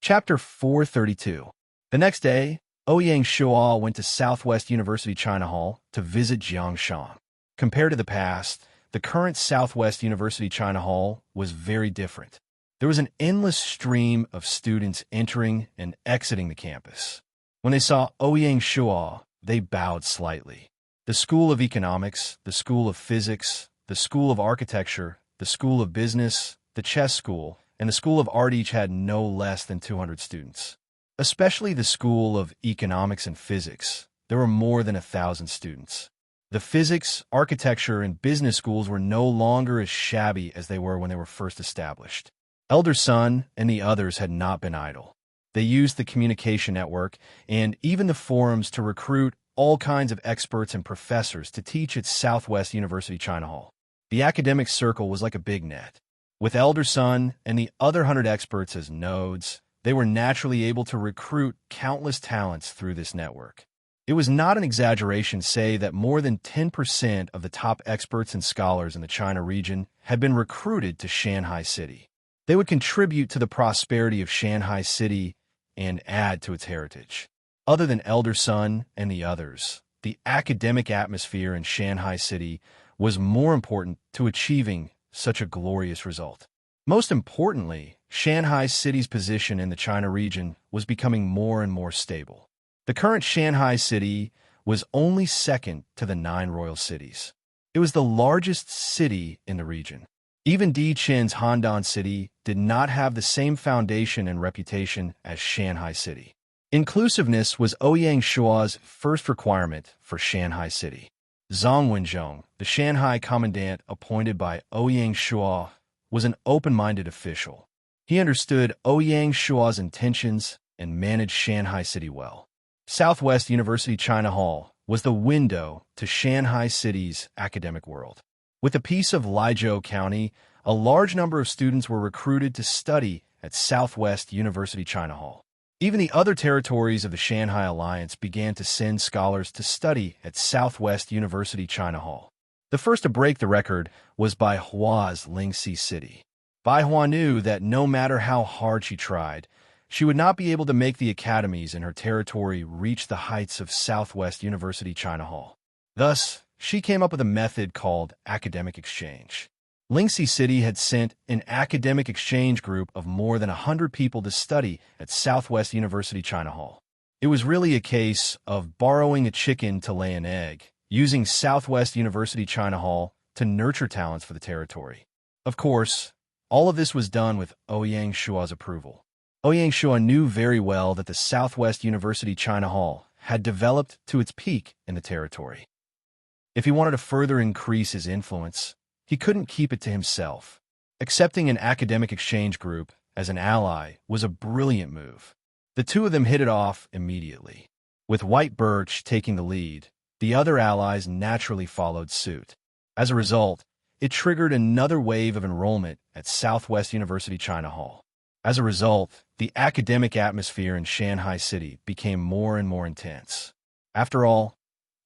Chapter 432. The next day, Ouyang Shuo went to Southwest University China Hall to visit Jiangshan. Compared to the past, the current Southwest University China Hall was very different. There was an endless stream of students entering and exiting the campus. When they saw Ouyang Shuo, they bowed slightly. The School of Economics, the School of Physics, the School of Architecture, the School of Business, the Chess School, and the School of Art each had no less than 200 students. Especially the School of Economics and Physics, there were more than 1,000 students. The physics, architecture, and business schools were no longer as shabby as they were when they were first established. Elder Sun and the others had not been idle. They used the communication network and even the forums to recruit all kinds of experts and professors to teach at Southwest University China Hall. The academic circle was like a big net. With Elder Sun and the other 100 experts as nodes, they were naturally able to recruit countless talents through this network. It was not an exaggeration to say that more than 10% of the top experts and scholars in the China region had been recruited to Shanghai City. They would contribute to the prosperity of Shanghai City and add to its heritage. Other than Elder Sun and the others, the academic atmosphere in Shanghai City was more important to achieving such a glorious result. Most importantly, Shanghai City's position in the China region was becoming more and more stable. The current Shanghai City was only second to the 9 royal cities. It was the largest city in the region. Even Di Qin's Handan City did not have the same foundation and reputation as Shanghai City. Inclusiveness was Ouyang Shuo's first requirement for Shanghai City. Zhang Wenzhong, the Shanghai commandant appointed by Ouyang Shuo, was an open-minded official. He understood Ouyang Shuo's intentions and managed Shanghai City well. Southwest University China Hall was the window to Shanghai City's academic world. With the peace of Liuzhou County, a large number of students were recruited to study at Southwest University China Hall. Even the other territories of the Shanghai Alliance began to send scholars to study at Southwest University China Hall. The first to break the record was Bai Hua's Lingxi City. Bai Hua knew that no matter how hard she tried, she would not be able to make the academies in her territory reach the heights of Southwest University China Hall. Thus, she came up with a method called academic exchange. Lingxi City had sent an academic exchange group of more than 100 people to study at Southwest University China Hall. It was really a case of borrowing a chicken to lay an egg, using Southwest University China Hall to nurture talents for the territory. Of course, all of this was done with Ouyang Shuo's approval. Ouyang Shuo knew very well that the Southwest University China Hall had developed to its peak in the territory. If he wanted to further increase his influence, he couldn't keep it to himself. Accepting an academic exchange group as an ally was a brilliant move. The two of them hit it off immediately. With White Birch taking the lead, the other allies naturally followed suit. As a result, it triggered another wave of enrollment at Southwest University China Hall. As a result, the academic atmosphere in Shanghai City became more and more intense. After all,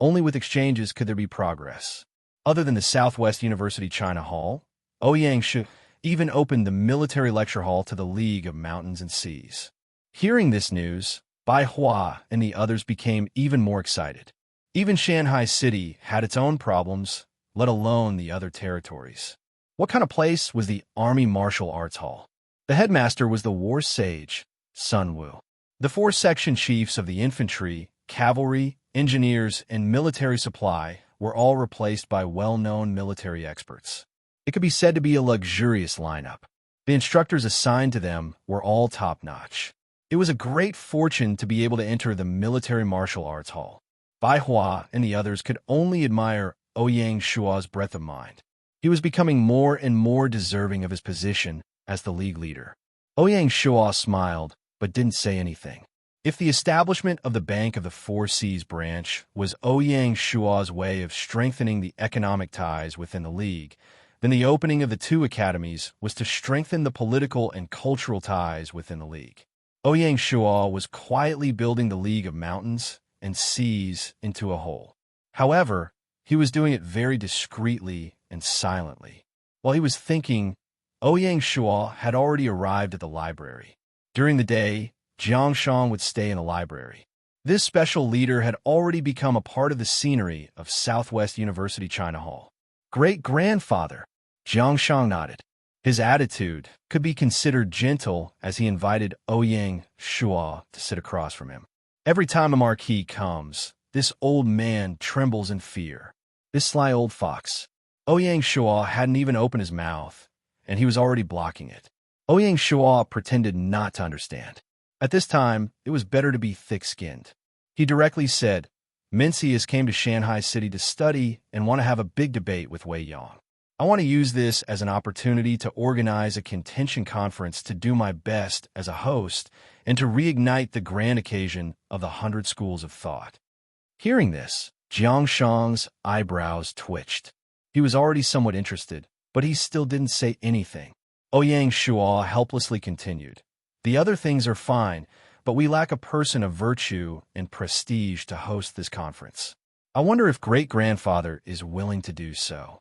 only with exchanges could there be progress. Other than the Southwest University China Hall, Ouyang Shuo even opened the military lecture hall to the League of Mountains and Seas. Hearing this news, Bai Hua and the others became even more excited. Even Shanghai City had its own problems, let alone the other territories. What kind of place was the Army Martial Arts Hall? The headmaster was the war sage, Sun Wu. The 4 section chiefs of the infantry, cavalry, engineers, and military supply were all replaced by well-known military experts. It could be said to be a luxurious lineup. The instructors assigned to them were all top-notch. It was a great fortune to be able to enter the Military Martial Arts Hall. Bai Hua and the others could only admire Ouyang Shuo's breadth of mind. He was becoming more and more deserving of his position as the league leader. Ouyang Shuo smiled, but didn't say anything. If the establishment of the Bank of the Four Seas branch was Ouyang Shuo's way of strengthening the economic ties within the League, then the opening of the 2 academies was to strengthen the political and cultural ties within the League. Ouyang Shuo was quietly building the League of Mountains and Seas into a whole. However, he was doing it very discreetly and silently. While he was thinking, Ouyang Shuo had already arrived at the library. During the day, Jiangshang would stay in the library. This special leader had already become a part of the scenery of Southwest University China Hall. Great-grandfather, Jiangshang nodded. His attitude could be considered gentle as he invited Ouyang Shua to sit across from him. Every time a marquis comes, this old man trembles in fear. This sly old fox. Ouyang Shua hadn't even opened his mouth, and he was already blocking it. Ouyang Shua pretended not to understand. At this time, it was better to be thick-skinned. He directly said, Mincy has came to Shanghai City to study and want to have a big debate with Wei Yang. I want to use this as an opportunity to organize a contention conference to do my best as a host and to reignite the grand occasion of the 100 Schools of Thought. Hearing this, Jiangshang's eyebrows twitched. He was already somewhat interested, but he still didn't say anything. Ouyang Shua helplessly continued. The other things are fine, but we lack a person of virtue and prestige to host this conference. I wonder if great-grandfather is willing to do so.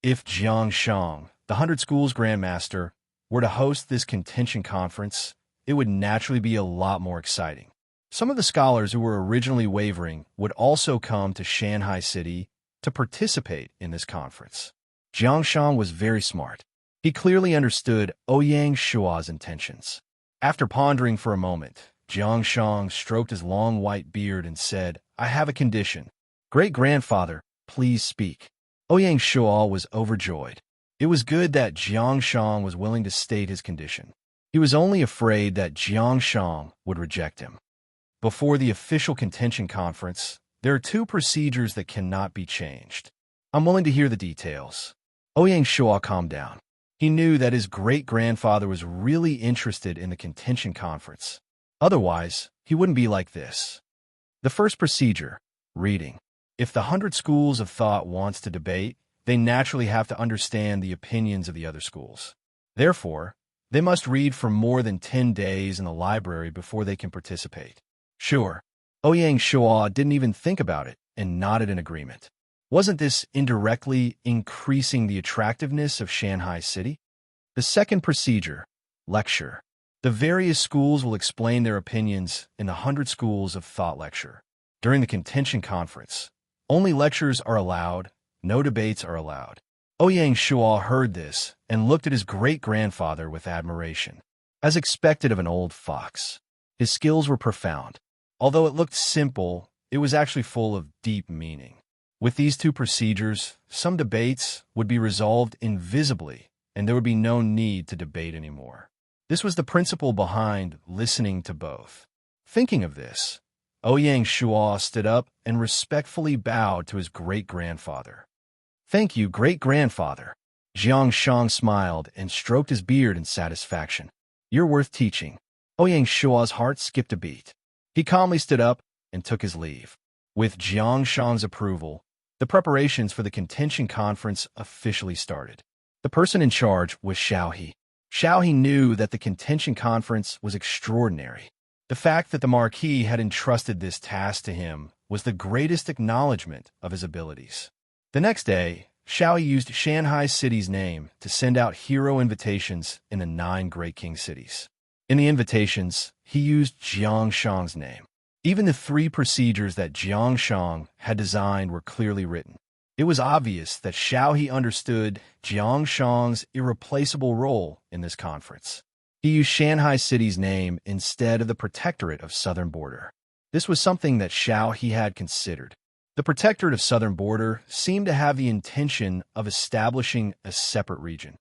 If Jiangshang, the 100 Schools Grandmaster, were to host this contention conference, it would naturally be a lot more exciting. Some of the scholars who were originally wavering would also come to Shanghai City to participate in this conference. Jiangshang was very smart. He clearly understood Ouyang Shua's intentions. After pondering for a moment, Jiangshang stroked his long white beard and said, I have a condition. Great-grandfather, please speak. Ouyang Shua was overjoyed. It was good that Jiangshang was willing to state his condition. He was only afraid that Jiangshang would reject him. Before the official contention conference, there are 2 procedures that cannot be changed. I'm willing to hear the details. Ouyang Shua calmed down. He knew that his great-grandfather was really interested in the contention conference. Otherwise, he wouldn't be like this. The first procedure, reading. If the 100 Schools of Thought wants to debate, they naturally have to understand the opinions of the other schools. Therefore, they must read for more than 10 days in the library before they can participate. Sure, Ouyang Shua didn't even think about it and nodded in agreement. Wasn't this indirectly increasing the attractiveness of Shanghai City? The second procedure, lecture. The various schools will explain their opinions in the 100 Schools of Thought lecture. During the contention conference, only lectures are allowed, no debates are allowed. Ouyang Shua heard this and looked at his great-grandfather with admiration. As expected of an old fox, his skills were profound. Although it looked simple, it was actually full of deep meaning. With these 2 procedures, some debates would be resolved invisibly, and there would be no need to debate anymore. This was the principle behind listening to both. Thinking of this, Ouyang Shua stood up and respectfully bowed to his great-grandfather. Thank you, great-grandfather. Jiangshang smiled and stroked his beard in satisfaction. You're worth teaching. Ouyang Shua's heart skipped a beat. He calmly stood up and took his leave. With Jiangshang's approval, the preparations for the contention conference officially started. The person in charge was Xiaohe. Xiaohe knew that the contention conference was extraordinary. The fact that the Marquis had entrusted this task to him was the greatest acknowledgement of his abilities. The next day, Xiaohe used Shanghai City's name to send out hero invitations in the 9 Great King cities. In the invitations, he used Jiangshang's name. Even the 3 procedures that Jiangshang had designed were clearly written. It was obvious that Xiaohe understood Jiangshang's irreplaceable role in this conference. He used Shanghai City's name instead of the Protectorate of Southern Border. This was something that Xiaohe had considered. The Protectorate of Southern Border seemed to have the intention of establishing a separate region.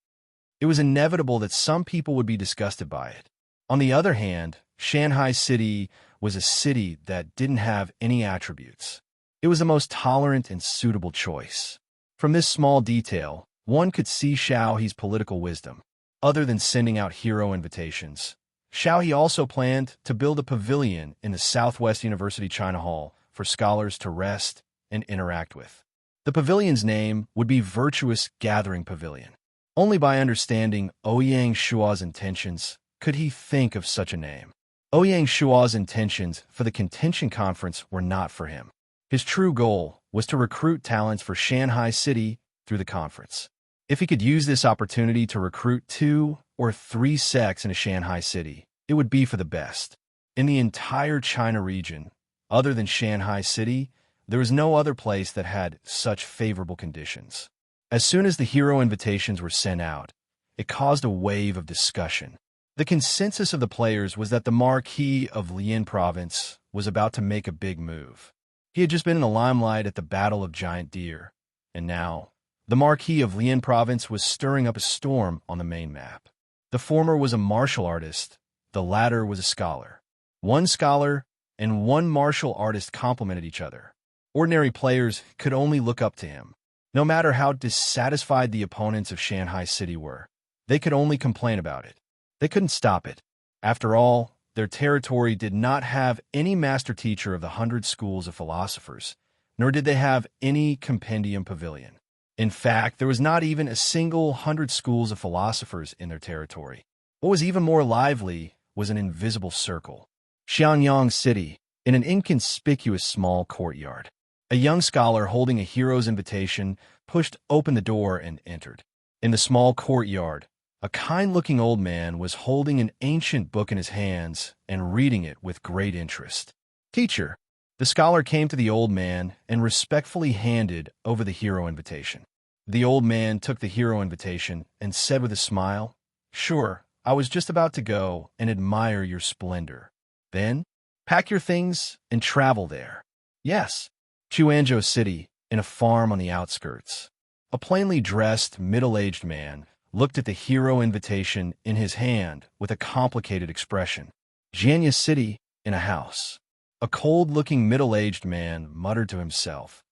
It was inevitable that some people would be disgusted by it. On the other hand, Shanghai City was a city that didn't have any attributes. It was the most tolerant and suitable choice. From this small detail, one could see Xiaohe's political wisdom. Other than sending out hero invitations, Xiaohe also planned to build a pavilion in the Southwest University China Hall for scholars to rest and interact with. The pavilion's name would be Virtuous Gathering Pavilion. Only by understanding Ouyang Shua's intentions could he think of such a name. Ouyang Shua's intentions for the contention conference were not for him. His true goal was to recruit talents for Shanghai City through the conference. If he could use this opportunity to recruit 2 or 3 sects into Shanghai City, it would be for the best. In the entire China region, other than Shanghai City, there was no other place that had such favorable conditions. As soon as the hero invitations were sent out, it caused a wave of discussion. The consensus of the players was that the Marquis of Lian Province was about to make a big move. He had just been in the limelight at the Battle of Giant Deer, and now the Marquis of Lian Province was stirring up a storm on the main map. The former was a martial artist, the latter was a scholar. One scholar and one martial artist complemented each other. Ordinary players could only look up to him. No matter how dissatisfied the opponents of Shanghai City were, they could only complain about it. They couldn't stop it. After all, their territory did not have any master teacher of the 100 schools of philosophers, nor did they have any compendium pavilion. In fact, there was not even a single 100 schools of philosophers in their territory. What was even more lively was an invisible circle. Xianyang City, in an inconspicuous small courtyard. A young scholar holding a hero's invitation pushed open the door and entered. In the small courtyard, a kind-looking old man was holding an ancient book in his hands and reading it with great interest. "Teacher," the scholar came to the old man and respectfully handed over the hero invitation. The old man took the hero invitation and said with a smile, "Sure, I was just about to go and admire your splendor. Then, pack your things and travel there." "Yes." Chuanzhou City, in a farm on the outskirts. A plainly dressed, middle-aged man looked at the hero invitation in his hand with a complicated expression. Jianya City, in a house. A cold-looking middle-aged man muttered to himself,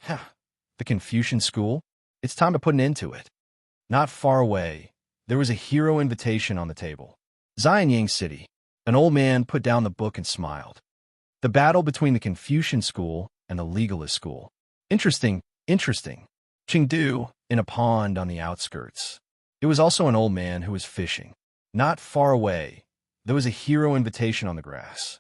"The Confucian school? It's time to put an end to it." Not far away, there was a hero invitation on the table. Xianyang City. An old man put down the book and smiled. The battle between the Confucian school and the legalist school. Interesting. Chengdu, in a pond on the outskirts. It was also an old man who was fishing. Not far away, there was a hero invitation on the grass.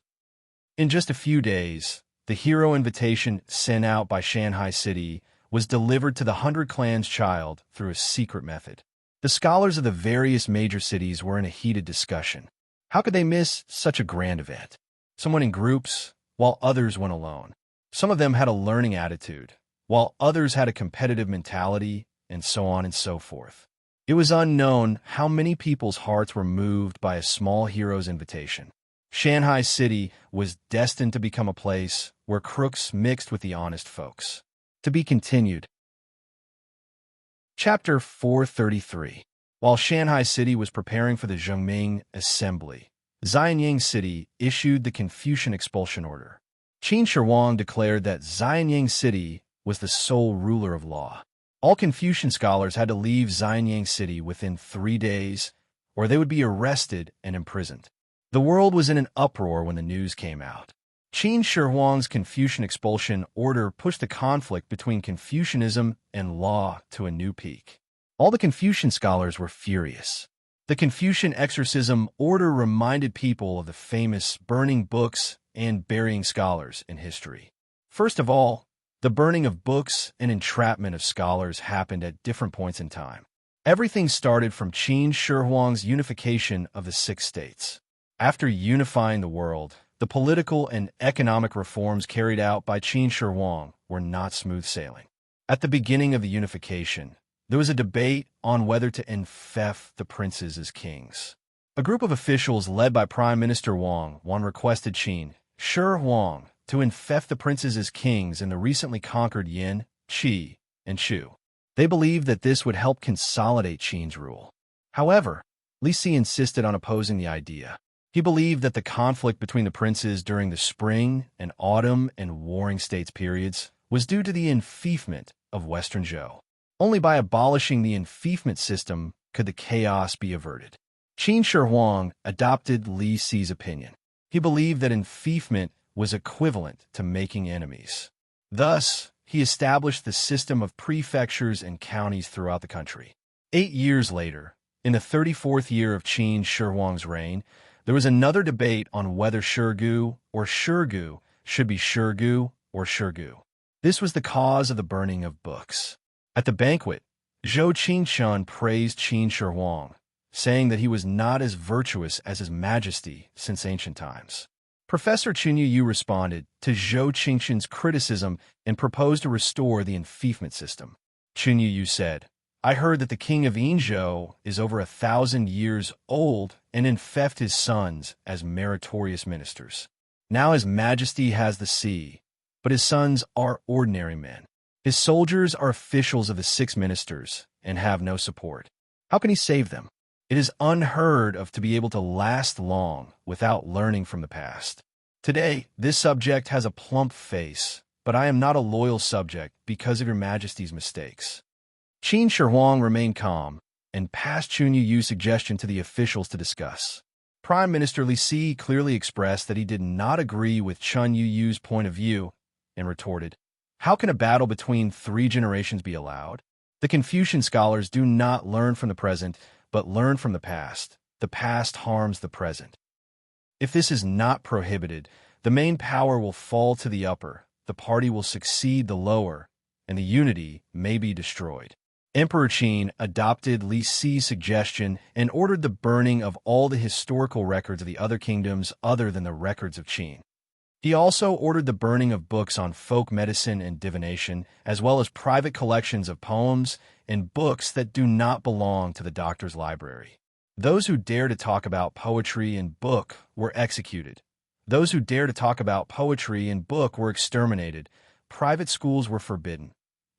In just a few days, the hero invitation sent out by Shanghai City was delivered to the 100 Clans child through a secret method. The scholars of the various major cities were in a heated discussion. How could they miss such a grand event? Some went in groups, while others went alone. Some of them had a learning attitude, while others had a competitive mentality, and so on and so forth. It was unknown how many people's hearts were moved by a small hero's invitation. Shanghai City was destined to become a place where crooks mixed with the honest folks. To be continued. Chapter 433. While Shanghai City was preparing for the Zhengming Assembly, Xianyang City issued the Confucian expulsion order. Qin Shi Huang declared that Xianyang City was the sole ruler of law. All Confucian scholars had to leave Xianyang City within 3 days, or they would be arrested and imprisoned. The world was in an uproar when the news came out. Qin Shi Huang's Confucian expulsion order pushed the conflict between Confucianism and law to a new peak. All the Confucian scholars were furious. The Confucian exorcism order reminded people of the famous burning books and burying scholars in history. First of all, the burning of books and entrapment of scholars happened at different points in time. Everything started from Qin Shi Huang's unification of the 6 states. After unifying the world, the political and economic reforms carried out by Qin Shi Huang were not smooth sailing. At the beginning of the unification, there was a debate on whether to enfeoff the princes as kings. A group of officials led by Prime Minister Wang requested Qin Shi Huang to enfeoff the princes as kings in the recently conquered Yin, Qi, and Shu. They believed that this would help consolidate Qin's rule. However, Li Si insisted on opposing the idea. He believed that the conflict between the princes during the spring and autumn and warring states periods was due to the enfeoffment of Western Zhou. Only by abolishing the enfeoffment system could the chaos be averted. Qin Shi Huang adopted Li Si's opinion. He believed that enfeoffment was equivalent to making enemies. Thus, he established the system of prefectures and counties throughout the country. 8 years later, in the 34th year of Qin Shi Huang's reign, there was another debate on whether Shirgu or Shurgu should be Shurgu or Shurgu. This was the cause of the burning of books. At the banquet, Zhou Qinshun praised Qin Shi Huang, saying that he was not as virtuous as His Majesty since ancient times. Professor Qin Yu responded to Zhou Qingxin's criticism and proposed to restore the enfeoffment system. Qin Yu said, "I heard that the king of Yinzhou is over 1,000 years old and enfeoffed his sons as meritorious ministers. Now His Majesty has the sea, but his sons are ordinary men. His soldiers are officials of the 6 ministers and have no support. How can he save them? It is unheard of to be able to last long without learning from the past. Today, this subject has a plump face, but I am not a loyal subject because of Your Majesty's mistakes." Qin Shi Huang remained calm and passed Qin Yu's suggestion to the officials to discuss. Prime Minister Li Si clearly expressed that he did not agree with Qin Yu's point of view and retorted, "How can a battle between 3 generations be allowed? The Confucian scholars do not learn from the present, but learn from the past. The past harms the present. If this is not prohibited, the main power will fall to the upper, the party will succeed the lower, and the unity may be destroyed." Emperor Qin adopted Li Si's suggestion and ordered the burning of all the historical records of the other kingdoms other than the records of Qin. He also ordered the burning of books on folk medicine and divination, as well as private collections of poems and books that do not belong to the doctor's library. Those who dare to talk about poetry and book were executed. Those who dare to talk about poetry and book were exterminated. Private schools were forbidden.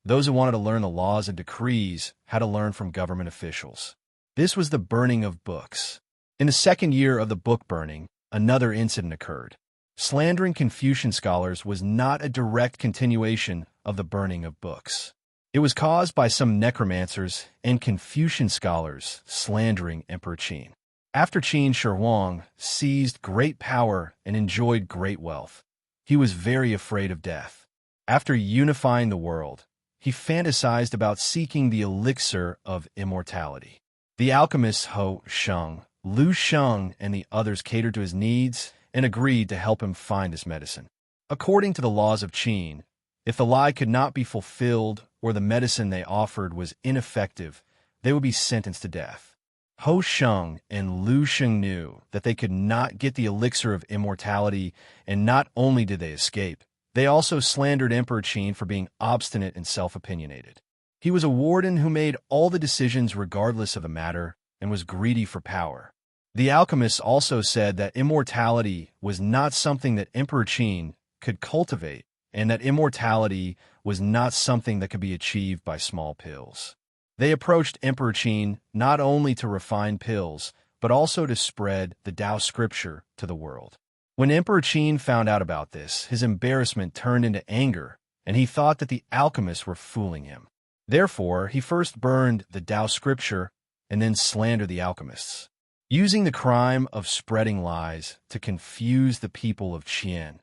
Those who wanted to learn the laws and decrees had to learn from government officials. This was the burning of books. In the second year of the book burning, another incident occurred. Slandering Confucian scholars was not a direct continuation of the burning of books. It was caused by some necromancers and Confucian scholars slandering Emperor Qin. After Qin Shi Huang seized great power and enjoyed great wealth, he was very afraid of death. After unifying the world, he fantasized about seeking the elixir of immortality. The alchemists Ho Sheng, Lu Sheng, and the others catered to his needs and agreed to help him find this medicine. According to the laws of Qin, if the lie could not be fulfilled or the medicine they offered was ineffective, they would be sentenced to death. Ho Sheng and Lu Sheng knew that they could not get the elixir of immortality, and not only did they escape, they also slandered Emperor Qin for being obstinate and self-opinionated. He was a warden who made all the decisions regardless of the matter and was greedy for power. The alchemists also said that immortality was not something that Emperor Qin could cultivate, and that immortality was not something that could be achieved by small pills. They approached Emperor Qin not only to refine pills, but also to spread the Tao scripture to the world. When Emperor Qin found out about this, his embarrassment turned into anger, and he thought that the alchemists were fooling him. Therefore, he first burned the Tao scripture and then slandered the alchemists. Using the crime of spreading lies to confuse the people of Qian,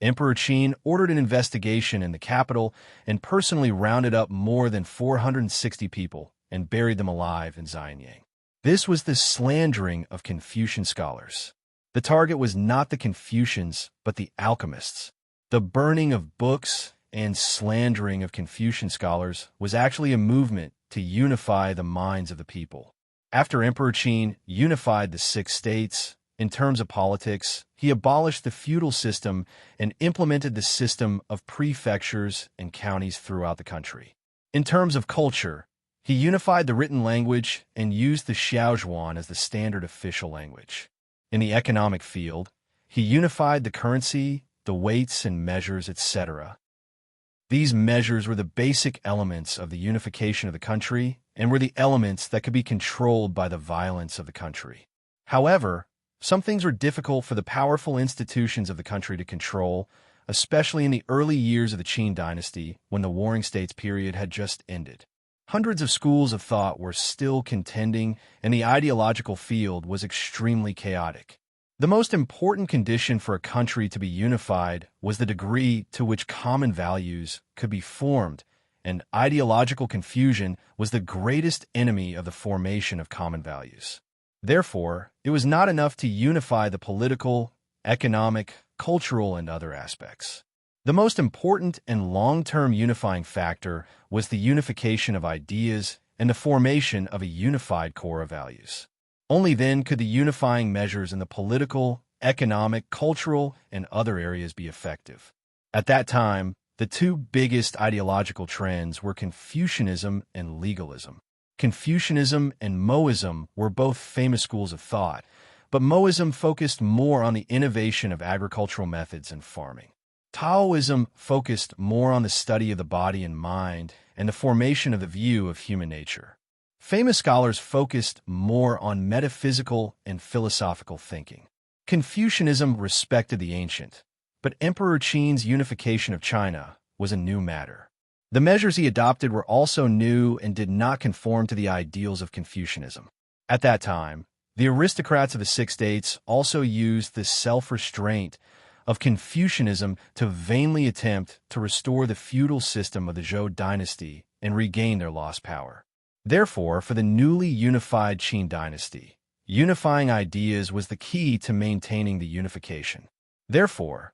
Emperor Qin ordered an investigation in the capital and personally rounded up more than 460 people and buried them alive in Xianyang. This was the slandering of Confucian scholars. The target was not the Confucians, but the alchemists. The burning of books and slandering of Confucian scholars was actually a movement to unify the minds of the people. After Emperor Qin unified the 6 states, in terms of politics, he abolished the feudal system and implemented the system of prefectures and counties throughout the country. In terms of culture, he unified the written language and used the Xiaozhuan as the standard official language. In the economic field, he unified the currency, the weights and measures, etc. These measures were the basic elements of the unification of the country and were the elements that could be controlled by the violence of the country. However, some things were difficult for the powerful institutions of the country to control, especially in the early years of the Qin dynasty when the Warring States period had just ended. Hundreds of schools of thought were still contending, and the ideological field was extremely chaotic. The most important condition for a country to be unified was the degree to which common values could be formed, and ideological confusion was the greatest enemy of the formation of common values. Therefore, it was not enough to unify the political, economic, cultural, and other aspects. The most important and long-term unifying factor was the unification of ideas and the formation of a unified core of values. Only then could the unifying measures in the political, economic, cultural, and other areas be effective. At that time, the two biggest ideological trends were Confucianism and legalism. Confucianism and Moism were both famous schools of thought, but Moism focused more on the innovation of agricultural methods and farming. Taoism focused more on the study of the body and mind and the formation of the view of human nature. Famous scholars focused more on metaphysical and philosophical thinking. Confucianism respected the ancient, but Emperor Qin's unification of China was a new matter. The measures he adopted were also new and did not conform to the ideals of Confucianism. At that time, the aristocrats of the Six States also used the self-restraint of Confucianism to vainly attempt to restore the feudal system of the Zhou dynasty and regain their lost power. Therefore, for the newly unified Qin dynasty, unifying ideas was the key to maintaining the unification. Therefore,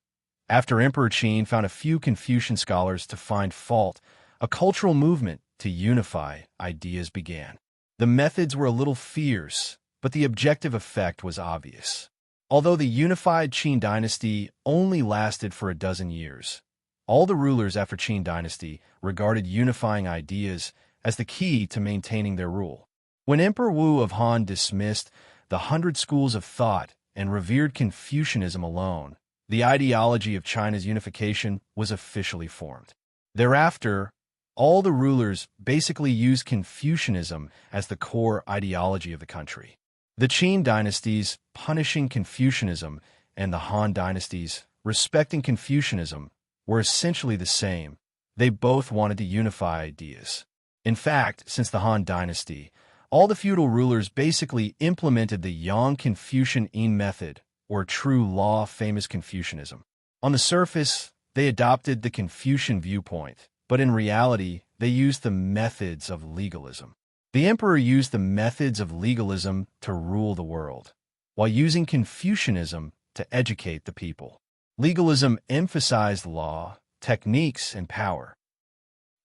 after Emperor Qin found a few Confucian scholars to find fault, a cultural movement to unify ideas began. The methods were a little fierce, but the objective effect was obvious. Although the unified Qin dynasty only lasted for a dozen years, all the rulers after Qin dynasty regarded unifying ideas as the key to maintaining their rule. When Emperor Wu of Han dismissed the 100 schools of thought and revered Confucianism alone, the ideology of China's unification was officially formed. Thereafter, all the rulers basically used Confucianism as the core ideology of the country. The Qin dynasties punishing Confucianism and the Han dynasties respecting Confucianism were essentially the same. They both wanted to unify ideas. In fact, since the Han dynasty, all the feudal rulers basically implemented the Yang Confucian-yin method, or true law famous Confucianism. On the surface, they adopted the Confucian viewpoint, but in reality, they used the methods of legalism. The emperor used the methods of legalism to rule the world, while using Confucianism to educate the people. Legalism emphasized law, techniques, and power.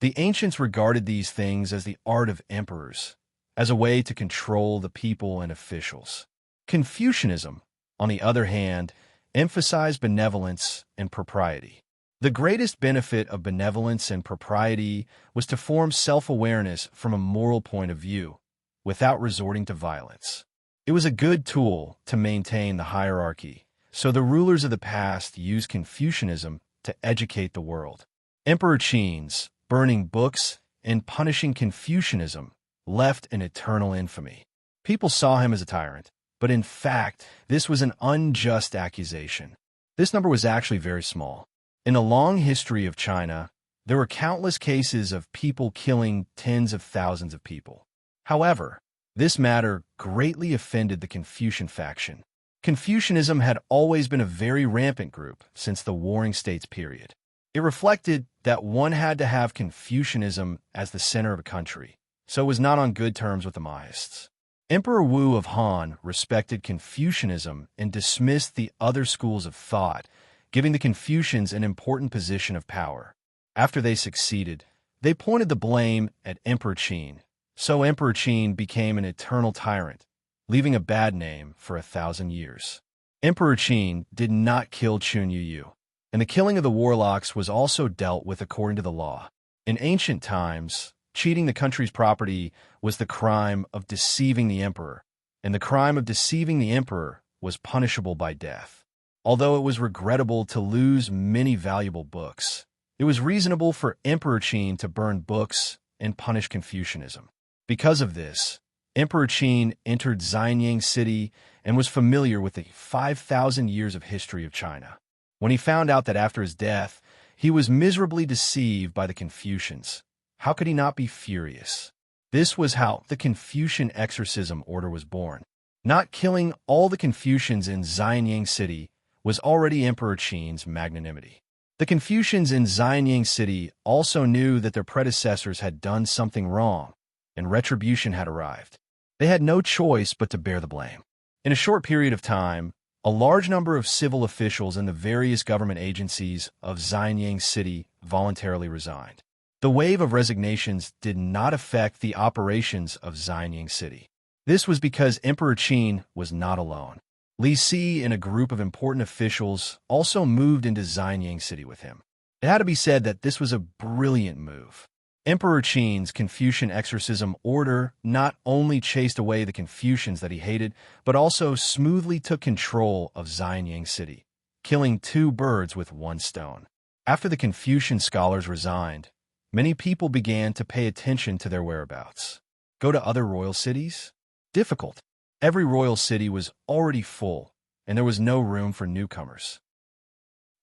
The ancients regarded these things as the art of emperors, as a way to control the people and officials. Confucianism, on the other hand, emphasized benevolence and propriety. The greatest benefit of benevolence and propriety was to form self-awareness from a moral point of view, without resorting to violence. It was a good tool to maintain the hierarchy, so the rulers of the past used Confucianism to educate the world. Emperor Qin's burning books and punishing Confucianism left an eternal infamy. People saw him as a tyrant, but in fact, this was an unjust accusation. This number was actually very small. In the long history of China, there were countless cases of people killing tens of thousands of people. However, this matter greatly offended the Confucian faction. Confucianism had always been a very rampant group since the Warring States period. It reflected that one had to have Confucianism as the center of a country, so it was not on good terms with the Maists. Emperor Wu of Han respected Confucianism and dismissed the other schools of thought, giving the Confucians an important position of power. After they succeeded, they pointed the blame at Emperor Qin, so Emperor Qin became an eternal tyrant, leaving a bad name for 1,000 years. Emperor Qin did not kill Chun Yu, and the killing of the warlocks was also dealt with according to the law. In ancient times, cheating the country's property was the crime of deceiving the emperor, and the crime of deceiving the emperor was punishable by death. Although it was regrettable to lose many valuable books, it was reasonable for Emperor Qin to burn books and punish Confucianism. Because of this, Emperor Qin entered Xianyang City and was familiar with the 5,000 years of history of China. When he found out that after his death, he was miserably deceived by the Confucians, how could he not be furious? This was how the Confucian exorcism order was born. Not killing all the Confucians in Xianyang City was already Emperor Qin's magnanimity. The Confucians in Xianyang City also knew that their predecessors had done something wrong, and retribution had arrived. They had no choice but to bear the blame. In a short period of time, a large number of civil officials in the various government agencies of Xianyang City voluntarily resigned. The wave of resignations did not affect the operations of Xianyang City. This was because Emperor Qin was not alone. Li Si and a group of important officials also moved into Xianyang City with him. It had to be said that this was a brilliant move. Emperor Qin's Confucian exorcism order not only chased away the Confucians that he hated, but also smoothly took control of Xianyang City, killing two birds with one stone. After the Confucian scholars resigned, many people began to pay attention to their whereabouts. Go to other royal cities? Difficult. Every royal city was already full, and there was no room for newcomers.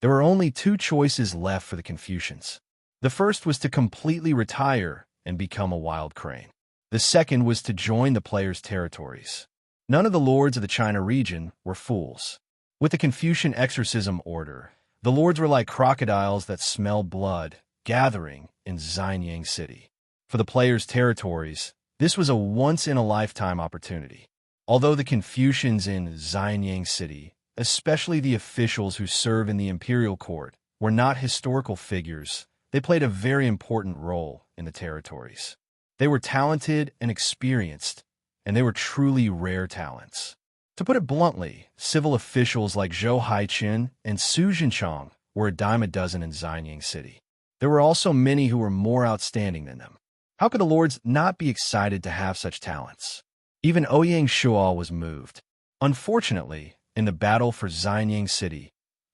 There were only two choices left for the Confucians. The first was to completely retire and become a wild crane. The second was to join the players' territories. None of the lords of the China region were fools. With the Confucian exorcism order, the lords were like crocodiles that smelled blood, gathering in Xianyang City. For the players' territories, this was a once-in-a-lifetime opportunity. Although the Confucians in Xianyang City, especially the officials who serve in the imperial court, were not historical figures, they played a very important role in the territories. They were talented and experienced, and they were truly rare talents. To put it bluntly, civil officials like Zhou Haiqin and Su Jinchong were a dime a dozen in Xianyang City. There were also many who were more outstanding than them. How could the lords not be excited to have such talents? Even Ouyang Shual was moved. Unfortunately, in the battle for Xianyang City,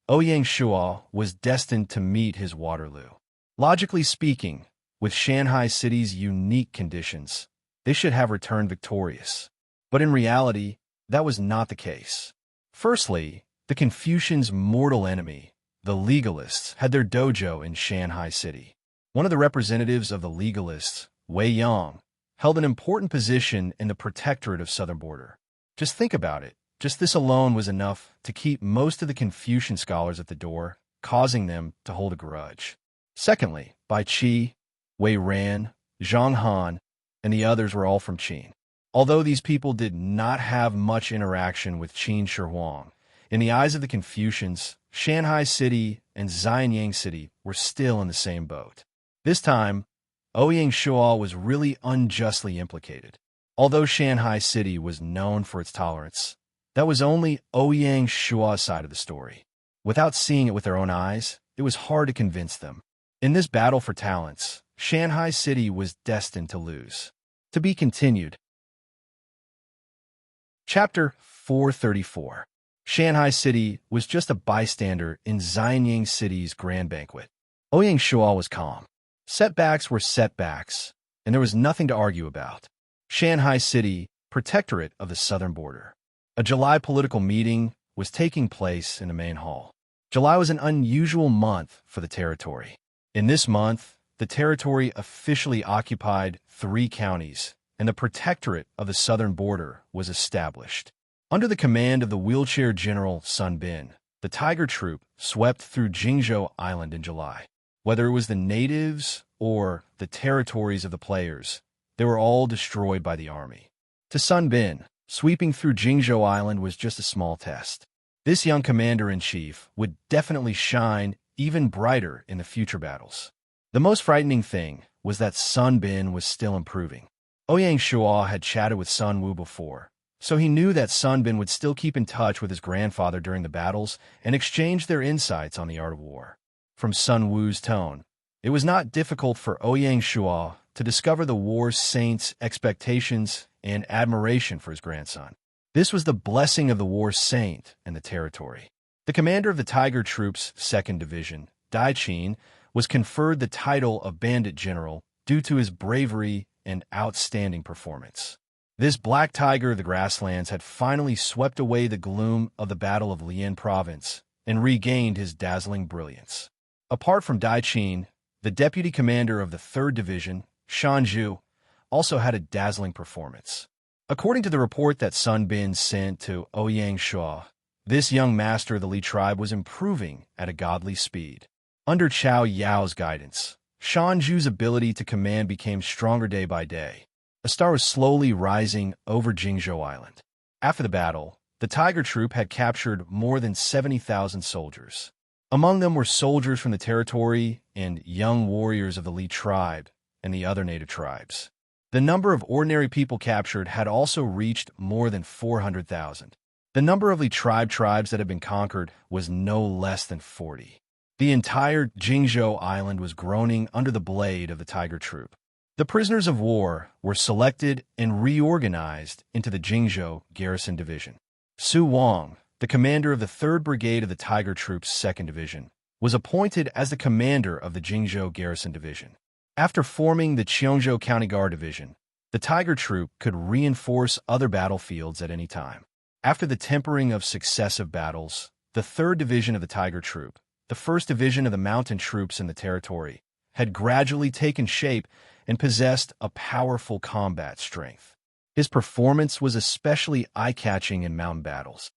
Ouyang Shual was destined to meet his Waterloo. Logically speaking, with Shanghai City's unique conditions, they should have returned victorious. But in reality, that was not the case. Firstly, the Confucians' mortal enemy, the legalists, had their dojo in Shanghai City. One of the representatives of the legalists, Wei Yang, held an important position in the protectorate of southern border. Just think about it. Just this alone was enough to keep most of the Confucian scholars at the door, causing them to hold a grudge. Secondly, Bai Qi, Wei Ran, Zhang Han, and the others were all from Qin. Although these people did not have much interaction with Qin Shi Huang, in the eyes of the Confucians, Shanghai City and Xianyang City were still in the same boat. This time, Ouyang Shual was really unjustly implicated. Although Shanghai City was known for its tolerance, that was only Ouyang Shual's side of the story. Without seeing it with their own eyes, it was hard to convince them. In this battle for talents, Shanghai City was destined to lose. To be continued. Chapter 434. Shanghai City was just a bystander in Xianyang City's grand banquet. Ouyang Shual was calm. Setbacks were setbacks, and there was nothing to argue about. Shanghai City, protectorate of the southern border. A July political meeting was taking place in the main hall. July was an unusual month for the territory. In this month, the territory officially occupied 3 counties, and the protectorate of the southern border was established. Under the command of the wheelchair general Sun Bin, the Tiger Troop swept through Jingzhou Island in July. Whether it was the natives or the territories of the players, they were all destroyed by the army. To Sun Bin, sweeping through Jingzhou Island was just a small test. This young commander-in-chief would definitely shine even brighter in the future battles. The most frightening thing was that Sun Bin was still improving. Ouyang Shual had chatted with Sun Wu before, so he knew that Sun Bin would still keep in touch with his grandfather during the battles and exchange their insights on the art of war. From Sun Wu's tone, it was not difficult for Ouyang Shual to discover the war saint's expectations and admiration for his grandson. This was the blessing of the war saint and the territory. The commander of the Tiger Troops' 2nd Division, Dai Qin, was conferred the title of Bandit General due to his bravery and outstanding performance. This black tiger of the grasslands had finally swept away the gloom of the Battle of Lian Province and regained his dazzling brilliance. Apart from Dai Qin, the deputy commander of the 3rd Division, Shan Zhu, also had a dazzling performance. According to the report that Sun Bin sent to Ouyang Shual, this young master of the Li tribe was improving at a godly speed. Under Chao Yao's guidance, Shan Zhu's ability to command became stronger day by day. A star was slowly rising over Jingzhou Island. After the battle, the Tiger Troop had captured more than 70,000 soldiers. Among them were soldiers from the territory and young warriors of the Li tribe and the other native tribes. The number of ordinary people captured had also reached more than 400,000. The number of tribes that had been conquered was no less than 40. The entire Jingzhou island was groaning under the blade of the Tiger Troop. The prisoners of war were selected and reorganized into the Jingzhou Garrison Division. Su Wang, the commander of the 3rd Brigade of the Tiger Troop's 2nd Division, was appointed as the commander of the Jingzhou Garrison Division. After forming the Cheongzhou County Guard Division, the Tiger Troop could reinforce other battlefields at any time. After the tempering of successive battles, the 3rd Division of the Tiger Troop, the 1st Division of the mountain troops in the territory, had gradually taken shape and possessed a powerful combat strength. His performance was especially eye-catching in mountain battles.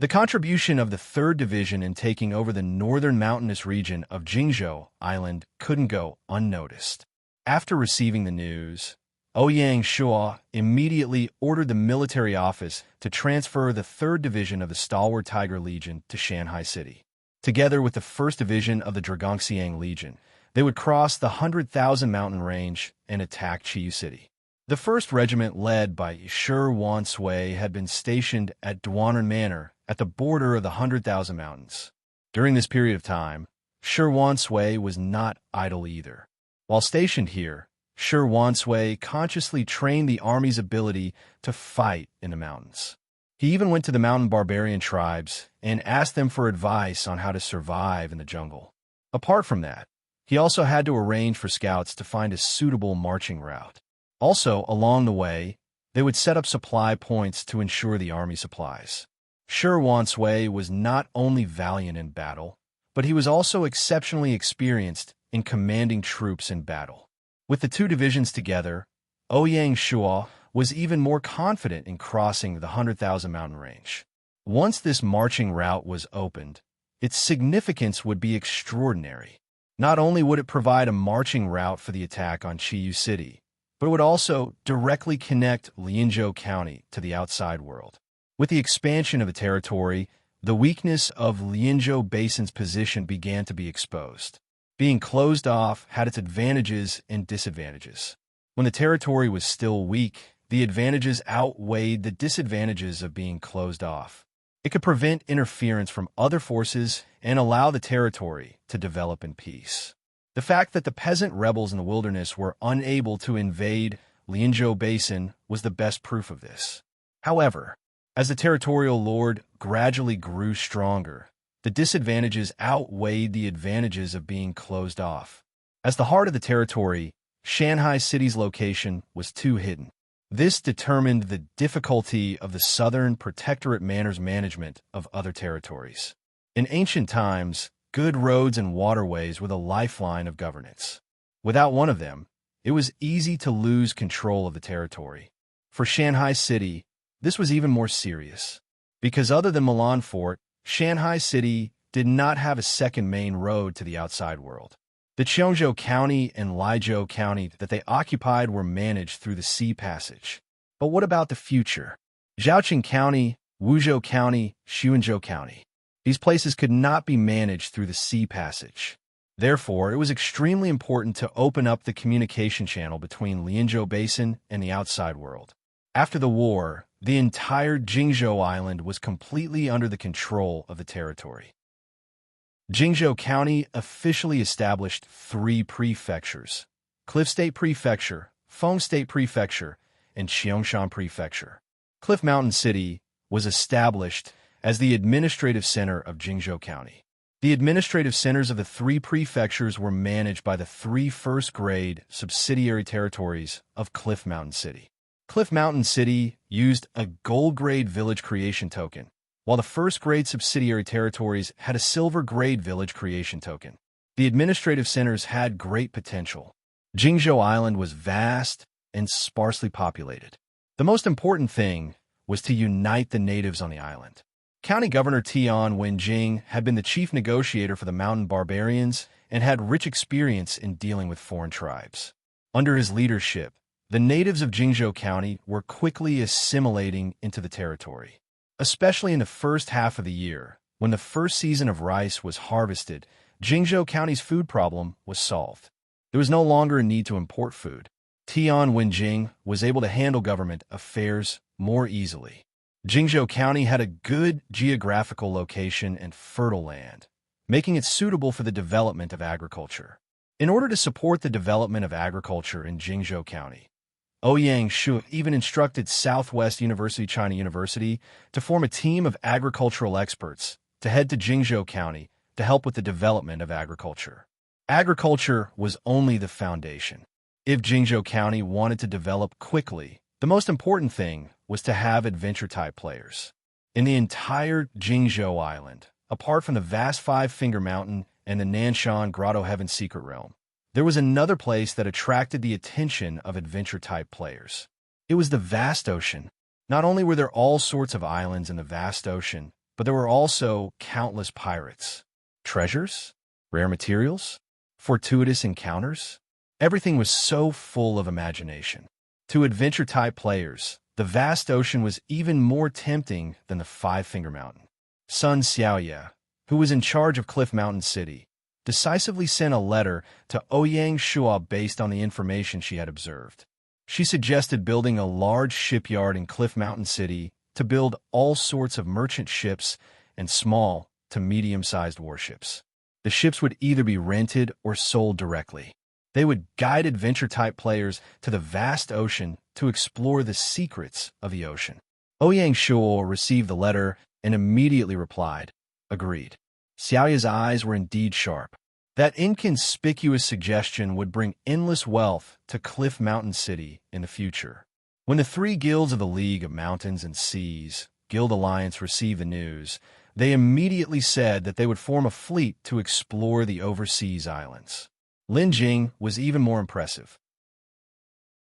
The contribution of the 3rd Division in taking over the northern mountainous region of Jingzhou Island couldn't go unnoticed. After receiving the news, Ouyang Shuo immediately ordered the military office to transfer the 3rd Division of the Stalwart Tiger Legion to Shanghai City. Together with the 1st Division of the Dragongxiang Legion, they would cross the 100,000 mountain range and attack Chiyu City. The 1st Regiment, led by Shi Wansui, had been stationed at Duanan Manor at the border of the 100,000 mountains. During this period of time, Shi Wansui was not idle either. While stationed here, Shi Wansui consciously trained the army's ability to fight in the mountains. He even went to the mountain barbarian tribes and asked them for advice on how to survive in the jungle. Apart from that, he also had to arrange for scouts to find a suitable marching route. Also, along the way, they would set up supply points to ensure the army supplies. Shi Wansui was not only valiant in battle, but he was also exceptionally experienced in commanding troops in battle. With the 2 divisions together, Ouyang Shuo was even more confident in crossing the 100,000 mountain range. Once this marching route was opened, its significance would be extraordinary. Not only would it provide a marching route for the attack on Chiyu City, but it would also directly connect Lianzhou County to the outside world. With the expansion of the territory, the weakness of Lianzhou Basin's position began to be exposed. Being closed off had its advantages and disadvantages. When the territory was still weak, the advantages outweighed the disadvantages of being closed off. It could prevent interference from other forces and allow the territory to develop in peace. The fact that the peasant rebels in the wilderness were unable to invade Lianzhou Basin was the best proof of this. However, as the territorial lord gradually grew stronger, the disadvantages outweighed the advantages of being closed off. As the heart of the territory, Shanghai City's location was too hidden. This determined the difficulty of the Southern Protectorate management of other territories. In ancient times, good roads and waterways were the lifeline of governance. Without one of them, it was easy to lose control of the territory. For Shanghai City, this was even more serious. Because other than Milan Fort, Shanghai City did not have a second main road to the outside world. The Cheongzhou County and Liizhou County that they occupied were managed through the sea passage. But what about the future? Zhaoqing County, Wuzhou County, Xuanzhou County. These places could not be managed through the sea passage. Therefore, it was extremely important to open up the communication channel between Lianzhou Basin and the outside world. After the war, the entire Jingzhou Island was completely under the control of the territory. Jingzhou County officially established 3 prefectures: Cliff State Prefecture, Feng State Prefecture, and Qiangshan Prefecture. Cliff Mountain City was established as the administrative center of Jingzhou County. The administrative centers of the 3 prefectures were managed by the 3 first-grade subsidiary territories of Cliff Mountain City. Cliff Mountain City used a gold-grade village creation token, while the first-grade subsidiary territories had a silver-grade village creation token. The administrative centers had great potential. Jingzhou Island was vast and sparsely populated. The most important thing was to unite the natives on the island. County Governor Tian Wenjing had been the chief negotiator for the mountain barbarians and had rich experience in dealing with foreign tribes. Under his leadership, the natives of Jingzhou County were quickly assimilating into the territory. Especially in the first half of the year, when the first season of rice was harvested, Jingzhou County's food problem was solved. There was no longer a need to import food. Tian Wenjing was able to handle government affairs more easily. Jingzhou County had a good geographical location and fertile land, making it suitable for the development of agriculture. In order to support the development of agriculture in Jingzhou County, Ouyang Shu even instructed Southwest University China University to form a team of agricultural experts to head to Jingzhou County to help with the development of agriculture. Agriculture was only the foundation. If Jingzhou County wanted to develop quickly, the most important thing was to have adventure-type players. In the entire Jingzhou Island, apart from the vast Five-Finger Mountain and the Nanshan Grotto Heaven Secret Realm, there was another place that attracted the attention of adventure-type players. It was the vast ocean. Not only were there all sorts of islands in the vast ocean, but there were also countless pirates, treasures, rare materials, fortuitous encounters. Everything was so full of imagination. To adventure-type players, the vast ocean was even more tempting than the Five-Finger Mountain. Sun Xiaoye, who was in charge of Cliff Mountain City, decisively sent a letter to Ouyang Shua based on the information she had observed. She suggested building a large shipyard in Cliff Mountain City to build all sorts of merchant ships and small to medium-sized warships. The ships would either be rented or sold directly. They would guide adventure-type players to the vast ocean to explore the secrets of the ocean. Ouyang Shua received the letter and immediately replied, "Agreed." Xiaoye's eyes were indeed sharp. That inconspicuous suggestion would bring endless wealth to Cliff Mountain City in the future. When the three guilds of the League of Mountains and Seas, Guild Alliance, received the news, they immediately said that they would form a fleet to explore the overseas islands. Lin Jing was even more impressive.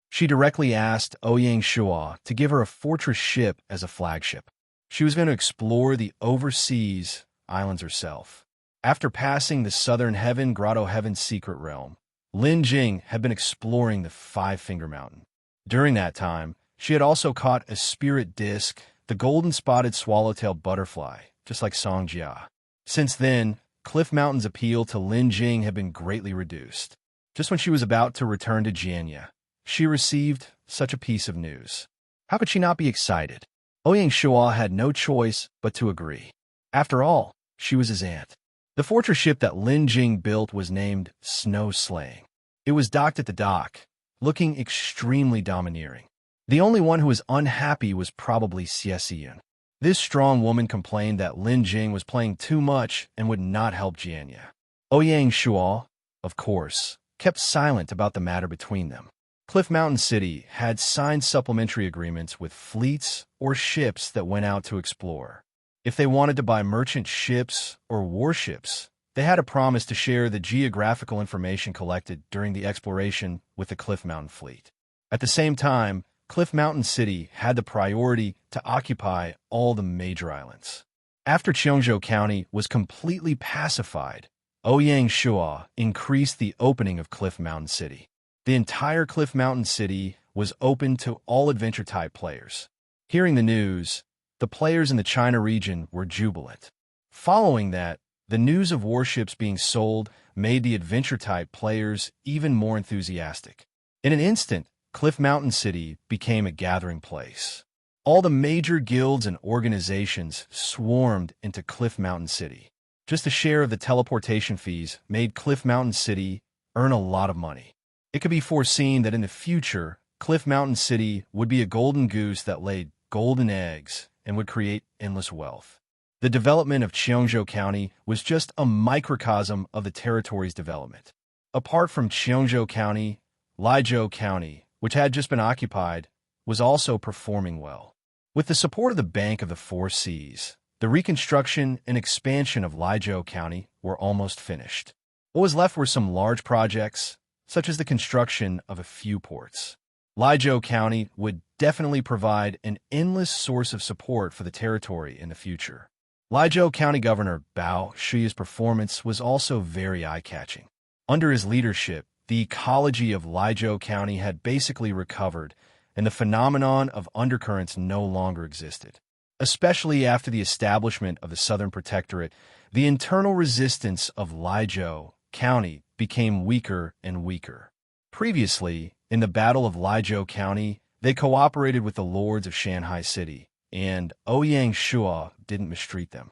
She directly asked Ouyang Shua to give her a fortress ship as a flagship. She was going to explore the overseas islands herself. After passing the Southern Heaven Grotto Heaven Secret Realm, Lin Jing had been exploring the Five-Finger Mountain. During that time, she had also caught a spirit disc, the golden-spotted swallowtail butterfly, just like Song Jia. Since then, Cliff Mountain's appeal to Lin Jing had been greatly reduced. Just when she was about to return to Jianya, she received such a piece of news. How could she not be excited? Ouyang Shua had no choice but to agree. After all, she was his aunt. The fortress ship that Lin Jing built was named Snow Slaying. It was docked at the dock, looking extremely domineering. The only one who was unhappy was probably Xie Xiyun. This strong woman complained that Lin Jing was playing too much and would not help Jianya. Ouyang Shua, of course, kept silent about the matter between them. Cliff Mountain City had signed supplementary agreements with fleets or ships that went out to explore. If they wanted to buy merchant ships or warships, they had a promise to share the geographical information collected during the exploration with the Cliff Mountain fleet. At the same time, Cliff Mountain City had the priority to occupy all the major islands. After Cheongzhou County was completely pacified, Ouyang Shua increased the opening of Cliff Mountain City. The entire Cliff Mountain City was open to all adventure-type players. Hearing the news, the players in the China region were jubilant. Following that, the news of warships being sold made the adventure-type players even more enthusiastic. In an instant, Cliff Mountain City became a gathering place. All the major guilds and organizations swarmed into Cliff Mountain City. Just a share of the teleportation fees made Cliff Mountain City earn a lot of money. It could be foreseen that in the future, Cliff Mountain City would be a golden goose that laid golden eggs and would create endless wealth. The development of Cheongzhou County was just a microcosm of the territory's development. Apart from Cheongzhou County, Liizhou County, which had just been occupied, was also performing well. With the support of the Bank of the Four Seas, the reconstruction and expansion of Liizhou County were almost finished. What was left were some large projects, such as the construction of a few ports. Liizhou County would definitely provide an endless source of support for the territory in the future. Liizhou County Governor Bao Shi's performance was also very eye-catching. Under his leadership, the ecology of Liizhou County had basically recovered, and the phenomenon of undercurrents no longer existed. Especially after the establishment of the Southern Protectorate, the internal resistance of Liizhou County became weaker and weaker. Previously, In the Battle of Lijiao County, they cooperated with the lords of Shanghai City, and Ouyang Shua didn't mistreat them.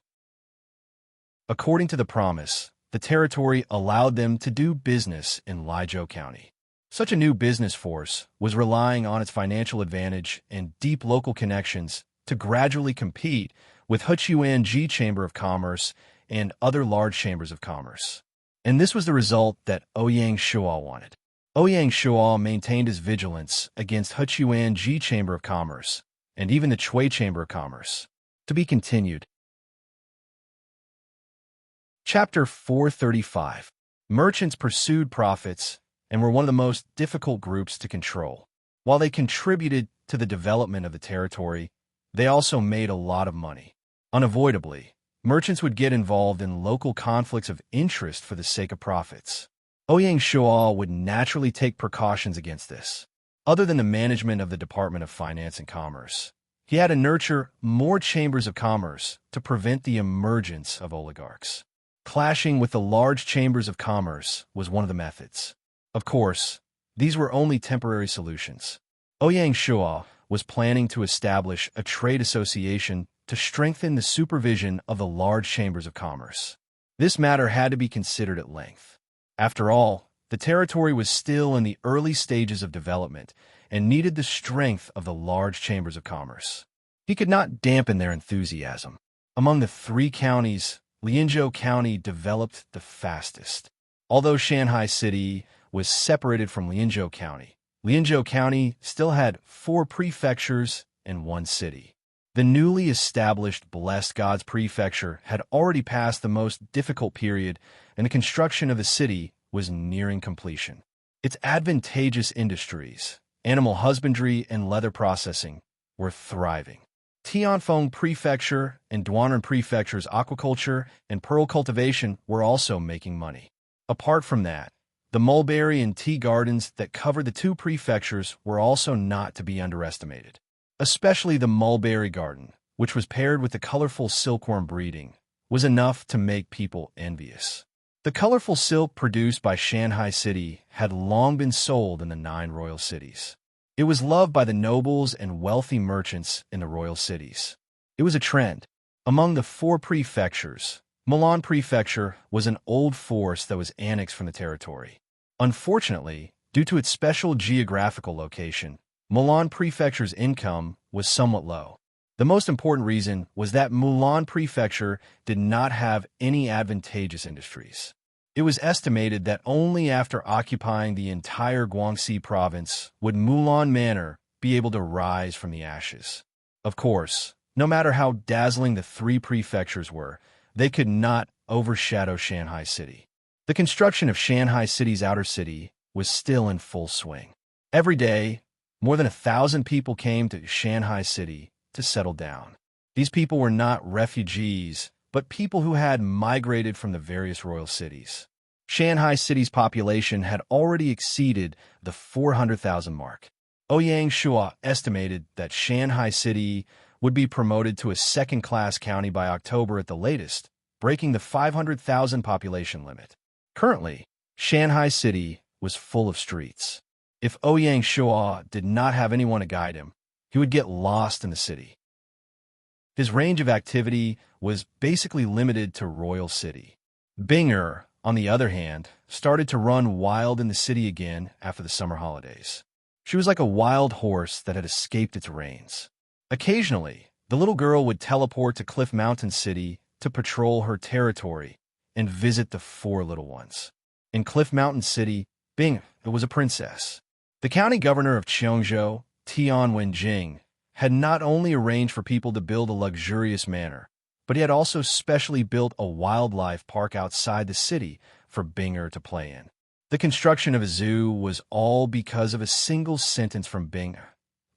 According to the promise, the territory allowed them to do business in Lijiao County. Such a new business force was relying on its financial advantage and deep local connections to gradually compete with Hechuanji Chamber of Commerce and other large chambers of commerce. And this was the result that Ouyang Shua wanted. Ouyang Shua maintained his vigilance against Hechuanji Chamber of Commerce and even the Chui Chamber of Commerce. To be continued. Chapter 435. Merchants pursued profits and were one of the most difficult groups to control. While they contributed to the development of the territory, they also made a lot of money. Unavoidably, merchants would get involved in local conflicts of interest for the sake of profits. Ouyang Shua would naturally take precautions against this. Other than the management of the Department of Finance and Commerce, he had to nurture more chambers of commerce to prevent the emergence of oligarchs. Clashing with the large chambers of commerce was one of the methods. Of course, these were only temporary solutions. Ouyang Shua was planning to establish a trade association to strengthen the supervision of the large chambers of commerce. This matter had to be considered at length. After all, the territory was still in the early stages of development and needed the strength of the large chambers of commerce. He could not dampen their enthusiasm. Among the three counties, Lianzhou County developed the fastest. Although Shanghai City was separated from Lianzhou County still had 4 prefectures and 1 city. The newly established Blessed Gods Prefecture had already passed the most difficult period, and the construction of the city was nearing completion. Its advantageous industries, animal husbandry and leather processing, were thriving. Tianfeng Prefecture and Duanan Prefecture's aquaculture and pearl cultivation were also making money. Apart from that, the mulberry and tea gardens that covered the 2 prefectures were also not to be underestimated. Especially the mulberry garden, which was paired with the colorful silkworm breeding, was enough to make people envious. The colorful silk produced by Shanghai City had long been sold in the 9 royal cities. It was loved by the nobles and wealthy merchants in the royal cities. It was a trend. Among the 4 prefectures, Milan Prefecture was an old force that was annexed from the territory. Unfortunately, due to its special geographical location, Milan Prefecture's income was somewhat low. The most important reason was that Milan Prefecture did not have any advantageous industries. It was estimated that only after occupying the entire Guangxi province would Mulan Manor be able to rise from the ashes. Of course, no matter how dazzling the 3 prefectures were, they could not overshadow Shanghai City. The construction of Shanghai City's outer city was still in full swing. Every day, more than 1,000 people came to Shanghai City to settle down. These people were not refugees, but people who had migrated from the various royal cities. Shanghai City's population had already exceeded the 400,000 mark. Ouyang Shua estimated that Shanghai City would be promoted to a second-class county by October at the latest, breaking the 500,000 population limit. Currently, Shanghai City was full of streets. If Ouyang Shua did not have anyone to guide him, he would get lost in the city. His range of activity was basically limited to Royal City. Binger, on the other hand, started to run wild in the city again after the summer holidays. She was like a wild horse that had escaped its reins. Occasionally, the little girl would teleport to Cliff Mountain City to patrol her territory and visit the 4 little ones. In Cliff Mountain City, Bing was a princess. The county governor of Cheongzhou, Tian Wenjing, had not only arranged for people to build a luxurious manor, but he had also specially built a wildlife park outside the city for Binger to play in. The construction of a zoo was all because of a single sentence from Binger.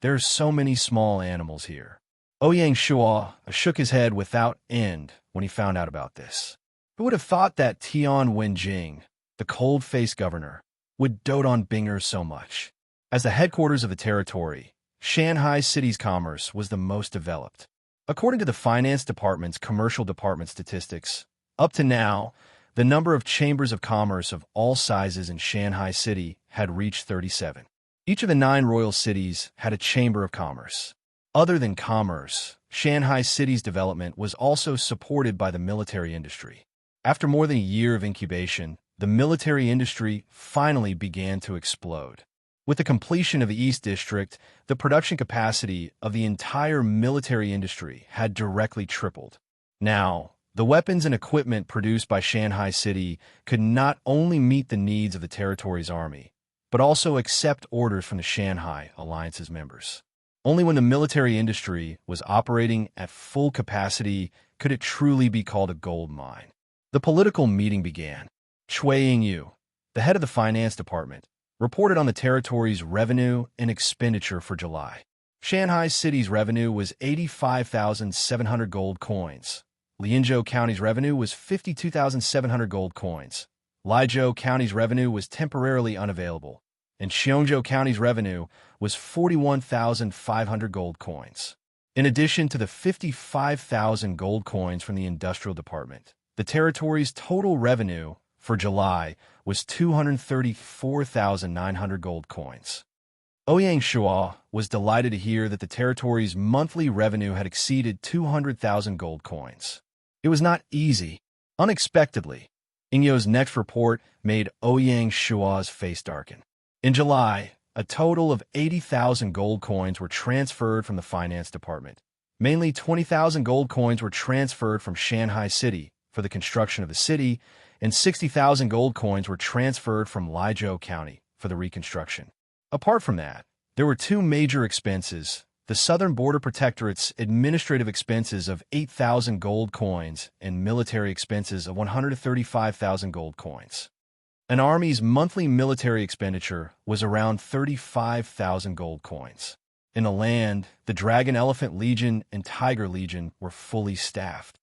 There are so many small animals here. Ouyang Shua shook his head without end when he found out about this. Who would have thought that Tian Wenjing, the cold-faced governor, would dote on Binger so much? As the headquarters of the territory, Shanghai City's commerce was the most developed. According to the Finance Department's Commercial Department statistics, up to now, the number of chambers of commerce of all sizes in Shanghai City had reached 37. Each of the 9 royal cities had a chamber of commerce. Other than commerce, Shanghai City's development was also supported by the military industry. After more than a year of incubation, the military industry finally began to explode. With the completion of the East District, the production capacity of the entire military industry had directly tripled. Now, the weapons and equipment produced by Shanghai City could not only meet the needs of the territory's army, but also accept orders from the Shanghai Alliance's members. Only when the military industry was operating at full capacity could it truly be called a gold mine. The political meeting began. Cui Yingyu, the head of the finance department, reported on the territory's revenue and expenditure for July. Shanghai City's revenue was 85,700 gold coins. Lianzhou County's revenue was 52,700 gold coins. Liizhou County's revenue was temporarily unavailable, and Xiongzhou County's revenue was 41,500 gold coins. In addition to the 55,000 gold coins from the industrial department, the territory's total revenue for July was 234,900 gold coins. Ouyang Shua was delighted to hear that the territory's monthly revenue had exceeded 200,000 gold coins. It was not easy. Unexpectedly, Ingyu's next report made Ouyang Shua's face darken. In July, a total of 80,000 gold coins were transferred from the finance department. Mainly 20,000 gold coins were transferred from Shanghai City for the construction of the city, and 60,000 gold coins were transferred from Liizhou County for the reconstruction. Apart from that, there were 2 major expenses: the Southern Border Protectorate's administrative expenses of 8,000 gold coins and military expenses of 135,000 gold coins. An army's monthly military expenditure was around 35,000 gold coins. In the land, the Dragon Elephant Legion and Tiger Legion were fully staffed.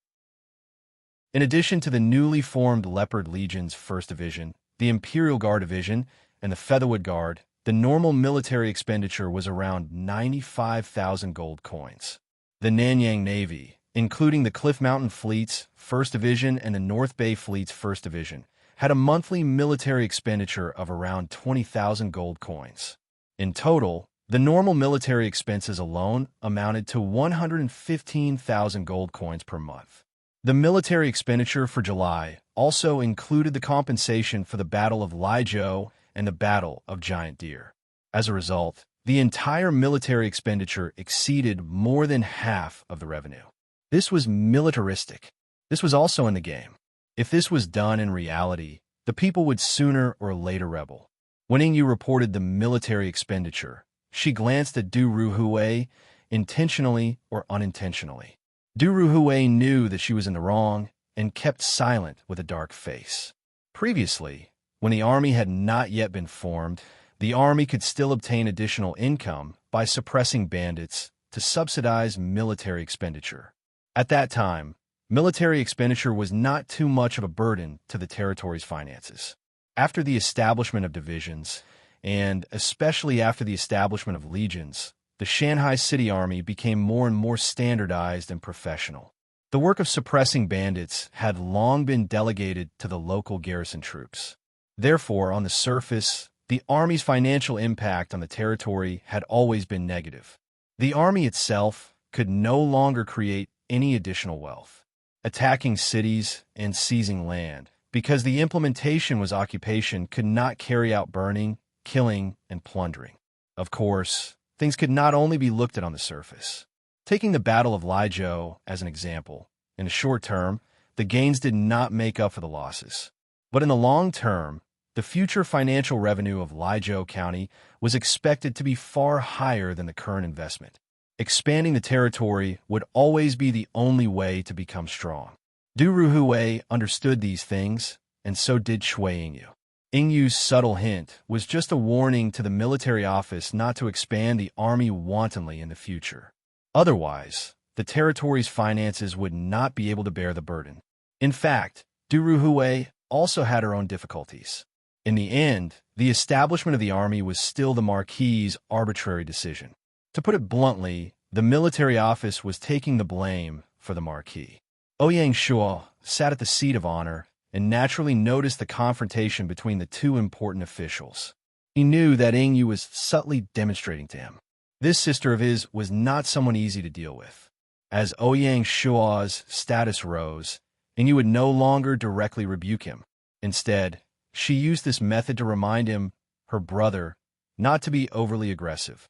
In addition to the newly formed Leopard Legion's 1st Division, the Imperial Guard Division, and the Featherwood Guard, the normal military expenditure was around 95,000 gold coins. The Nanyang Navy, including the Cliff Mountain Fleet's 1st Division and the North Bay Fleet's 1st Division, had a monthly military expenditure of around 20,000 gold coins. In total, the normal military expenses alone amounted to 115,000 gold coins per month. The military expenditure for July also included the compensation for the Battle of Liizhou and the Battle of Giant Deer. As a result, the entire military expenditure exceeded more than half of the revenue. This was militaristic. This was also in the game. If this was done in reality, the people would sooner or later rebel. When Yingyu reported the military expenditure, she glanced at Du Ruhui, intentionally or unintentionally. Du Ruhui knew that she was in the wrong and kept silent with a dark face. Previously, when the army had not yet been formed, the army could still obtain additional income by suppressing bandits to subsidize military expenditure. At that time, military expenditure was not too much of a burden to the territory's finances. After the establishment of divisions, and especially after the establishment of legions, the Shanghai City Army became more and more standardized and professional. The work of suppressing bandits had long been delegated to the local garrison troops. Therefore, on the surface, the army's financial impact on the territory had always been negative. The army itself could no longer create any additional wealth, attacking cities and seizing land, because the implementation was occupation, could not carry out burning, killing, and plundering. Of course, things could not only be looked at on the surface. Taking the Battle of Liizhou as an example, in the short term, the gains did not make up for the losses. But in the long term, the future financial revenue of Liizhou County was expected to be far higher than the current investment. Expanding the territory would always be the only way to become strong. Du Ruhui understood these things, and so did Cui Yingyu. Yingyu's subtle hint was just a warning to the military office not to expand the army wantonly in the future. Otherwise, the territory's finances would not be able to bear the burden. In fact, Du Ruhui also had her own difficulties. In the end, the establishment of the army was still the Marquis's arbitrary decision. To put it bluntly, the military office was taking the blame for the Marquis. Ouyang Shua sat at the seat of honor and naturally noticed the confrontation between the 2 important officials. He knew that Ing Yu was subtly demonstrating to him. This sister of his was not someone easy to deal with. As Ouyang Shua's status rose, Ing Yu would no longer directly rebuke him. Instead, she used this method to remind him, her brother, not to be overly aggressive.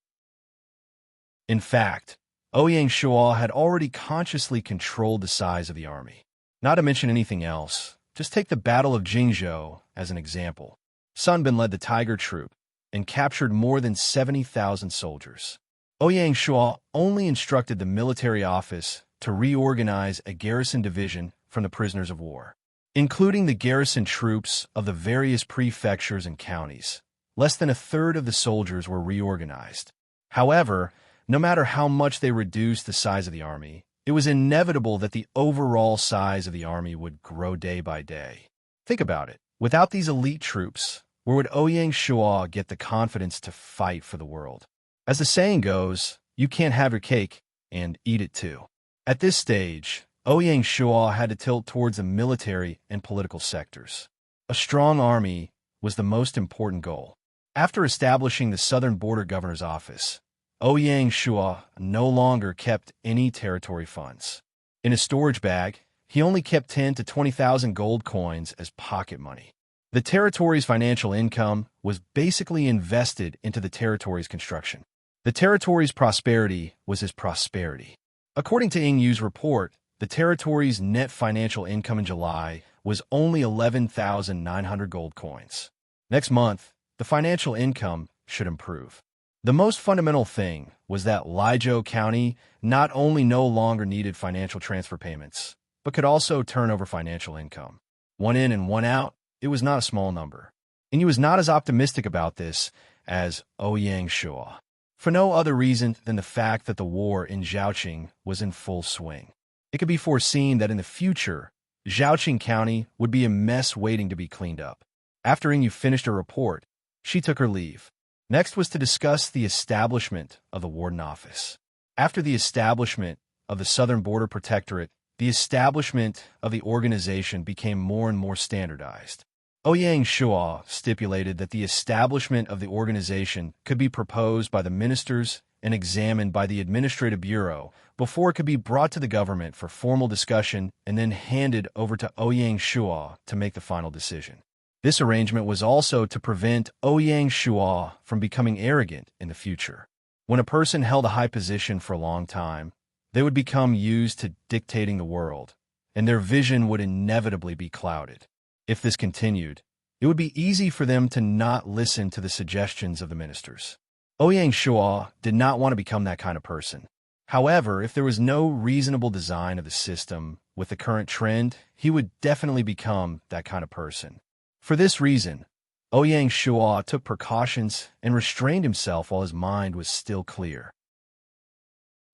In fact, Ouyang Shua had already consciously controlled the size of the army. Not to mention anything else, just take the Battle of Jingzhou as an example. Sun Bin led the Tiger Troop and captured more than 70,000 soldiers. Ouyang Shua only instructed the military office to reorganize a garrison division from the prisoners of war, including the garrison troops of the various prefectures and counties. Less than a third of the soldiers were reorganized. However, no matter how much they reduced the size of the army, it was inevitable that the overall size of the army would grow day by day. Think about it. Without these elite troops, where would Ouyang Shua get the confidence to fight for the world? As the saying goes, you can't have your cake and eat it too. At this stage, Ouyang Shua had to tilt towards the military and political sectors. A strong army was the most important goal. After establishing the Southern Border Governor's Office, Ouyang Shua no longer kept any territory funds. In his storage bag, he only kept 10 to 20,000 gold coins as pocket money. The territory's financial income was basically invested into the territory's construction. The territory's prosperity was his prosperity. According to Ing Yu's report, the territory's net financial income in July was only 11,900 gold coins. Next month, the financial income should improve. The most fundamental thing was that Liuzhou County not only no longer needed financial transfer payments, but could also turn over financial income. One in and one out, it was not a small number. And he was not as optimistic about this as Ouyang Shua, for no other reason than the fact that the war in Zhaoqing was in full swing. It could be foreseen that in the future, Zhaoqing County would be a mess waiting to be cleaned up. After Ing Yu finished her report, she took her leave. Next was to discuss the establishment of the Warden Office. After the establishment of the Southern Border Protectorate, the establishment of the organization became more and more standardized. Ouyang Shua stipulated that the establishment of the organization could be proposed by the ministers and examined by the Administrative Bureau before it could be brought to the government for formal discussion and then handed over to Ouyang Shua to make the final decision. This arrangement was also to prevent Ouyang Shua from becoming arrogant in the future. When a person held a high position for a long time, they would become used to dictating the world, and their vision would inevitably be clouded. If this continued, it would be easy for them to not listen to the suggestions of the ministers. Ouyang Shua did not want to become that kind of person. However, if there was no reasonable design of the system with the current trend, he would definitely become that kind of person. For this reason, Ouyang Shua took precautions and restrained himself while his mind was still clear.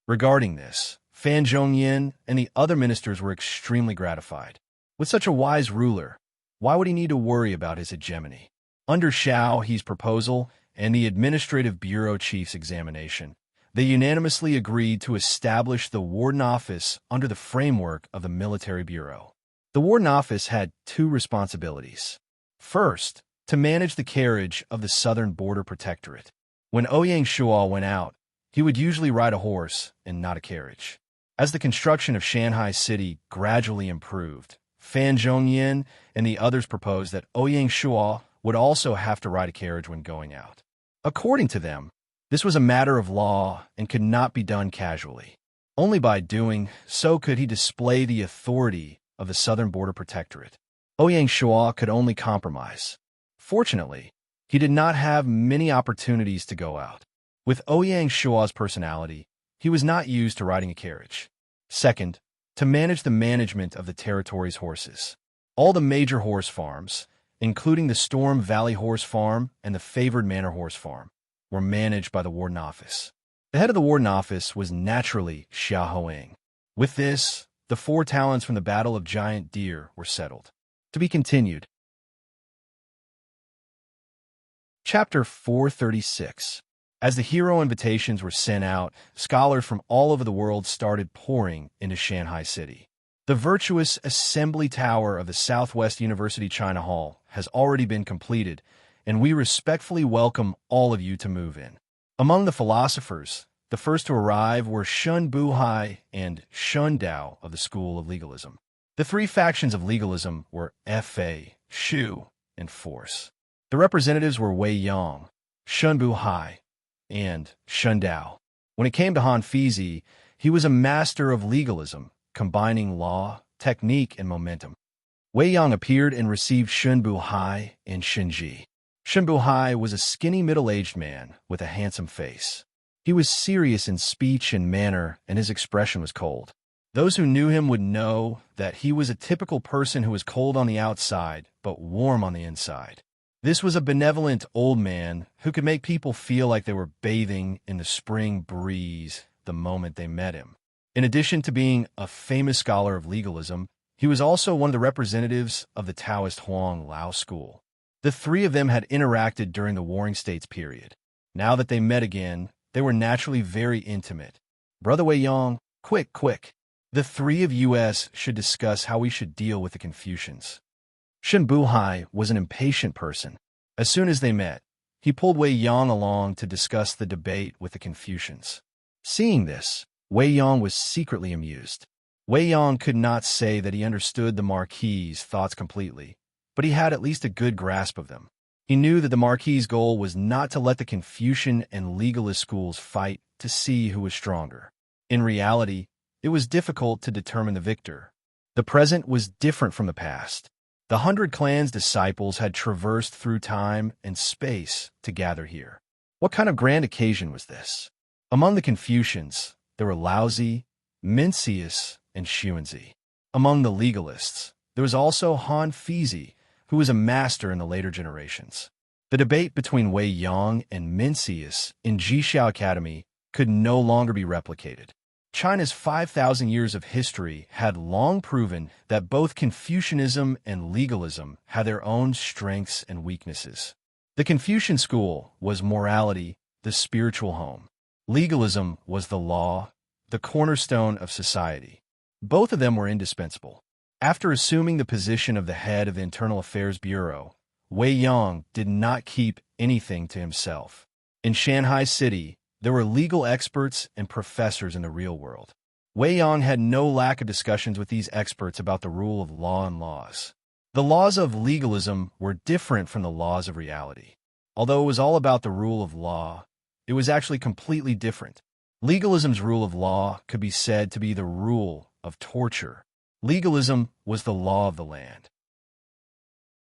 Regarding this, Fan Zhongyin and the other ministers were extremely gratified. With such a wise ruler, why would he need to worry about his hegemony? Under Xiao He's proposal and the Administrative Bureau Chief's examination, they unanimously agreed to establish the Warden Office under the framework of the Military Bureau. The Warden Office had two responsibilities. First, to manage the carriage of the Southern Border Protectorate. When Ouyang Shua went out, he would usually ride a horse and not a carriage. As the construction of Shanghai City gradually improved, Fan Zhongyin and the others proposed that Ouyang Shua would also have to ride a carriage when going out. According to them, this was a matter of law and could not be done casually. Only by doing so could he display the authority of the Southern Border Protectorate. Ouyang Shua could only compromise. Fortunately, he did not have many opportunities to go out. With Ouyang Shua's personality, he was not used to riding a carriage. Second, to manage the management of the territory's horses. All the major horse farms, including the Storm Valley Horse Farm and the Favored Manor Horse Farm, were managed by the Warden Office. The head of the Warden Office was naturally Xia Hoang. With this, the 4 talents from the Battle of Giant Deer were settled. To be continued. Chapter 436. As the hero invitations were sent out, scholars from all over the world started pouring into Shanghai City. The virtuous assembly tower of the Southwest University China Hall has already been completed, and we respectfully welcome all of you to move in. Among the philosophers, the first to arrive were Shun Buhai and Shun Dao of the school of legalism. The three factions of legalism were Fa, Shu, and Force. The representatives were Wei Yang, Shun Buhai, and Shun Dao. When it came to Han Fizi, he was a master of legalism, combining law, technique, and momentum. Wei Yang appeared and received Shun Buhai and Shinji. Shun Buhai was a skinny middle-aged man with a handsome face. He was serious in speech and manner, and his expression was cold. Those who knew him would know that he was a typical person who was cold on the outside, but warm on the inside. This was a benevolent old man who could make people feel like they were bathing in the spring breeze the moment they met him. In addition to being a famous scholar of legalism, he was also one of the representatives of the Taoist Huang Lao school. The three of them had interacted during the Warring States period. Now that they met again, they were naturally very intimate. Brother Wei Yang, quick. The three of us should discuss how we should deal with the Confucians. Shun Buhai was an impatient person. As soon as they met, he pulled Wei Yang along to discuss the debate with the Confucians. Seeing this, Wei Yang was secretly amused. Wei Yang could not say that he understood the Marquis's thoughts completely, but he had at least a good grasp of them. He knew that the Marquis's goal was not to let the Confucian and legalist schools fight to see who was stronger. In reality, it was difficult to determine the victor. The present was different from the past. The 100 Clans disciples had traversed through time and space to gather here. What kind of grand occasion was this? Among the Confucians, there were Laozi, Mencius, and Xuanzi. Among the legalists, there was also Han Fizi, who was a master in the later generations. The debate between Wei Yang and Mencius in Jixiao Academy could no longer be replicated. China's 5,000 years of history had long proven that both Confucianism and legalism had their own strengths and weaknesses. The Confucian school was morality, the spiritual home. Legalism was the law, the cornerstone of society. Both of them were indispensable. After assuming the position of the head of the Internal Affairs Bureau, Wei Yang did not keep anything to himself. In Shanghai City, there were legal experts and professors in the real world. Wei Yang had no lack of discussions with these experts about the rule of law and laws. The laws of legalism were different from the laws of reality. Although it was all about the rule of law, it was actually completely different. Legalism's rule of law could be said to be the rule of torture. Legalism was the law of the land.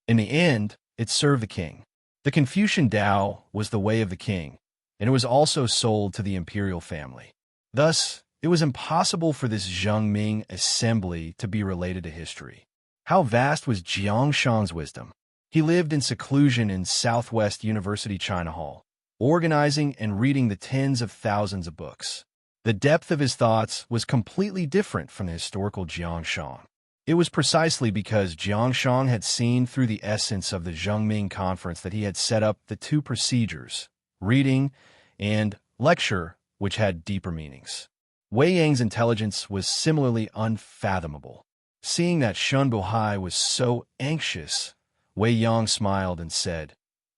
In the end, it served the king. The Confucian Tao was the way of the king, and it was also sold to the imperial family. Thus, it was impossible for this Zhengming assembly to be related to history. How vast was Jiangshang's wisdom! He lived in seclusion in Southwest University China Hall, organizing and reading the tens of thousands of books. The depth of his thoughts was completely different from the historical Jiangshang. It was precisely because Jiangshang had seen through the essence of the Zhengming conference that he had set up the two procedures, reading and lecture, which had deeper meanings. Wei Yang's intelligence was similarly unfathomable. Seeing that Shun Buhai was so anxious, Wei Yang smiled and said,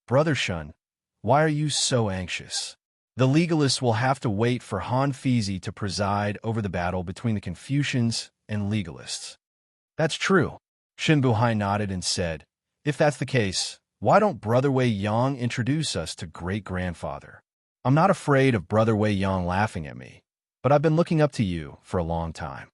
"Brother Shun, why are you so anxious? The legalists will have to wait for Han Fizi to preside over the battle between the Confucians and legalists." "That's true." Shun Buhai nodded and said, "If that's the case, why don't Brother Wei Yang introduce us to great-grandfather? I'm not afraid of Brother Wei Yang laughing at me, but I've been looking up to you for a long time."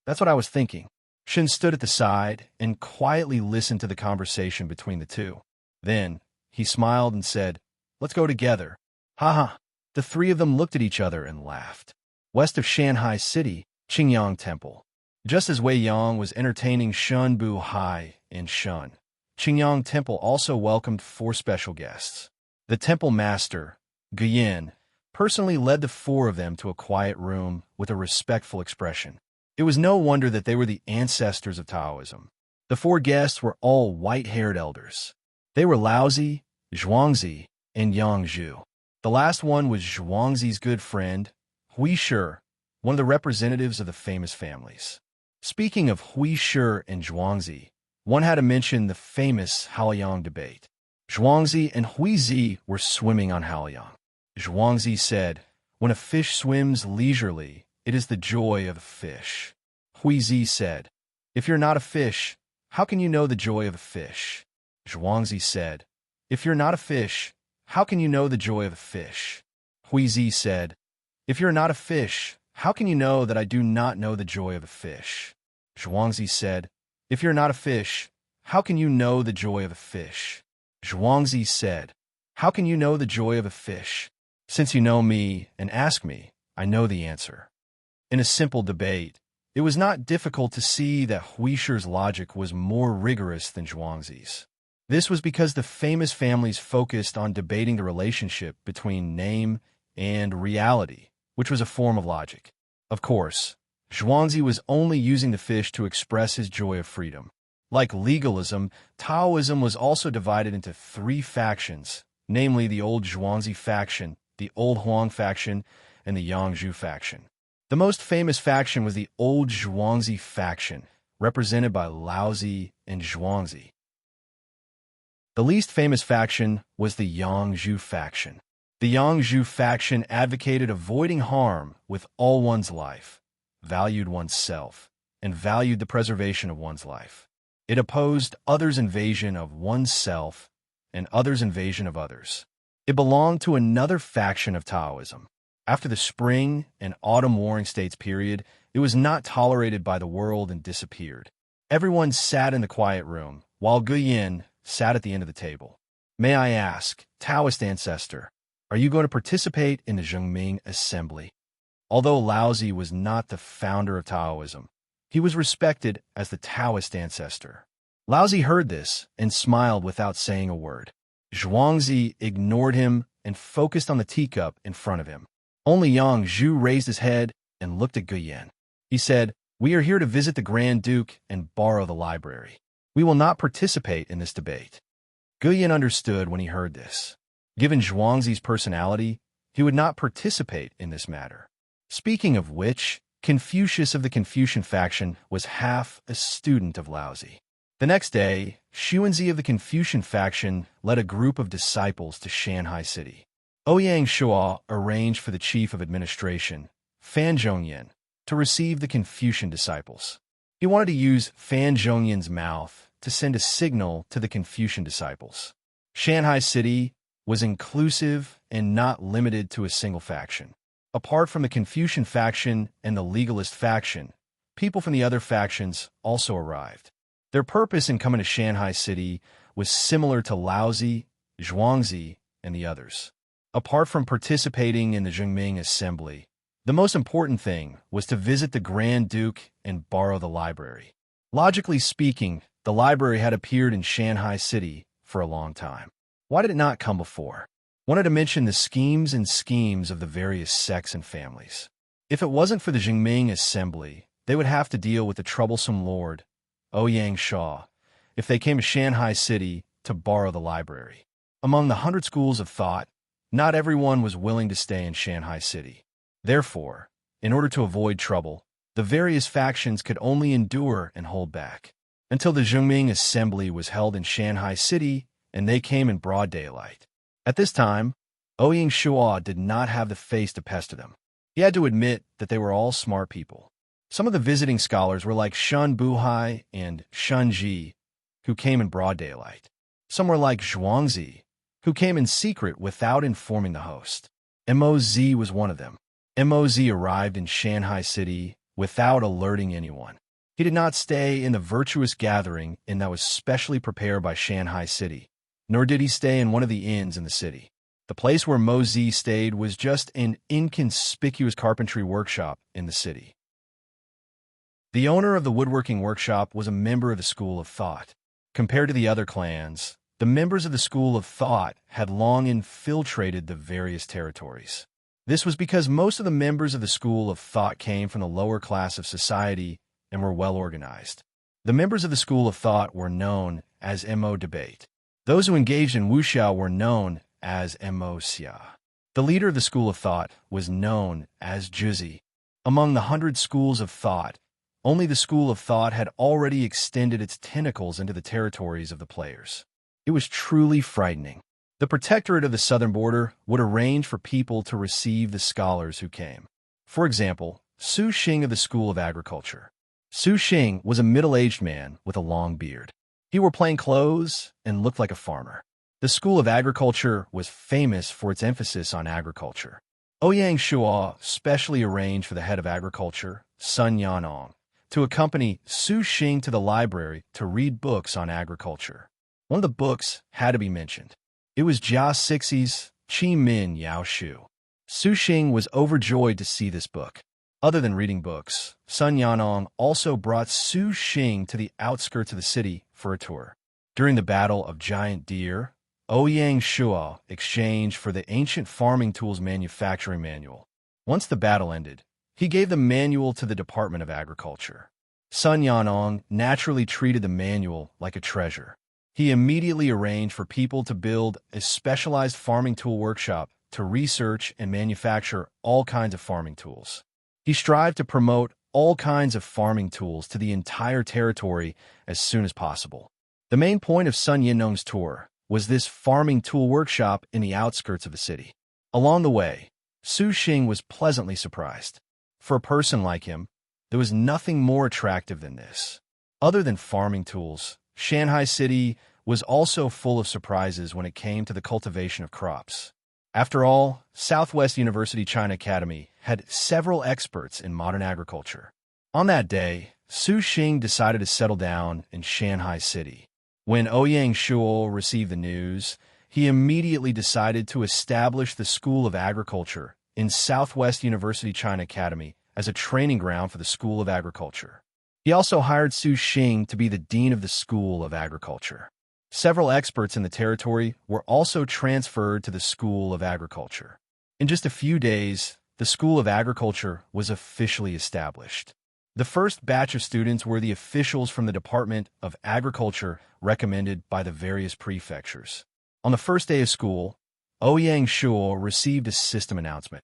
"That's what I was thinking." Shun stood at the side and quietly listened to the conversation between the two. Then, he smiled and said, "Let's go together." "Ha." The three of them looked at each other and laughed. West of Shanghai City, Qingyang Temple. Just as Wei Yang was entertaining Shun Buhai and Shun, Qingyang Temple also welcomed 4 special guests. The temple master, Guyan, personally led the 4 of them to a quiet room with a respectful expression. It was no wonder that they were the ancestors of Taoism. The 4 guests were all white-haired elders. They were Laozi, Zhuangzi, and Yang Zhu. The last one was Zhuangzi's good friend, Hui Shi, one of the representatives of the famous families. Speaking of Hui Shi and Zhuangzi, one had to mention the famous Haoyang debate. Zhuangzi and Huizi were swimming on Haoyang. Zhuangzi said, "When a fish swims leisurely, it is the joy of the fish." Huizi said, "If you're not a fish, how can you know the joy of a fish?" Zhuangzi said, "If you're not a fish, how can you know the joy of a fish?" Huizi said, "If you're not a fish, how can you know that I do not know the joy of a fish?" Zhuangzi said, "If you're not a fish, how can you know the joy of a fish?" Zhuangzi said, "How can you know the joy of a fish? Since you know me and ask me, I know the answer." In a simple debate, it was not difficult to see that Huishir's logic was more rigorous than Zhuangzi's. This was because the famous families focused on debating the relationship between name and reality, which was a form of logic. Of course, Zhuangzi was only using the fish to express his joy of freedom. Like legalism, Taoism was also divided into three factions, namely the old Zhuangzi faction, the old Huang faction, and the Yangzhu faction. The most famous faction was the old Zhuangzi faction, represented by Laozi and Zhuangzi. The least famous faction was the Yangzhu faction. The Yangzhu faction advocated avoiding harm with all one's life, valued one's self, and valued the preservation of one's life. It opposed others' invasion of oneself and others' invasion of others. It belonged to another faction of Taoism. After the Spring and Autumn Warring States period, it was not tolerated by the world and disappeared. Everyone sat in the quiet room, while Guyin sat at the end of the table. "May I ask, Taoist ancestor, are you going to participate in the Zhengming Assembly?" Although Laozi was not the founder of Taoism, he was respected as the Taoist ancestor. Laozi heard this and smiled without saying a word. Zhuangzi ignored him and focused on the teacup in front of him. Only Yang Zhu raised his head and looked at Guyan. He said, "We are here to visit the Grand Duke and borrow the library. We will not participate in this debate." Guyan understood when he heard this. Given Zhuangzi's personality, he would not participate in this matter. Speaking of which, Confucius of the Confucian faction was half a student of Laozi. The next day, Xuanzi of the Confucian faction led a group of disciples to Shanghai City. Ouyang Shua arranged for the chief of administration, Fan Zhongyan, to receive the Confucian disciples. He wanted to use Fan Zhongyan's mouth to send a signal to the Confucian disciples. Shanghai City was inclusive and not limited to a single faction. Apart from the Confucian faction and the legalist faction, people from the other factions also arrived. Their purpose in coming to Shanghai City was similar to Laozi, Zhuangzi, and the others. Apart from participating in the Zhengming Assembly, the most important thing was to visit the Grand Duke and borrow the library. Logically speaking, the library had appeared in Shanghai City for a long time. Why did it not come before? Wanted to mention the schemes of the various sects and families. If it wasn't for the Zhengming Assembly, they would have to deal with the troublesome lord, Ouyang Shua, if they came to Shanghai City to borrow the library. Among the 100 schools of thought, not everyone was willing to stay in Shanghai City. Therefore, in order to avoid trouble, the various factions could only endure and hold back until the Zhengming Assembly was held in Shanghai City and they came in broad daylight. At this time, Ouyang Shua did not have the face to pester them. He had to admit that they were all smart people. Some of the visiting scholars were like Shun Buhai and Shun Ji, who came in broad daylight. Some were like Zhuangzi, who came in secret without informing the host. Moz was one of them. Moz arrived in Shanghai City without alerting anyone. He did not stay in the virtuous gathering inn that was specially prepared by Shanghai City, nor did he stay in one of the inns in the city. The place where Moz stayed was just an inconspicuous carpentry workshop in the city. The owner of the woodworking workshop was a member of the school of thought. Compared to the other clans, the members of the school of thought had long infiltrated the various territories. This was because most of the members of the school of thought came from the lower class of society and were well organized. The members of the school of thought were known as Mo debate. Those who engaged in wuxiao were known as Mo xia. The leader of the school of thought was known as Juzi. Among the 100 schools of thought, only the school of thought had already extended its tentacles into the territories of the players. It was truly frightening. The protectorate of the southern border would arrange for people to receive the scholars who came. For example, Su Xing of the School of Agriculture. Su Xing was a middle-aged man with a long beard. He wore plain clothes and looked like a farmer. The School of Agriculture was famous for its emphasis on agriculture. Ouyang Shuo specially arranged for the head of agriculture, Sun Yanong, to accompany Su Xing to the library to read books on agriculture. One of the books had to be mentioned. It was Jia Sixi's Qi Min Yao Shu. Su Xing was overjoyed to see this book. Other than reading books, Sun Yanong also brought Su Xing to the outskirts of the city for a tour. During the Battle of Giant Deer, Ouyang Shuo exchanged for the ancient farming tools manufacturing manual. Once the battle ended, he gave the manual to the Department of Agriculture. Sun Yanong naturally treated the manual like a treasure. He immediately arranged for people to build a specialized farming tool workshop to research and manufacture all kinds of farming tools. He strived to promote all kinds of farming tools to the entire territory as soon as possible. The main point of Sun Yanong's tour was this farming tool workshop in the outskirts of the city. Along the way, Su Xing was pleasantly surprised. For a person like him, there was nothing more attractive than this. Other than farming tools, Shanghai City was also full of surprises when it came to the cultivation of crops. After all, Southwest University China Academy had several experts in modern agriculture. On that day, Su Xing decided to settle down in Shanghai City. When Ouyang Shuo received the news, he immediately decided to establish the School of Agriculture in Southwest University China Academy as a training ground for the School of Agriculture. He also hired Su Xing to be the dean of the School of Agriculture. Several experts in the territory were also transferred to the School of Agriculture. In just a few days, the School of Agriculture was officially established. The first batch of students were the officials from the Department of Agriculture recommended by the various prefectures. On the first day of school, Ouyang Shuo received a system announcement.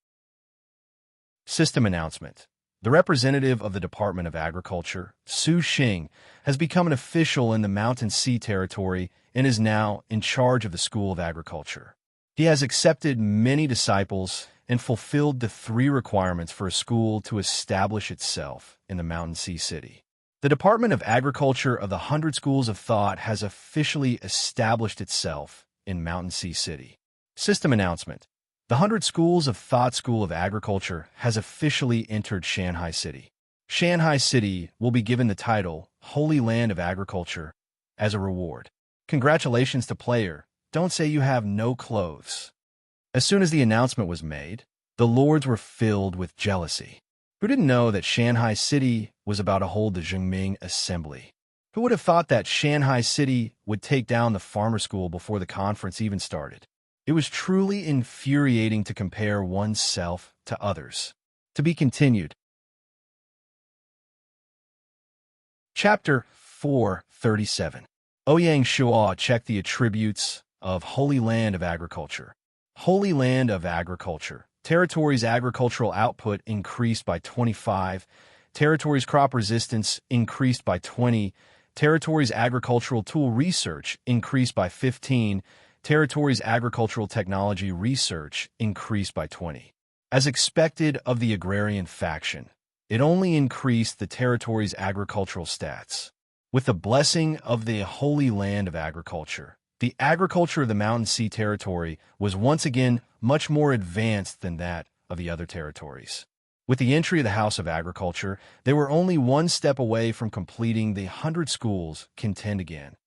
System announcement. The representative of the Department of Agriculture, Su Xing, has become an official in the Mountain Sea Territory and is now in charge of the School of Agriculture. He has accepted many disciples and fulfilled the 3 requirements for a school to establish itself in the Mountain Sea City. The Department of Agriculture of the 100 Schools of Thought has officially established itself in Mountain Sea City. System announcement. The 100 Schools of Thought School of Agriculture has officially entered Shanghai City. Shanghai City will be given the title Holy Land of Agriculture as a reward. Congratulations to player. Don't say you have no clothes. As soon as the announcement was made, the lords were filled with jealousy. Who didn't know that Shanghai City was about to hold the Zhengming Assembly? Who would have thought that Shanghai City would take down the farmer school before the conference even started? It was truly infuriating to compare oneself to others. To be continued. Chapter 437. Ouyang Shuo checked the attributes of Holy Land of Agriculture. Holy Land of Agriculture. Territory's agricultural output increased by 25. Territory's crop resistance increased by 20. Territory's agricultural tool research increased by 15. Territory's agricultural technology research increased by 20. As expected of the agrarian faction, it only increased the territory's agricultural stats. With the blessing of the Holy Land of Agriculture, the agriculture of the Mountain Sea Territory was once again much more advanced than that of the other territories. With the entry of the House of Agriculture, they were only one step away from completing the 100 schools contend again.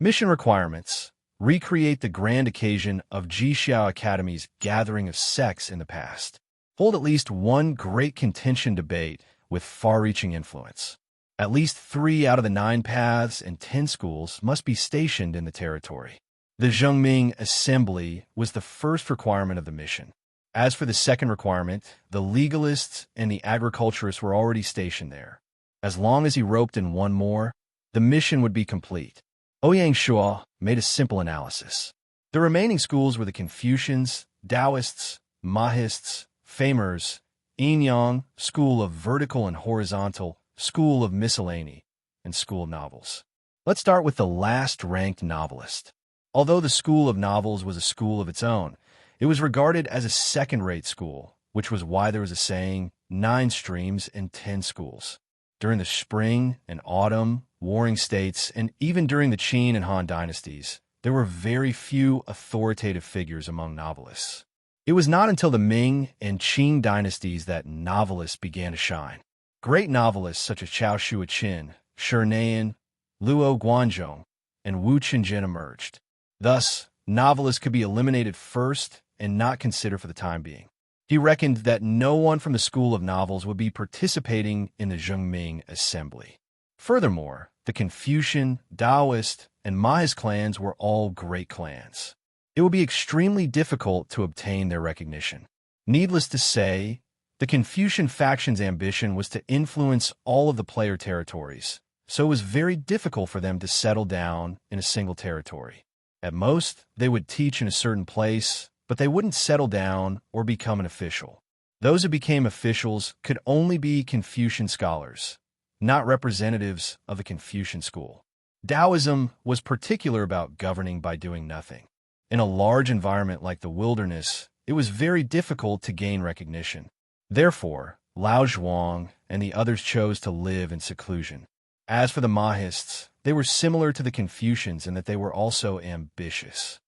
Mission requirements. Recreate the grand occasion of Jixiao Academy's gathering of sects in the past. Hold at least one great contention debate with far-reaching influence. At least 3 out of the 9 paths and 10 schools must be stationed in the territory. The Zhengming Assembly was the first requirement of the mission. As for the second requirement, the legalists and the agriculturists were already stationed there. As long as he roped in one more, the mission would be complete. Ouyang Shuo made a simple analysis. The remaining schools were the Confucians, Taoists, Mahists, Famers, Yin-Yang, School of Vertical and Horizontal, School of Miscellany, and School of Novels. Let's start with the last-ranked novelist. Although the School of Novels was a school of its own, it was regarded as a second-rate school, which was why there was a saying, 9 streams and 10 schools. During the spring and autumn, warring states, and even during the Qin and Han dynasties, there were very few authoritative figures among novelists. It was not until the Ming and Qing dynasties that novelists began to shine. Great novelists such as Chao Shuai-qian, Shi Nian, Luo Guanzhong, and Wu Qingjin emerged. Thus, novelists could be eliminated first and not considered for the time being. He reckoned that no one from the school of novels would be participating in the Zhengming assembly. Furthermore, the Confucian, Taoist, and Mahist clans were all great clans. It would be extremely difficult to obtain their recognition. Needless to say, the Confucian faction's ambition was to influence all of the player territories, so it was very difficult for them to settle down in a single territory. At most, they would teach in a certain place, but they wouldn't settle down or become an official. Those who became officials could only be Confucian scholars, not representatives of the Confucian school. Taoism was particular about governing by doing nothing. In a large environment like the wilderness, it was very difficult to gain recognition. Therefore, Lao Zhuang and the others chose to live in seclusion. As for the Mahists, they were similar to the Confucians in that they were also ambitious.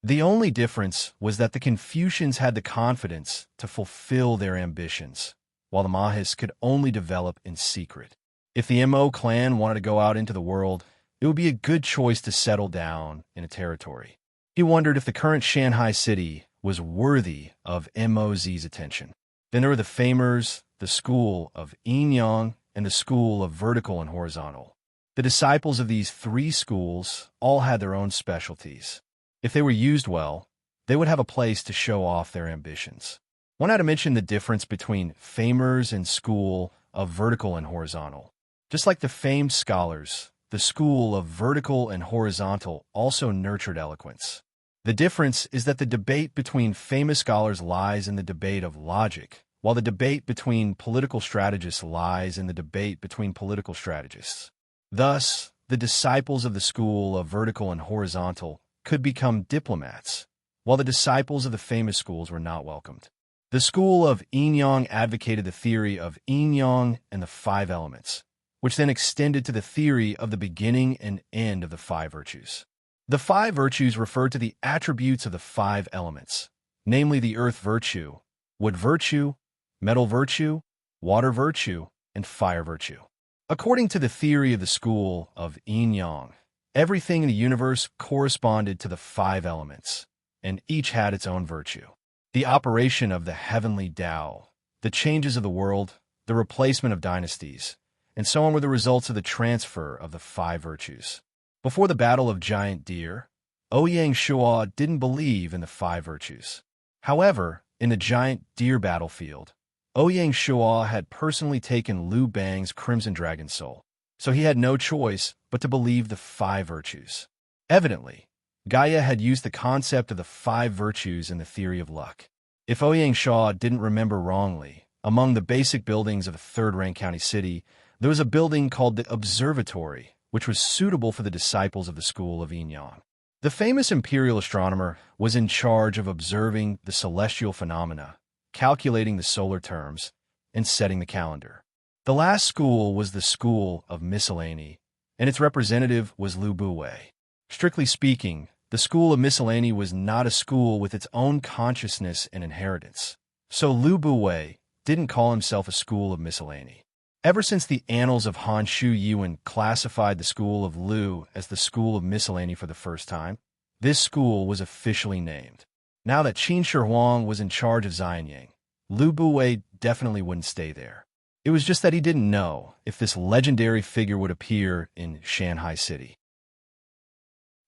The only difference was that the Confucians had the confidence to fulfill their ambitions, while the Mahists could only develop in secret. If the Mo clan wanted to go out into the world, it would be a good choice to settle down in a territory. He wondered if the current Shanghai city was worthy of Mo's attention. Then there were the Famers, the school of yin yang, and the school of vertical and horizontal. The disciples of these 3 schools all had their own specialties. If they were used well, they would have a place to show off their ambitions. One had to mention the difference between Famers and school of vertical and horizontal. Just like the famed scholars, the school of vertical and horizontal also nurtured eloquence. The difference is that the debate between famous scholars lies in the debate of logic, while the debate between political strategists lies in the debate between political strategists. Thus, the disciples of the school of vertical and horizontal could become diplomats, while the disciples of the famous schools were not welcomed. The school of yin-yang advocated the theory of yin-yang and the 5 elements, which then extended to the theory of the beginning and end of the 5 virtues. The 5 virtues refer to the attributes of the 5 elements, namely the earth virtue, wood virtue, metal virtue, water virtue, and fire virtue. According to the theory of the school of yin-yang, everything in the universe corresponded to the 5 elements, and each had its own virtue. The operation of the heavenly Tao, the changes of the world, the replacement of dynasties, and so on were the results of the transfer of the 5 virtues. Before the Battle of Giant Deer, Ouyang Shuo didn't believe in the 5 virtues. However, in the Giant Deer battlefield, Ouyang Shuo had personally taken Liu Bang's Crimson Dragon Soul, so he had no choice but to believe the 5 virtues. Evidently, Gaia had used the concept of the 5 virtues in the theory of luck. If Ouyang Shuo didn't remember wrongly, among the basic buildings of a third-rank county city, there was a building called the Observatory, which was suitable for the disciples of the school of yin-yang. The famous imperial astronomer was in charge of observing the celestial phenomena, calculating the solar terms, and setting the calendar. The last school was the school of miscellany, and its representative was Lu Buwei. Strictly speaking, the school of miscellany was not a school with its own consciousness and inheritance, so Lu Buwei didn't call himself a school of miscellany. Ever since the annals of Han Shu Yuan classified the school of Lu as the school of miscellany for the first time, this school was officially named. Now that Qin Shi Huang was in charge of Xianyang, Lu Buwei definitely wouldn't stay there. It was just that he didn't know if this legendary figure would appear in Shanghai City.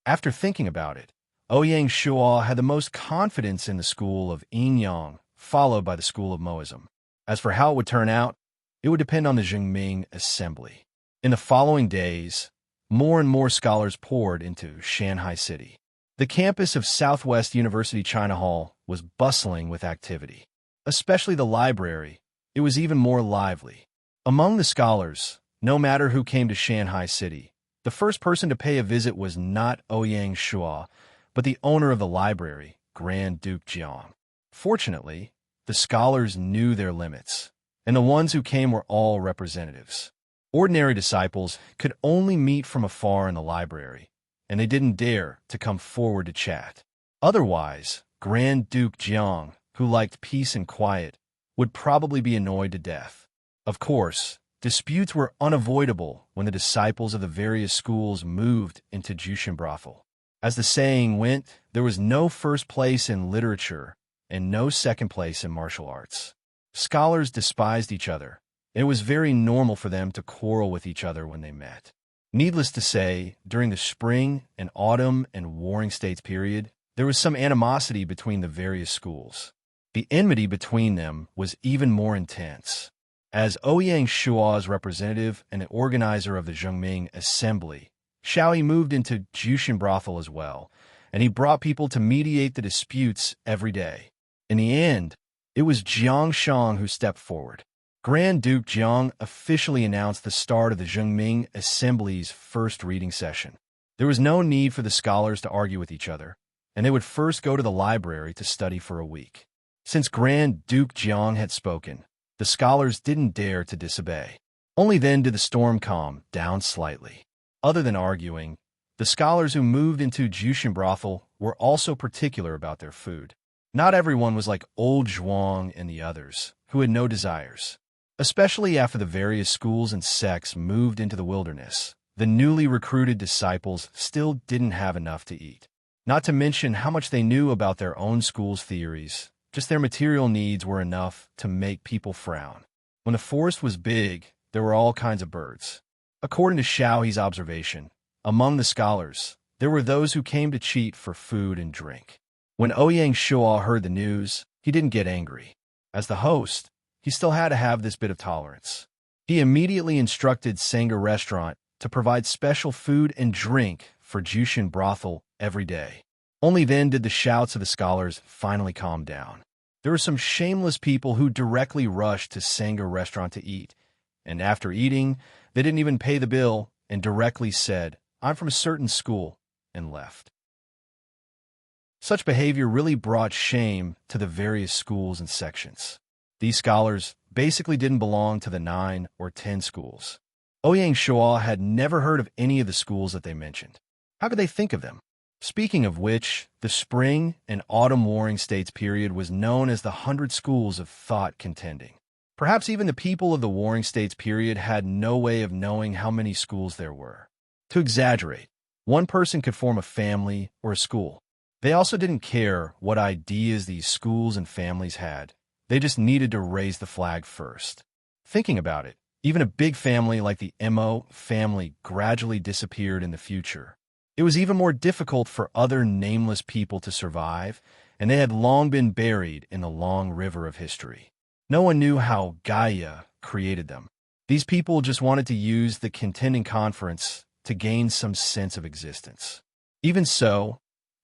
After thinking about it, Ouyang Shuo had the most confidence in the school of yin-yang, followed by the school of Moism. As for how it would turn out, it would depend on the Zhengming assembly. In the following days, more and more scholars poured into Shanghai City. The campus of Southwest University China Hall was bustling with activity. Especially the library, it was even more lively. Among the scholars, no matter who came to Shanghai City, The first person to pay a visit was not Ouyang Shua, but the owner of the library, Grand Duke Jiang. Fortunately, the scholars knew their limits, and the ones who came were all representatives. Ordinary disciples could only meet from afar in the library, and they didn't dare to come forward to chat. Otherwise, Grand Duke Jiang, who liked peace and quiet, would probably be annoyed to death. Of course, disputes were unavoidable when the disciples of the various schools moved into Jushin brothel. As the saying went, there was no first place in literature and no second place in martial arts. Scholars despised each other, and it was very normal for them to quarrel with each other when they met. Needless to say, during the spring and autumn and warring states period, there was some animosity between the various schools. The enmity between them was even more intense. As Ouyang Shua's representative and the organizer of the Zhengming Assembly, Xiaoyi moved into Jushin brothel as well, and he brought people to mediate the disputes every day. In the end, it was Jiang Shang who stepped forward. Grand Duke Jiang officially announced the start of the Zhengming Assembly's first reading session. There was no need for the scholars to argue with each other, and they would first go to the library to study for a week. Since Grand Duke Jiang had spoken, the scholars didn't dare to disobey. Only then did the storm calm down slightly. Other than arguing, the scholars who moved into Jushin brothel were also particular about their food. Not everyone was like old Zhuang and the others, who had no desires. Especially after the various schools and sects moved into the wilderness, the newly recruited disciples still didn't have enough to eat. Not to mention how much they knew about their own school's theories. Just their material needs were enough to make people frown. When the forest was big, there were all kinds of birds. According to Xiaoyi's observation, among the scholars, there were those who came to cheat for food and drink. When Ouyang Shua heard the news, he didn't get angry. As the host, he still had to have this bit of tolerance. He immediately instructed Sangha Restaurant to provide special food and drink for Jushin brothel every day. Only then did the shouts of the scholars finally calm down. There were some shameless people who directly rushed to Sangha Restaurant to eat, and after eating, they didn't even pay the bill and directly said, "I'm from a certain school," and left. Such behavior really brought shame to the various schools and sections. These scholars basically didn't belong to the 9 or 10 schools. Ouyang Shua had never heard of any of the schools that they mentioned. How could they think of them? Speaking of which, the spring and autumn warring states period was known as the 100 schools of thought contending. Perhaps even the people of the warring states period had no way of knowing how many schools there were. To exaggerate, one person could form a family or a school. They also didn't care what ideas these schools and families had. They just needed to raise the flag first. Thinking about it, even a big family like the Mo family gradually disappeared in the future. It was even more difficult for other nameless people to survive, and they had long been buried in the long river of history. No one knew how Gaia created them. These people just wanted to use the contending conference to gain some sense of existence. Even so,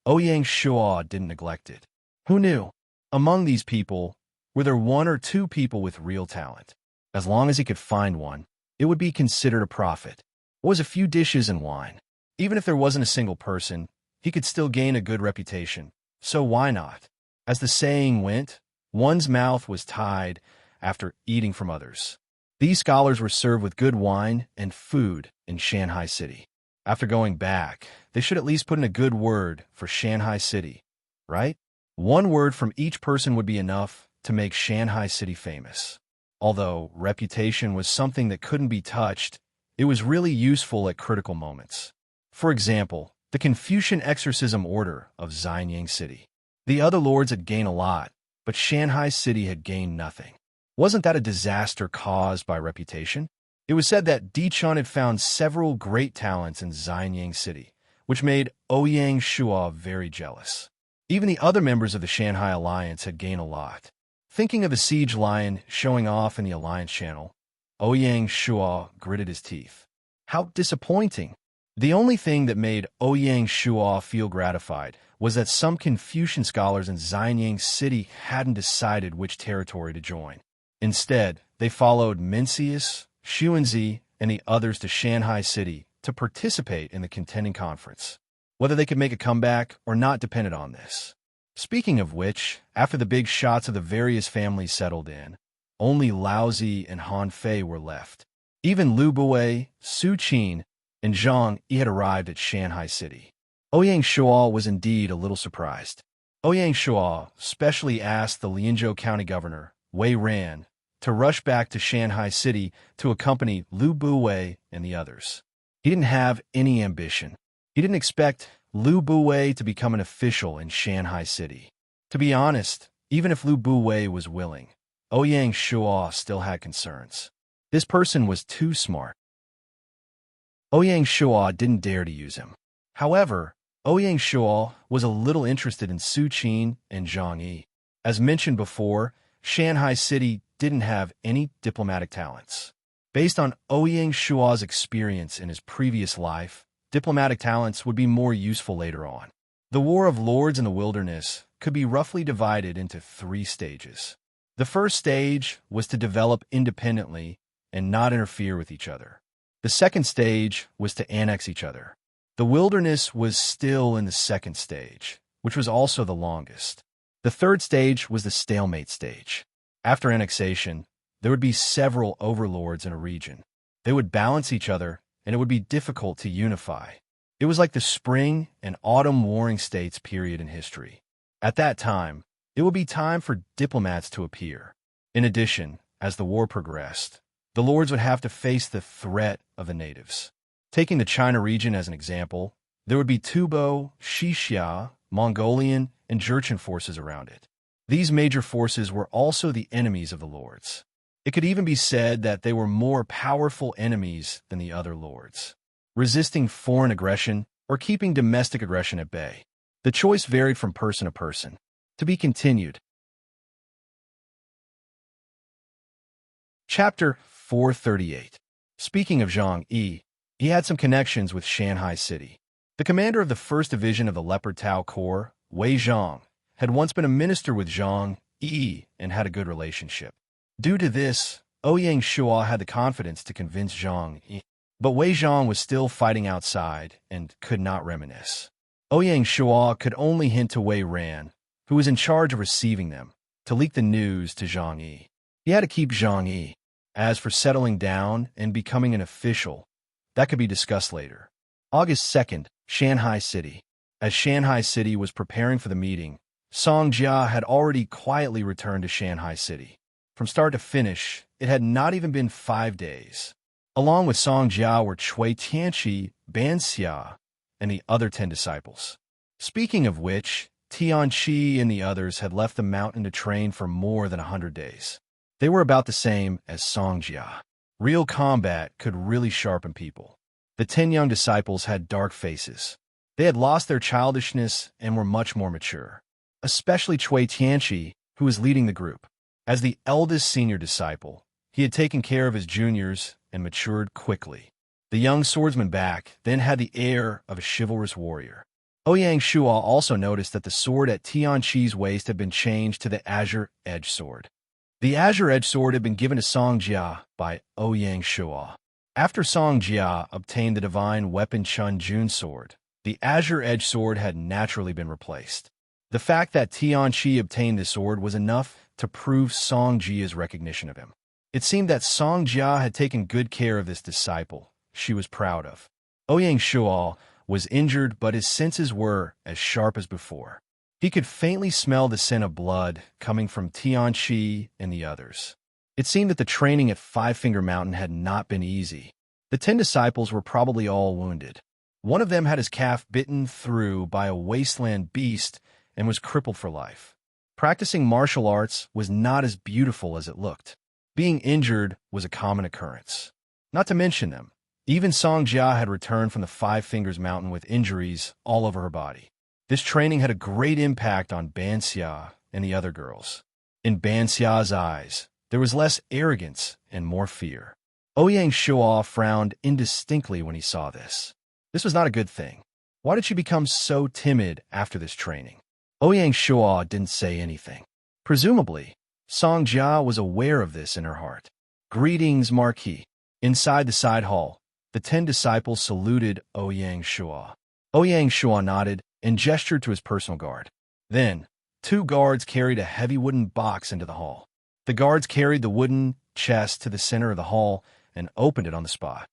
Ouyang Shua didn't neglect it. Who knew? Among these people, were there 1 or 2 people with real talent? As long as he could find one, it would be considered a profit. It was a few dishes and wine. Even if there wasn't a single person, he could still gain a good reputation. So why not? As the saying went, one's mouth was tied after eating from others. These scholars were served with good wine and food in Shanghai City. After going back, they should at least put in a good word for Shanghai City, right? One word from each person would be enough to make Shanghai City famous. Although reputation was something that couldn't be touched, it was really useful at critical moments. For example, the Confucian exorcism order of Xianyang City. The other lords had gained a lot, but Shanghai City had gained nothing. Wasn't that a disaster caused by reputation? It was said that Di Chun had found several great talents in Xianyang City, which made Ouyang Shua very jealous. Even the other members of the Shanghai Alliance had gained a lot. Thinking of the siege lion showing off in the Alliance channel, Ouyang Shua gritted his teeth. How disappointing! The only thing that made Ouyang Shua feel gratified was that some Confucian scholars in Xianyang City hadn't decided which territory to join. Instead, they followed Mencius, Xuanzi, and the others to Shanghai City to participate in the contending conference. Whether they could make a comeback or not depended on this. Speaking of which, after the big shots of the various families settled in, only Laozi and Han Fei were left. Even Lu Buwei, Su Qin, and Zhang Yi had arrived at Shanghai City. Ouyang Shuo was indeed a little surprised. Ouyang Shuo specially asked the Lianzhou County Governor, Wei Ran, to rush back to Shanghai City to accompany Lu Buwei and the others. He didn't have any ambition. He didn't expect Lu Buwei to become an official in Shanghai City. To be honest, even if Lu Buwei was willing, Ouyang Shuo still had concerns. This person was too smart. Ouyang Shuo didn't dare to use him. However, Ouyang Shuo was a little interested in Su Qin and Zhang Yi. As mentioned before, Shanghai City didn't have any diplomatic talents. Based on Ouyang Shuo's experience in his previous life, diplomatic talents would be more useful later on. The War of Lords in the Wilderness could be roughly divided into 3 stages. The first stage was to develop independently and not interfere with each other. The second stage was to annex each other. The wilderness was still in the second stage, which was also the longest. The third stage was the stalemate stage. After annexation, there would be several overlords in a region. They would balance each other, and it would be difficult to unify. It was like the spring and autumn warring states period in history. At that time, it would be time for diplomats to appear. In addition, as the war progressed, the lords would have to face the threat of the natives. Taking the China region as an example, there would be Tubo, Xixia, Mongolian, and Jurchen forces around it. These major forces were also the enemies of the lords. It could even be said that they were more powerful enemies than the other lords, resisting foreign aggression or keeping domestic aggression at bay. The choice varied from person to person. To be continued. Chapter 438. Speaking of Zhang Yi, he had some connections with Shanghai City. The commander of the 1st Division of the Leopard Tau Corps, Wei Zhang, had once been a minister with Zhang Yi and had a good relationship. Due to this, Ouyang Shuo had the confidence to convince Zhang Yi. But Wei Zhang was still fighting outside and could not reminisce. Ouyang Shuo could only hint to Wei Ran, who was in charge of receiving them, to leak the news to Zhang Yi. He had to keep Zhang Yi. As for settling down and becoming an official, that could be discussed later. August 2nd, Shanghai City. As Shanghai City was preparing for the meeting, Song Jia had already quietly returned to Shanghai City. From start to finish, it had not even been 5 days. Along with Song Jia were Cui Tianqi, Ban Xia, and the other 10 disciples. Speaking of which, Tianqi and the others had left the mountain to train for more than 100 days. They were about the same as Song Jia. Real combat could really sharpen people. The 10 young disciples had dark faces. They had lost their childishness and were much more mature. Especially Cui Tianqi, who was leading the group. As the eldest senior disciple, he had taken care of his juniors and matured quickly. The young swordsman back then had the air of a chivalrous warrior. Ouyang Shuo also noticed that the sword at Tianqi's waist had been changed to the azure edge sword. The azure edge sword had been given to Song Jia by Ouyang Shuo. After Song Jia obtained the divine weapon Chun Jun sword, the azure edge sword had naturally been replaced. The fact that Tianqi obtained this sword was enough to prove Song Jia's recognition of him. It seemed that Song Jia had taken good care of this disciple she was proud of. Ouyang Shuo was injured, but his senses were as sharp as before. He could faintly smell the scent of blood coming from Tianqi and the others. It seemed that the training at Five Finger Mountain had not been easy. The 10 disciples were probably all wounded. One of them had his calf bitten through by a wasteland beast and was crippled for life. Practicing martial arts was not as beautiful as it looked. Being injured was a common occurrence. Not to mention them, even Song Jia had returned from the Five Fingers Mountain with injuries all over her body. This training had a great impact on Ban Xia and the other girls. In Ban Xia's eyes, there was less arrogance and more fear. Ouyang Shuo frowned indistinctly when he saw this. This was not a good thing. Why did she become so timid after this training? Ouyang Shuo didn't say anything. Presumably, Song Jia was aware of this in her heart. Greetings, Marquis. Inside the side hall, The 10 disciples saluted Ouyang Shua. Ouyang Shua nodded and gestured to his personal guard. Then, 2 guards carried a heavy wooden box into the hall. The guards carried the wooden chest to the center of the hall and opened it on the spot.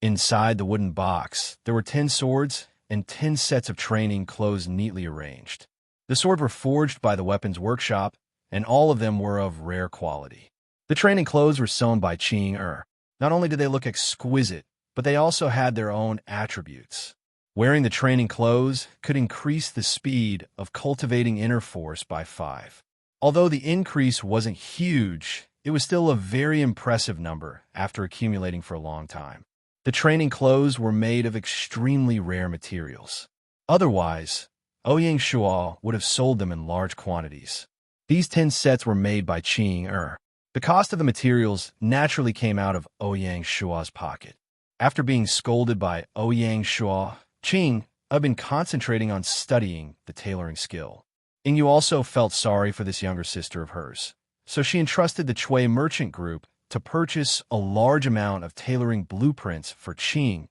Inside the wooden box, there were 10 swords and 10 sets of training clothes neatly arranged. The swords were forged by the weapons workshop, and all of them were of rare quality. The training clothes were sewn by Qing. Not only did they look exquisite, but they also had their own attributes. Wearing the training clothes could increase the speed of cultivating inner force by 5. Although the increase wasn't huge, it was still a very impressive number after accumulating for a long time. The training clothes were made of extremely rare materials. Otherwise, Ouyang Shua would have sold them in large quantities. These 10 sets were made by Qing. The cost of the materials naturally came out of Ouyang Shua's pocket. After being scolded by Ouyang Shua, Qing had been concentrating on studying the tailoring skill. Yingyu also felt sorry for this younger sister of hers, so she entrusted the Chui merchant group to purchase a large amount of tailoring blueprints for Qing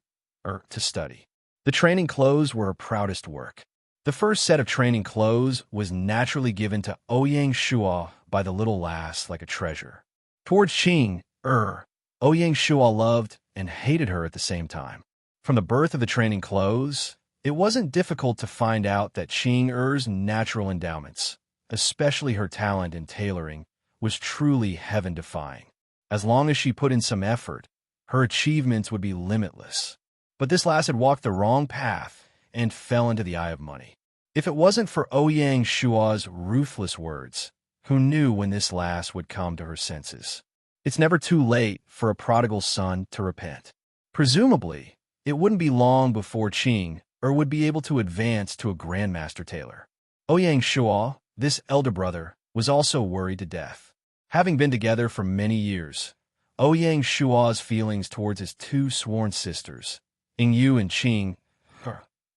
to study. The training clothes were her proudest work. The first set of training clothes was naturally given to Ouyang Shua by the little lass like a treasure. Towards Qing, Ouyang Shua loved and hated her at the same time. From the birth of the training clothes, it wasn't difficult to find out that Qing natural endowments, especially her talent in tailoring, was truly heaven-defying. As long as she put in some effort, her achievements would be limitless. But this lass had walked the wrong path and fell into the eye of money. If it wasn't for Ouyang Shua's ruthless words, who knew when this lass would come to her senses? It's never too late for a prodigal son to repent. Presumably, it wouldn't be long before Qing would be able to advance to a grandmaster tailor. Ouyang Shua, this elder brother, was also worried to death. Having been together for many years, Ouyang Shua's feelings towards his 2 sworn sisters, Yingyu and Qing,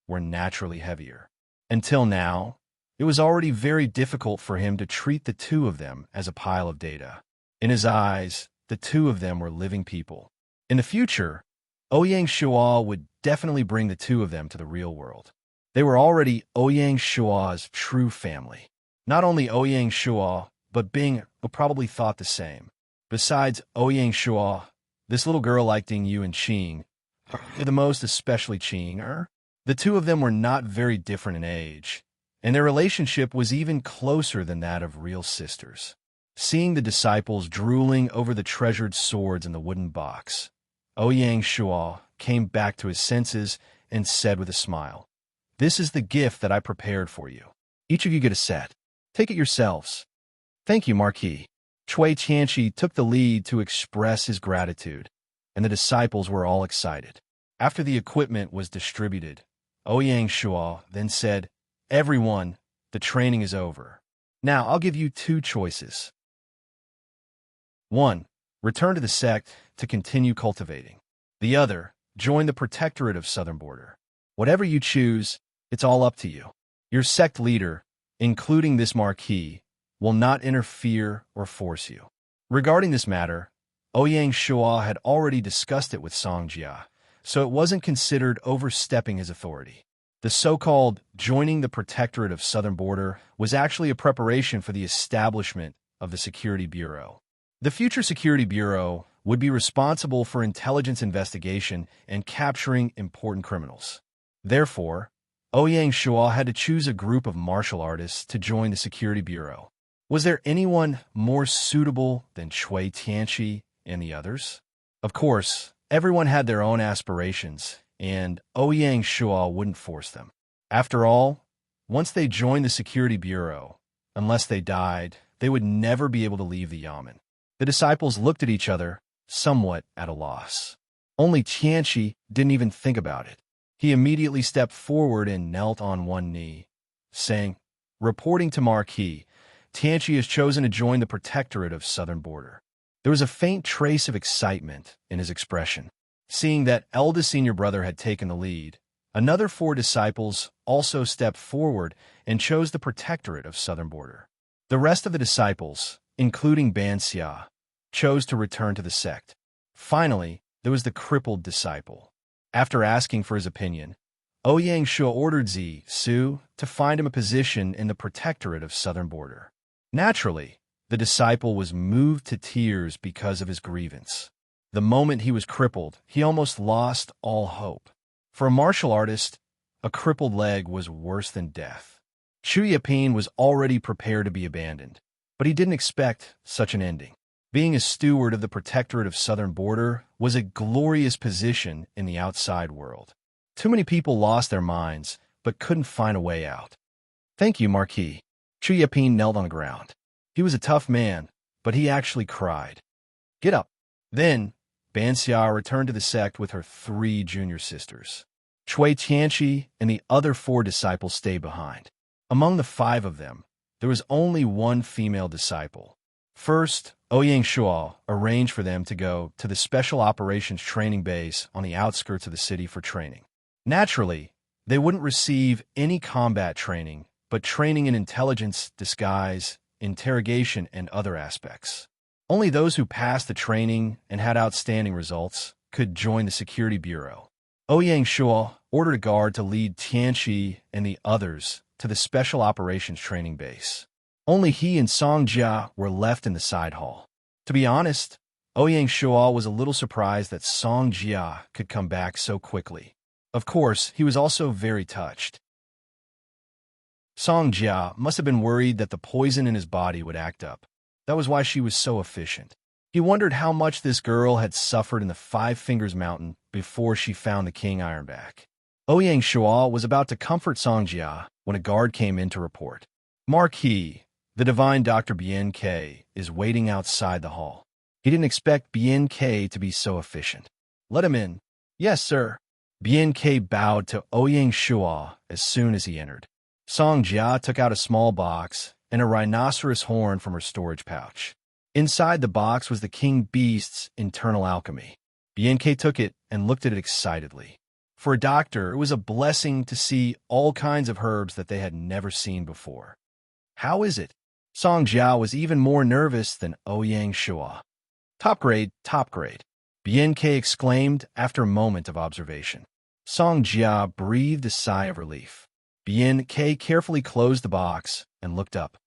were naturally heavier. Until now, it was already very difficult for him to treat the 2 of them as a pile of data. In his eyes, the 2 of them were living people. In the future, Ouyang Shua would definitely bring the 2 of them to the real world. They were already Ouyang Shua's true family. Not only Ouyang Shua, but Bing probably thought the same. Besides Ouyang Shua, this little girl liked Yingyu and Qing, the most especially Qing. The 2 of them were not very different in age, and their relationship was even closer than that of real sisters. Seeing the disciples drooling over the treasured swords in the wooden box, Ouyang Shua came back to his senses and said with a smile, "This is the gift that I prepared for you. Each of you get a set. Take it yourselves." "Thank you, Marquis." Chui Tianqi took the lead to express his gratitude, and the disciples were all excited. After the equipment was distributed, Ouyang Shua then said, "Everyone, the training is over. Now I'll give you 2 choices. 1. Return to the sect to continue cultivating. The other, join the Protectorate of Southern Border. Whatever you choose, it's all up to you. Your sect leader, including this Marquis, will not interfere or force you." Regarding this matter, Ouyang Shua had already discussed it with Song Jia, so it wasn't considered overstepping his authority. The so-called joining the Protectorate of Southern Border was actually a preparation for the establishment of the Security Bureau. The future Security Bureau would be responsible for intelligence investigation and capturing important criminals. Therefore, Ouyang Shua had to choose a group of martial artists to join the Security Bureau. Was there anyone more suitable than Chui Tianqi and the others? Of course, everyone had their own aspirations, and Ouyang Shua wouldn't force them. After all, once they joined the Security Bureau, unless they died, they would never be able to leave the Yamen. The disciples looked at each other, somewhat at a loss. Only Tianqi didn't even think about it. He immediately stepped forward and knelt on one knee, saying, "Reporting to Marquis, Tianqi has chosen to join the Protectorate of Southern Border." There was a faint trace of excitement in his expression. Seeing that eldest senior brother had taken the lead, another 4 disciples also stepped forward and chose the Protectorate of Southern Border. The rest of the disciples, including Ban Xia, chose to return to the sect. Finally, there was the crippled disciple. After asking for his opinion, Ouyang Shuo ordered Zi Su to find him a position in the protectorate of southern border. Naturally, the disciple was moved to tears because of his grievance. The moment he was crippled, he almost lost all hope. For a martial artist, a crippled leg was worse than death. Chu Yaping was already prepared to be abandoned, but he didn't expect such an ending. Being a steward of the protectorate of southern border was a glorious position in the outside world. Too many people lost their minds, but couldn't find a way out. Thank you, Marquis. Chu Yaping knelt on the ground. He was a tough man, but he actually cried. Get up. Then, Ban Xia returned to the sect with her 3 junior sisters. Cui Tianqi and the other 4 disciples stayed behind. Among the 5 of them, there was only one female disciple. First, Ouyang Shuo arranged for them to go to the Special Operations Training Base on the outskirts of the city for training. Naturally, they wouldn't receive any combat training, but training in intelligence, disguise, interrogation, and other aspects. Only those who passed the training and had outstanding results could join the security bureau. Ouyang Shuo ordered a guard to lead Tianqi and the others to the Special Operations Training Base. Only he and Song Jia were left in the side hall. To be honest, Ouyang Shuo was a little surprised that Song Jia could come back so quickly. Of course, he was also very touched. Song Jia must have been worried that the poison in his body would act up. That was why she was so efficient. He wondered how much this girl had suffered in the Five Fingers Mountain before she found the King Ironback. Ouyang Shuo was about to comfort Song Jia when a guard came in to report. Marquis, the divine Dr. Bien Ke, is waiting outside the hall. He didn't expect Bien Ke to be so efficient. Let him in. Yes, sir. Bien Ke bowed to Ouyang Shuo as soon as he entered. Song Jia took out a small box and a rhinoceros horn from her storage pouch. Inside the box was the king beast's internal alchemy. Bien Ke took it and looked at it excitedly. For a doctor, it was a blessing to see all kinds of herbs that they had never seen before. How is it? Song Jia was even more nervous than Ouyang Shuo. Top grade, top grade. Bien Ke exclaimed after a moment of observation. Song Jia breathed a sigh of relief. Bien Ke carefully closed the box and looked up.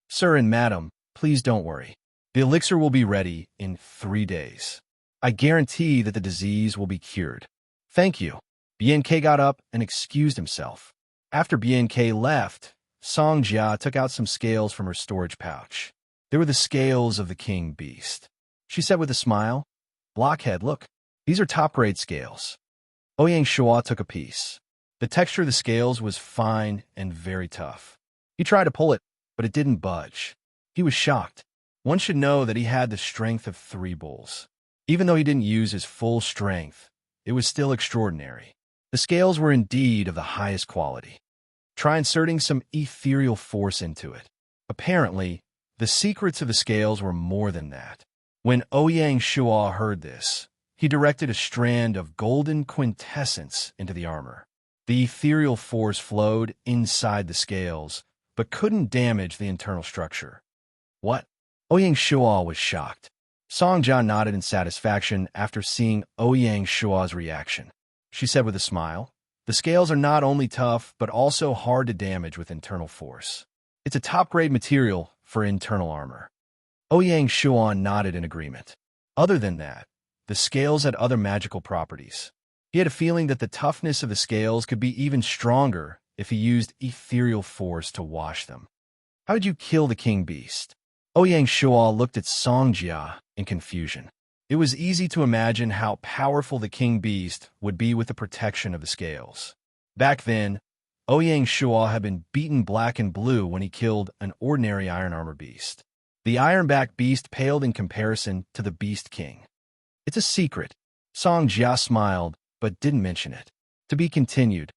Sir and madam, please don't worry. The elixir will be ready in 3 days. I guarantee that the disease will be cured. Thank you. Bien Ke got up and excused himself. After Bien Ke left, Song Jia took out some scales from her storage pouch. They were the scales of the king beast. She said with a smile, Blockhead, look, these are top-grade scales. Ouyang Shuo took a piece. The texture of the scales was fine and very tough. He tried to pull it, but it didn't budge. He was shocked. One should know that he had the strength of 3 bulls. Even though he didn't use his full strength, it was still extraordinary. The scales were indeed of the highest quality. Try inserting some ethereal force into it. Apparently, the secrets of the scales were more than that. When Ouyang Shuo heard this, he directed a strand of golden quintessence into the armor. The ethereal force flowed inside the scales, but couldn't damage the internal structure. What? Ouyang Shuo was shocked. Song Jia nodded in satisfaction after seeing Ouyang Shuo's reaction. She said with a smile, the scales are not only tough, but also hard to damage with internal force. It's a top-grade material for internal armor. Ouyang Shuo nodded in agreement. Other than that, the scales had other magical properties. He had a feeling that the toughness of the scales could be even stronger if he used ethereal force to wash them. How did you kill the king beast? Ouyang Shuo looked at Song Jia in confusion. It was easy to imagine how powerful the king beast would be with the protection of the scales. Back then, Ouyang Shuo had been beaten black and blue when he killed an ordinary iron armor beast. The ironback beast paled in comparison to the beast king. It's a secret. Song Jia smiled, but didn't mention it. To be continued.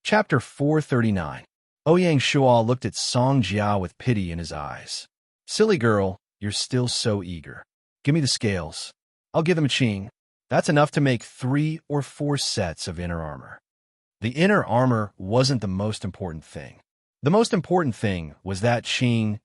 Chapter 439. Ouyang Shuo looked at Song Jia with pity in his eyes. Silly girl, you're still so eager. Give me the scales. I'll give them a ching. That's enough to make 3 or 4 sets of inner armor. The inner armor wasn't the most important thing. The most important thing was that ching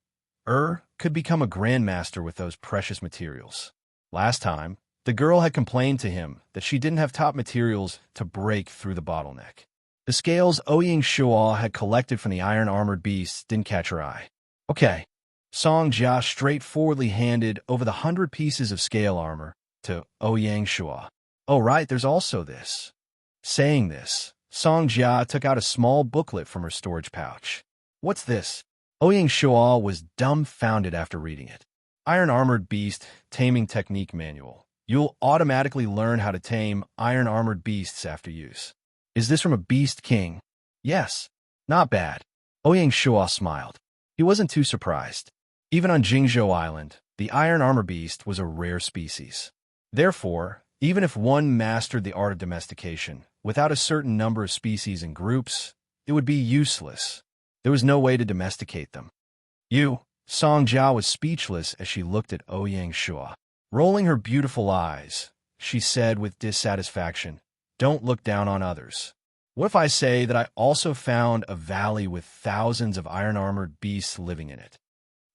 could become a grandmaster with those precious materials. Last time, the girl had complained to him that she didn't have top materials to break through the bottleneck. The scales Ouyang Shuo had collected from the iron-armored beasts didn't catch her eye. Okay. Song Jia straightforwardly handed over the 100 pieces of scale armor to Ouyang Shuo. Oh right, there's also this. Saying this, Song Jia took out a small booklet from her storage pouch. What's this? Ouyang Shuo was dumbfounded after reading it. Iron-armored beast taming technique manual. You'll automatically learn how to tame iron-armored beasts after use. Is this from a beast king? Yes. Not bad. Ouyang Shuo smiled. He wasn't too surprised. Even on Jingzhou Island, the iron armor beast was a rare species. Therefore, even if one mastered the art of domestication, without a certain number of species and groups, it would be useless. There was no way to domesticate them. Song Jia was speechless as she looked at Ouyang Shuo. Rolling her beautiful eyes, she said with dissatisfaction, "Don't look down on others. What if I say that I also found a valley with thousands of iron-armored beasts living in it?"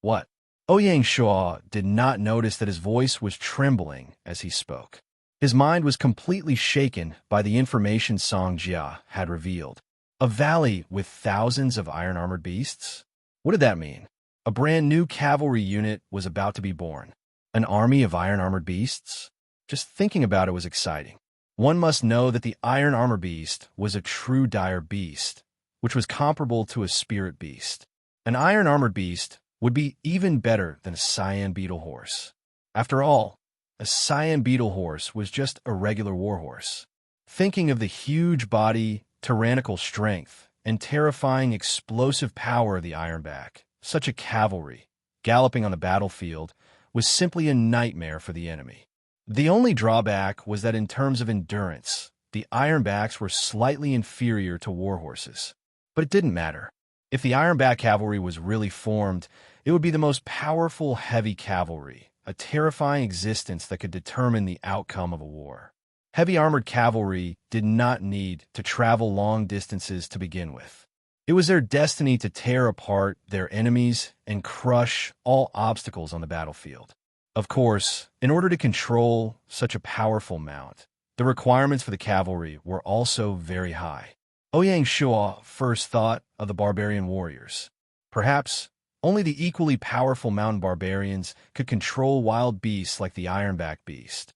What? Ouyang Shuo did not notice that his voice was trembling as he spoke. His mind was completely shaken by the information Song Jia had revealed. A valley with thousands of iron-armored beasts? What did that mean? A brand new cavalry unit was about to be born. An army of iron-armored beasts? Just thinking about it was exciting. One must know that the iron armor beast was a true dire beast, which was comparable to a spirit beast. An iron-armored beast would be even better than a cyan beetle horse. After all, a cyan beetle horse was just a regular warhorse. Thinking of the huge body, tyrannical strength, and terrifying explosive power of the ironback, such a cavalry, galloping on the battlefield, was simply a nightmare for the enemy. The only drawback was that in terms of endurance, the ironbacks were slightly inferior to warhorses. But it didn't matter. If the ironback cavalry was really formed, it would be the most powerful heavy cavalry, a terrifying existence that could determine the outcome of a war. Heavy armored cavalry did not need to travel long distances to begin with. It was their destiny to tear apart their enemies and crush all obstacles on the battlefield. Of course, in order to control such a powerful mount, the requirements for the cavalry were also very high. Ouyang Shuo first thought of the barbarian warriors. Perhaps only the equally powerful mountain barbarians could control wild beasts like the ironback beast.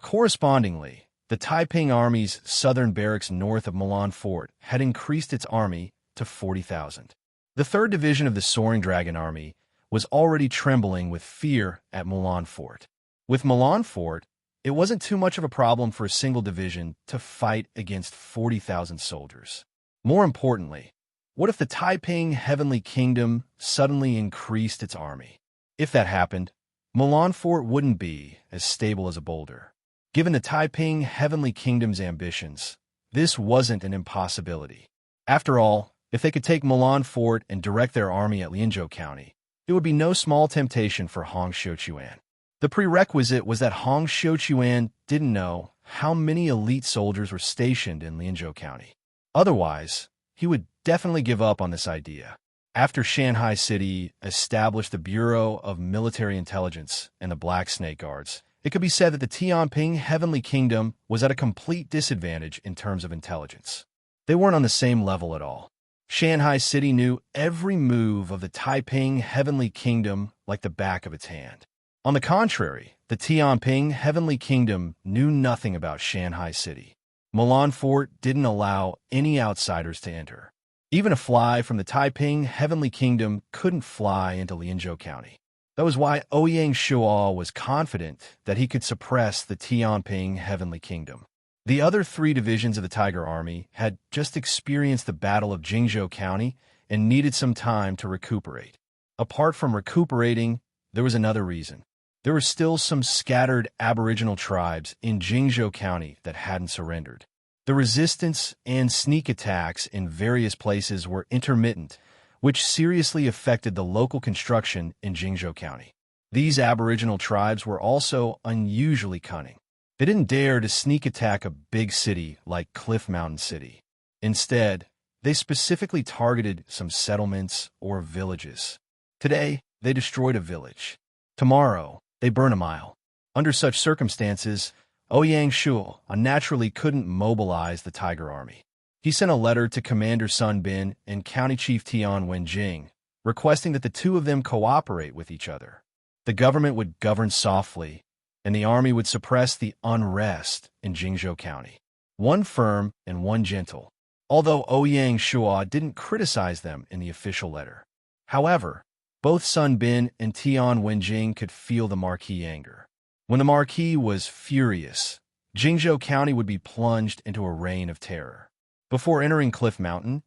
Correspondingly, the Taiping Army's southern barracks north of Milan Fort had increased its army to 40,000. The 3rd Division of the Soaring Dragon Army was already trembling with fear at Milan Fort. With Milan Fort, it wasn't too much of a problem for a single division to fight against 40,000 soldiers. More importantly, what if the Taiping Heavenly Kingdom suddenly increased its army? If that happened, Milan Fort wouldn't be as stable as a boulder. Given the Taiping Heavenly Kingdom's ambitions, this wasn't an impossibility. After all, if they could take Milan Fort and direct their army at Lianzhou County, it would be no small temptation for Hong Xiuquan. The prerequisite was that Hong Xiuquan didn't know how many elite soldiers were stationed in Lianzhou County. Otherwise, he would definitely give up on this idea. After Shanghai City established the Bureau of Military Intelligence and the Black Snake Guards, it could be said that the Tianping Heavenly Kingdom was at a complete disadvantage in terms of intelligence. They weren't on the same level at all. Shanghai City knew every move of the Taiping Heavenly Kingdom like the back of its hand. On the contrary, the Tianping Heavenly Kingdom knew nothing about Shanghai City. Milan Fort didn't allow any outsiders to enter. Even a fly from the Taiping Heavenly Kingdom couldn't fly into Lianzhou County. That was why Ouyang Shuo was confident that he could suppress the Tianping Heavenly Kingdom. The other 3 divisions of the Tiger Army had just experienced the Battle of Jingzhou County and needed some time to recuperate. Apart from recuperating, there was another reason. There were still some scattered Aboriginal tribes in Jingzhou County that hadn't surrendered. The resistance and sneak attacks in various places were intermittent, which seriously affected the local construction in Jingzhou County. These Aboriginal tribes were also unusually cunning. They didn't dare to sneak attack a big city like Cliff Mountain City. Instead, They specifically targeted some settlements or villages. Today, they destroyed a village. Tomorrow, they burn a mile. Under such circumstances, Ouyang Shuo naturally couldn't mobilize the Tiger Army. He sent a letter to Commander Sun Bin and County Chief Tian Wenjing, requesting that the two of them cooperate with each other. The government would govern softly, and the army would suppress the unrest in Jingzhou County. One firm and one gentle, although Ouyang Shuo didn't criticize them in the official letter. However, both Sun Bin and Tian Wenjing could feel the Marquis' anger. When the Marquis was furious, Jingzhou County would be plunged into a reign of terror. Before entering Cliff Mountain,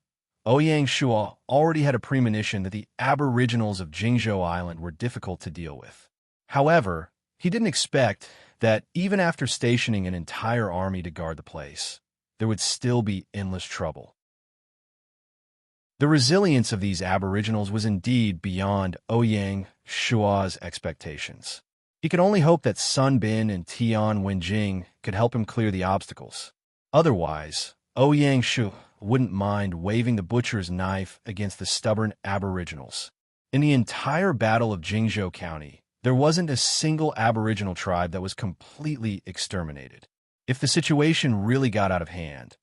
Ouyang Shuo already had a premonition that the aboriginals of Jingzhou Island were difficult to deal with. However, he didn't expect that even after stationing an entire army to guard the place, there would still be endless trouble. The resilience of these aboriginals was indeed beyond Ouyang Shuo's expectations. He could only hope that Sun Bin and Tian Wenjing could help him clear the obstacles. Otherwise, Ouyang Shuo wouldn't mind waving the butcher's knife against the stubborn aboriginals. In the entire Battle of Jingzhou County, there wasn't a single aboriginal tribe that was completely exterminated. If the situation really got out of hand,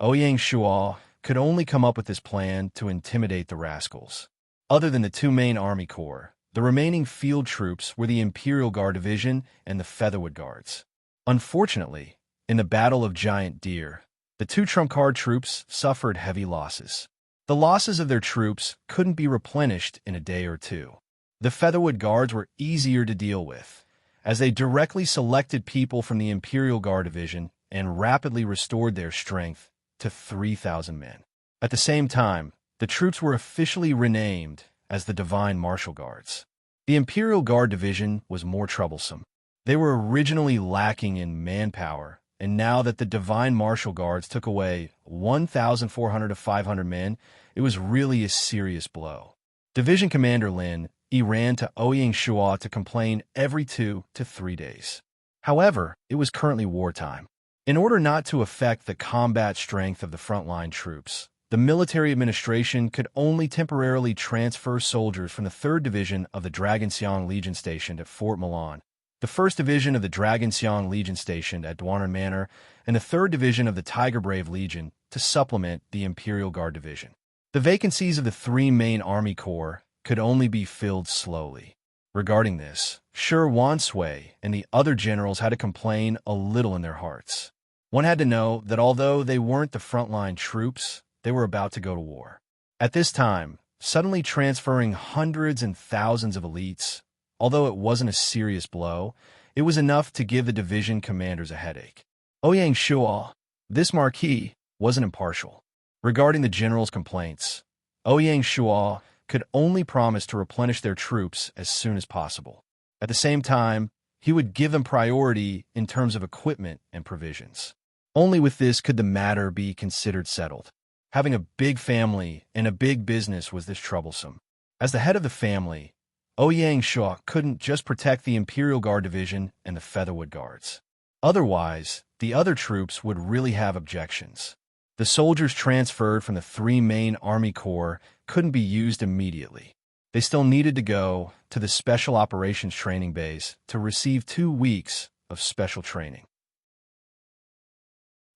Ouyang Shuo could only come up with this plan to intimidate the rascals. Other than the two main army corps, the remaining field troops were the Imperial Guard Division and the Featherwood Guards. Unfortunately, in the Battle of Giant Deer, the two trump card troops suffered heavy losses. The losses of their troops couldn't be replenished in a day or two. The Featherwood Guards were easier to deal with, as they directly selected people from the Imperial Guard Division and rapidly restored their strength to 3,000 men. At the same time, the troops were officially renamed as the Divine Martial Guards. The Imperial Guard Division was more troublesome. They were originally lacking in manpower, and now that the Divine Martial Guards took away 1,400 to 500 men, it was really a serious blow. Division Commander Lin ran to Ouyang Shuo to complain every 2 to 3 days. However, it was currently wartime. In order not to affect the combat strength of the frontline troops, the military administration could only temporarily transfer soldiers from the 3rd Division of the Dragonxiang Legion stationed at Fort Milan, the 1st Division of the Dragonxiang Legion stationed at Douanan Manor, and the 3rd Division of the Tiger Brave Legion to supplement the Imperial Guard Division. The vacancies of the 3 main army corps could only be filled slowly. Regarding this, Shi Wansui and the other generals had to complain a little in their hearts. One had to know that although they weren't the frontline troops, they were about to go to war. At this time, suddenly transferring hundreds and thousands of elites, although it wasn't a serious blow, it was enough to give the division commanders a headache. Ouyang Shuo, this Marquis, wasn't impartial. Regarding the general's complaints, Ouyang Shuo could only promise to replenish their troops as soon as possible. At the same time, he would give them priority in terms of equipment and provisions. Only with this could the matter be considered settled. Having a big family and a big business was this troublesome. As the head of the family, Ouyang Shuo couldn't just protect the Imperial Guard Division and the Featherwood Guards. Otherwise, the other troops would really have objections. The soldiers transferred from the 3 main army corps couldn't be used immediately. They still needed to go to the Special Operations Training Base to receive 2 weeks of special training.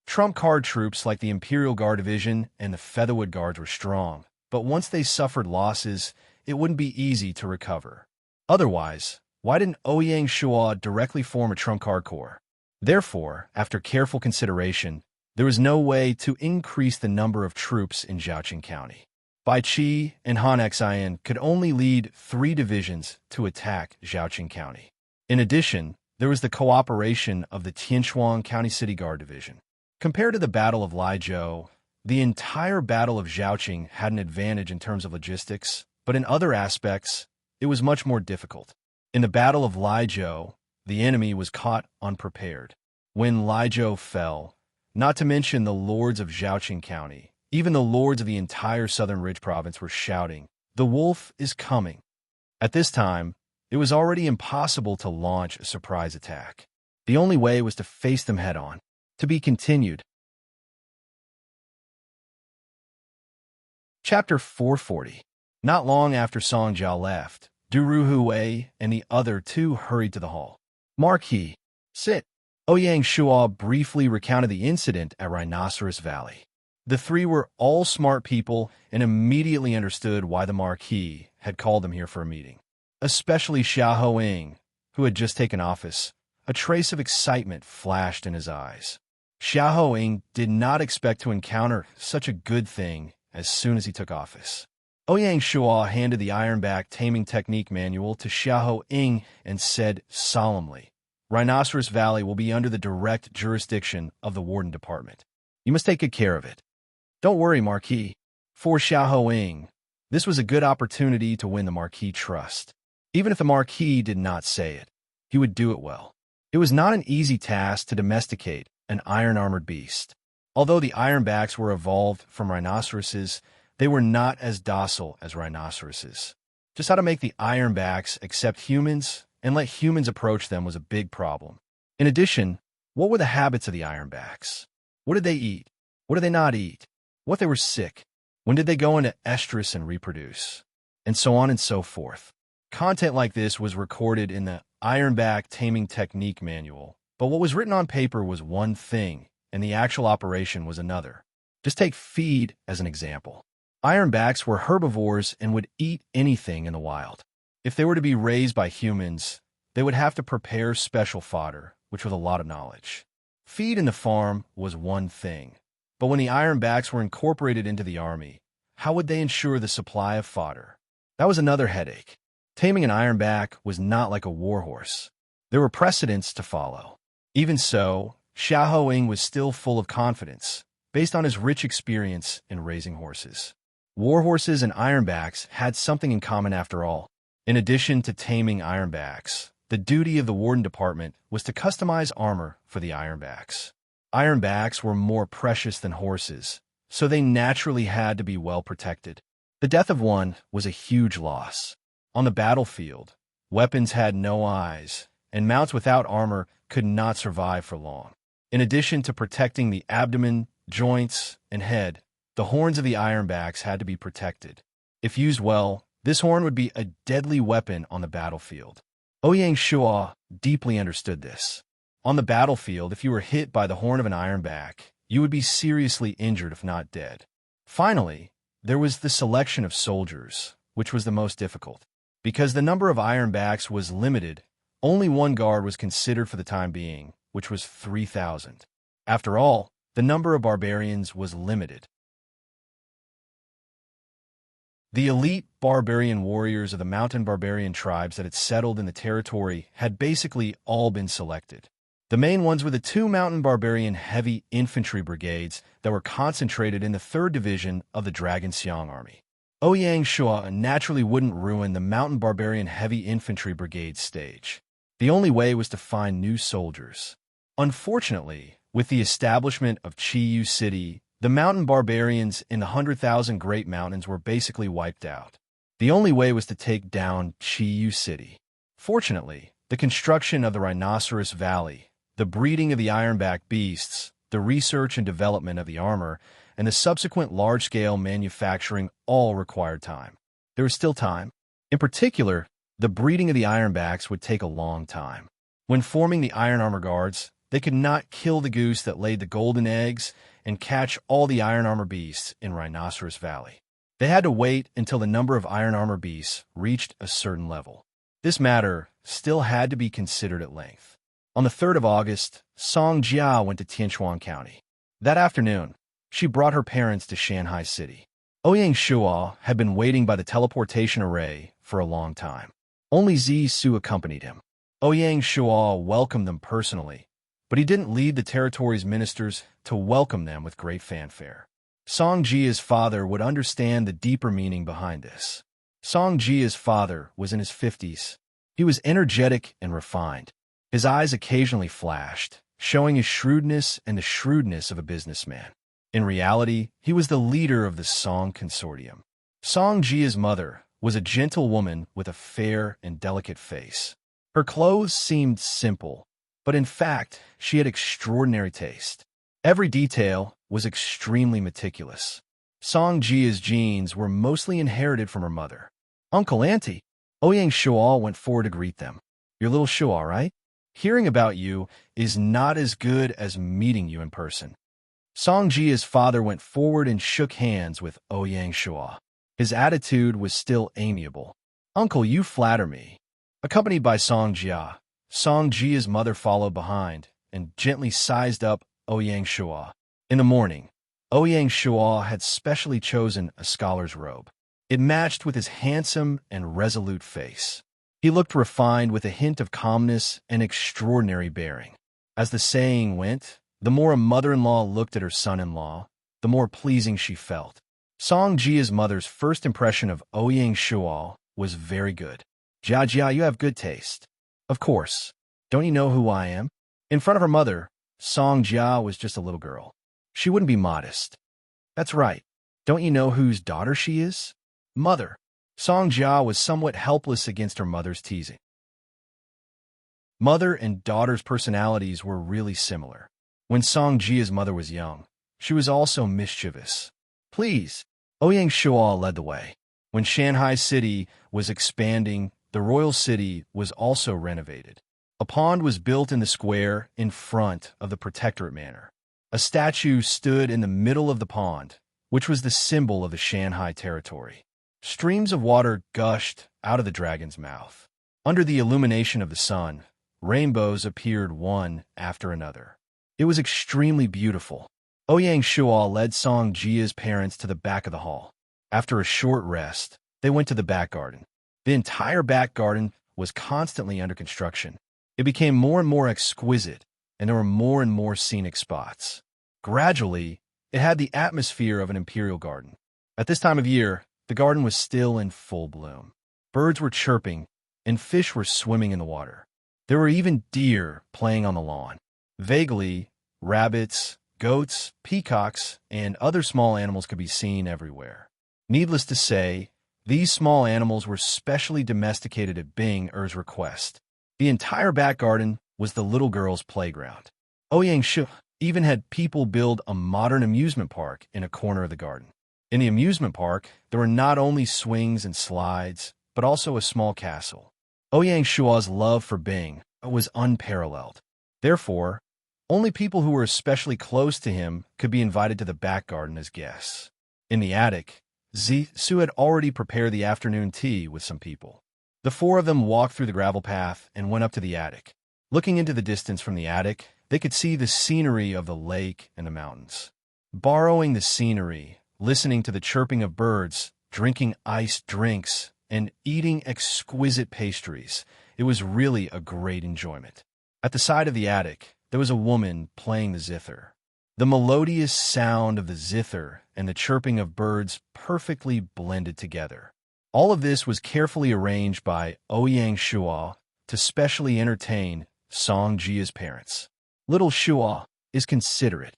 Trump card troops like the Imperial Guard Division and the Featherwood Guards were strong, but once they suffered losses, it wouldn't be easy to recover. Otherwise, why didn't Ouyang Shuo directly form a trump card corps? Therefore, after careful consideration, there was no way to increase the number of troops in Zhaoqing County. Bai Qi and Han Xian could only lead 3 divisions to attack Zhaoqing County. In addition, there was the cooperation of the Tianshuang County City Guard Division. Compared to the Battle of Laizhou, the entire Battle of Zhaoqing had an advantage in terms of logistics, but in other aspects, it was much more difficult. In the Battle of Laizhou, the enemy was caught unprepared. When Laizhou fell, not to mention the lords of Zhaoqing County, even the lords of the entire Southern Ridge Province were shouting, "The wolf is coming." At this time, it was already impossible to launch a surprise attack. The only way was to face them head-on. To be continued. Chapter 440. Not long after Song Jia left, Du Ruhui and the other two hurried to the hall. Marquis, sit. Ouyang Shuo briefly recounted the incident at Rhinoceros Valley. The three were all smart people and immediately understood why the Marquis had called them here for a meeting. Especially Xia Hoing, who had just taken office. A trace of excitement flashed in his eyes. Xia Hoing did not expect to encounter such a good thing as soon as he took office. Ouyang Shuo handed the Ironback Taming Technique Manual to Xia Hoing and said solemnly, Rhinoceros Valley will be under the direct jurisdiction of the Warden Department. You must take good care of it. Don't worry, Marquis. For Xia Hoing, this was a good opportunity to win the Marquis' trust. Even if the Marquis did not say it, he would do it well. It was not an easy task to domesticate an iron-armored beast. Although the Ironbacks were evolved from rhinoceroses, they were not as docile as rhinoceroses. Just how to make the Ironbacks accept humans and let humans approach them was a big problem. In addition, what were the habits of the Ironbacks? What did they eat? What did they not eat? What if they were sick? When did they go into estrus and reproduce? And so on and so forth. Content like this was recorded in the Ironback Taming Technique Manual, but what was written on paper was one thing, and the actual operation was another. Just take feed as an example. Ironbacks were herbivores and would eat anything in the wild. If they were to be raised by humans, they would have to prepare special fodder, which was a lot of knowledge. Feed in the farm was one thing, but when the Ironbacks were incorporated into the army, how would they ensure the supply of fodder? That was another headache. Taming an Ironback was not like a warhorse. There were precedents to follow. Even so, Xia Hoing was still full of confidence, based on his rich experience in raising horses. Warhorses and Ironbacks had something in common after all. In addition to taming Ironbacks, the duty of the Warden Department was to customize armor for the Ironbacks. Ironbacks were more precious than horses, so they naturally had to be well protected. The death of one was a huge loss. On the battlefield, weapons had no eyes, and mounts without armor could not survive for long. In addition to protecting the abdomen, joints, and head, the horns of the Ironbacks had to be protected. If used well, this horn would be a deadly weapon on the battlefield. Ouyang Shuo deeply understood this. On the battlefield, if you were hit by the horn of an Ironback, you would be seriously injured if not dead. Finally, there was the selection of soldiers, which was the most difficult. Because the number of Ironbacks was limited, only one guard was considered for the time being, which was 3,000. After all, the number of barbarians was limited. The elite barbarian warriors of the mountain barbarian tribes that had settled in the territory had basically all been selected. The main ones were the two mountain barbarian heavy infantry brigades that were concentrated in the 3rd Division of the Dragon Xiang Army. Ouyang Shuo naturally wouldn't ruin the mountain barbarian heavy infantry brigade stage. The only way was to find new soldiers. Unfortunately, with the establishment of Chiyu City, the mountain barbarians in the 100,000 Great Mountains were basically wiped out. The only way was to take down Chiyu City. Fortunately, the construction of the Rhinoceros Valley, the breeding of the Ironback beasts, the research and development of the armor, and the subsequent large-scale manufacturing all required time. There was still time. In particular, the breeding of the Ironbacks would take a long time. When forming the Iron Armor Guards, they could not kill the goose that laid the golden eggs and catch all the Iron Armor beasts in Rhinoceros Valley. They had to wait until the number of Iron Armor beasts reached a certain level. This matter still had to be considered at length. On the 3rd of August, Song Jia went to Tianchuan County. That afternoon, she brought her parents to Shanghai City. Ouyang Shuo had been waiting by the teleportation array for a long time. Only Zi Su accompanied him. Ouyang Shuo welcomed them personally, but he didn't lead the territory's ministers to welcome them with great fanfare. Song Jia's father would understand the deeper meaning behind this. Song Jia's father was in his 50s. He was energetic and refined. His eyes occasionally flashed, showing his shrewdness and the shrewdness of a businessman. In reality, he was the leader of the Song Consortium. Song Jia's mother was a gentle woman with a fair and delicate face. Her clothes seemed simple, but in fact, she had extraordinary taste. Every detail was extremely meticulous. Song Jia's genes were mostly inherited from her mother. Uncle, Auntie, Ouyang Shual went forward to greet them. Your little Shual, right? Hearing about you is not as good as meeting you in person. Song Jia's father went forward and shook hands with Ouyang Shual. His attitude was still amiable. Uncle, you flatter me. Accompanied by Song Jia, Song Jia's mother followed behind and gently sized up Ouyang Shual. In the morning, Ouyang Shual had specially chosen a scholar's robe. It matched with his handsome and resolute face. He looked refined with a hint of calmness and extraordinary bearing. As the saying went, the more a mother-in-law looked at her son-in-law, the more pleasing she felt. Song Jia's mother's first impression of Ouyang Shual was very good. Jia Jia, you have good taste. Of course. Don't you know who I am? In front of her mother, Song Jia was just a little girl. She wouldn't be modest. That's right. Don't you know whose daughter she is? Mother. Song Jia was somewhat helpless against her mother's teasing. Mother and daughter's personalities were really similar. When Song Jia's mother was young, she was also mischievous. Please. Ouyang Shual led the way. When Shanghai City was expanding, the royal city was also renovated. A pond was built in the square in front of the Protectorate Manor. A statue stood in the middle of the pond, which was the symbol of the Shanghai territory. Streams of water gushed out of the dragon's mouth. Under the illumination of the sun, rainbows appeared one after another. It was extremely beautiful. Ouyang Shual led Song Jia's parents to the back of the hall. After a short rest, they went to the back garden. The entire back garden was constantly under construction. It became more and more exquisite, and there were more and more scenic spots. Gradually, it had the atmosphere of an imperial garden. At this time of year, the garden was still in full bloom. Birds were chirping, and fish were swimming in the water. There were even deer playing on the lawn. Vaguely, rabbits, goats, peacocks, and other small animals could be seen everywhere. Needless to say, these small animals were specially domesticated at Bing Er's request. The entire back garden was the little girl's playground. Ouyang Shu even had people build a modern amusement park in a corner of the garden. In the amusement park, there were not only swings and slides, but also a small castle. Ouyang Shua's love for Bing was unparalleled. Therefore, only people who were especially close to him could be invited to the back garden as guests. In the attic, Su had already prepared the afternoon tea with some people. The four of them walked through the gravel path and went up to the attic. Looking into the distance from the attic, they could see the scenery of the lake and the mountains. Borrowing the scenery, listening to the chirping of birds, drinking iced drinks, and eating exquisite pastries, it was really a great enjoyment. At the side of the attic, there was a woman playing the zither. The melodious sound of the zither and the chirping of birds perfectly blended together. All of this was carefully arranged by Ouyang Shual to specially entertain Song Jia's parents. Little Shual is considerate.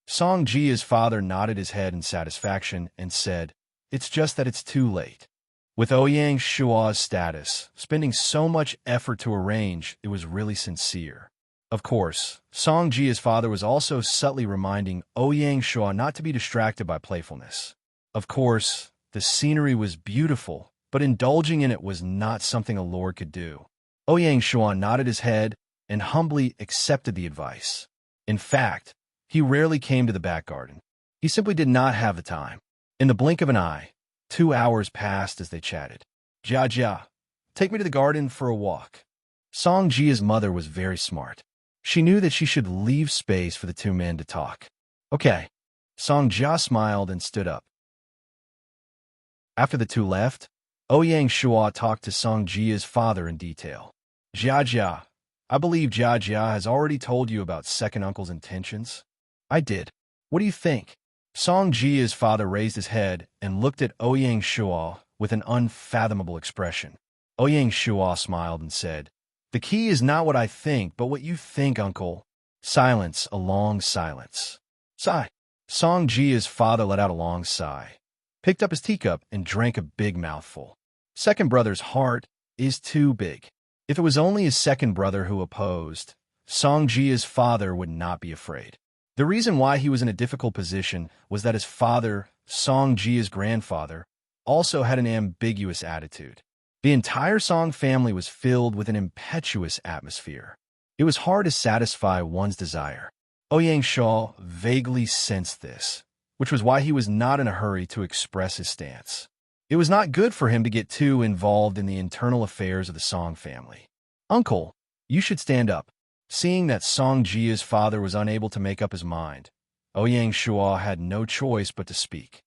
Song Jia's father nodded his head in satisfaction and said, "It's just that it's too late." With Ouyang Shual's status, spending so much effort to arrange, it was really sincere. Of course, Song Jia's father was also subtly reminding Ouyang Shual not to be distracted by playfulness. Of course, the scenery was beautiful, but indulging in it was not something a lord could do. Ouyang Shual nodded his head and humbly accepted the advice. In fact, he rarely came to the back garden. He simply did not have the time. In the blink of an eye, 2 hours passed as they chatted. Jia Jia, take me to the garden for a walk. Song Jia's mother was very smart. She knew that she should leave space for the two men to talk. Okay. Song Jia smiled and stood up. After the two left, Ouyang Shual talked to Song Jia's father in detail. Jia Jia, I believe Jia Jia has already told you about second uncle's intentions. I did. What do you think? Song Jia's father raised his head and looked at Ouyang Shual with an unfathomable expression. Ouyang Shual smiled and said, "The key is not what I think, but what you think, uncle." Silence, a long silence. Sigh. Song Jia's father let out a long sigh, picked up his teacup, and drank a big mouthful. Second brother's heart is too big. If it was only his second brother who opposed, Song Jia's father would not be afraid. The reason why he was in a difficult position was that his father Song Jia's grandfather, also had an ambiguous attitude. The entire Song family was filled with an impetuous atmosphere. It was hard to satisfy one's desire. Ouyang Shaw vaguely sensed this, which was why he was not in a hurry to express his stance. It was not good for him to get too involved in the internal affairs of the Song family. "Uncle, you should stand up." Seeing that Song Jia's father was unable to make up his mind, Ouyang Shua had no choice but to speak.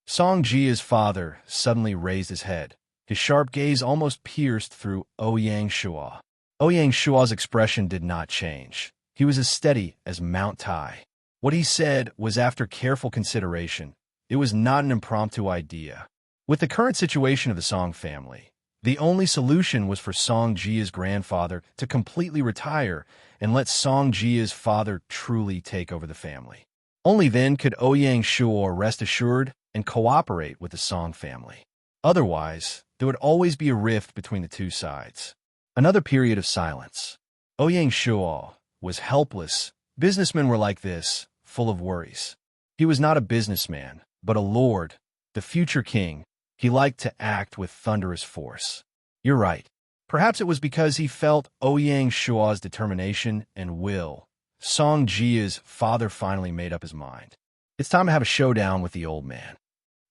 Song Jia's father suddenly raised his head. His sharp gaze almost pierced through Ouyang Shua. Ouyang Shua's expression did not change. He was as steady as Mount Tai. What he said was after careful consideration. It was not an impromptu idea. With the current situation of the Song family, the only solution was for Song Jia's grandfather to completely retire and let Song Jia's father truly take over the family. Only then could Ouyang Shua rest assured and cooperate with the Song family. Otherwise, there would always be a rift between the two sides. Another period of silence. Ouyang Shua was helpless. Businessmen were like this, full of worries. He was not a businessman, but a lord, the future king. He liked to act with thunderous force. You're right. Perhaps it was because he felt Ouyang Shua's determination and will. Song Jia's father finally made up his mind. It's time to have a showdown with the old man.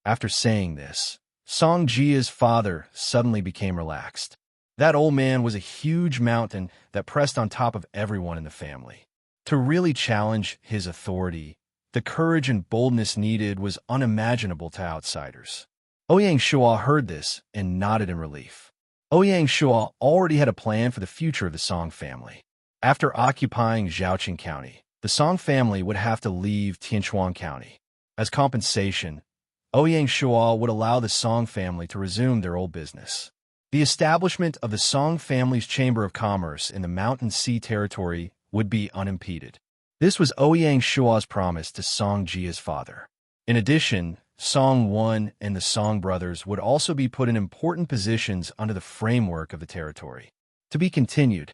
After saying this, Song Jia's father suddenly became relaxed. That old man was a huge mountain that pressed on top of everyone in the family. To really challenge his authority, the courage and boldness needed was unimaginable to outsiders. Ouyang Shua heard this and nodded in relief. Ouyang Shua already had a plan for the future of the Song family. After occupying Zhaoqing County, the Song family would have to leave Tianchuan County. As compensation, Ouyang Shua would allow the Song family to resume their old business. The establishment of the Song family's Chamber of Commerce in the Mountain Sea territory would be unimpeded. This was Ouyang Shua's promise to Song Jia's father. In addition, Song One and the Song brothers would also be put in important positions under the framework of the territory. To be continued.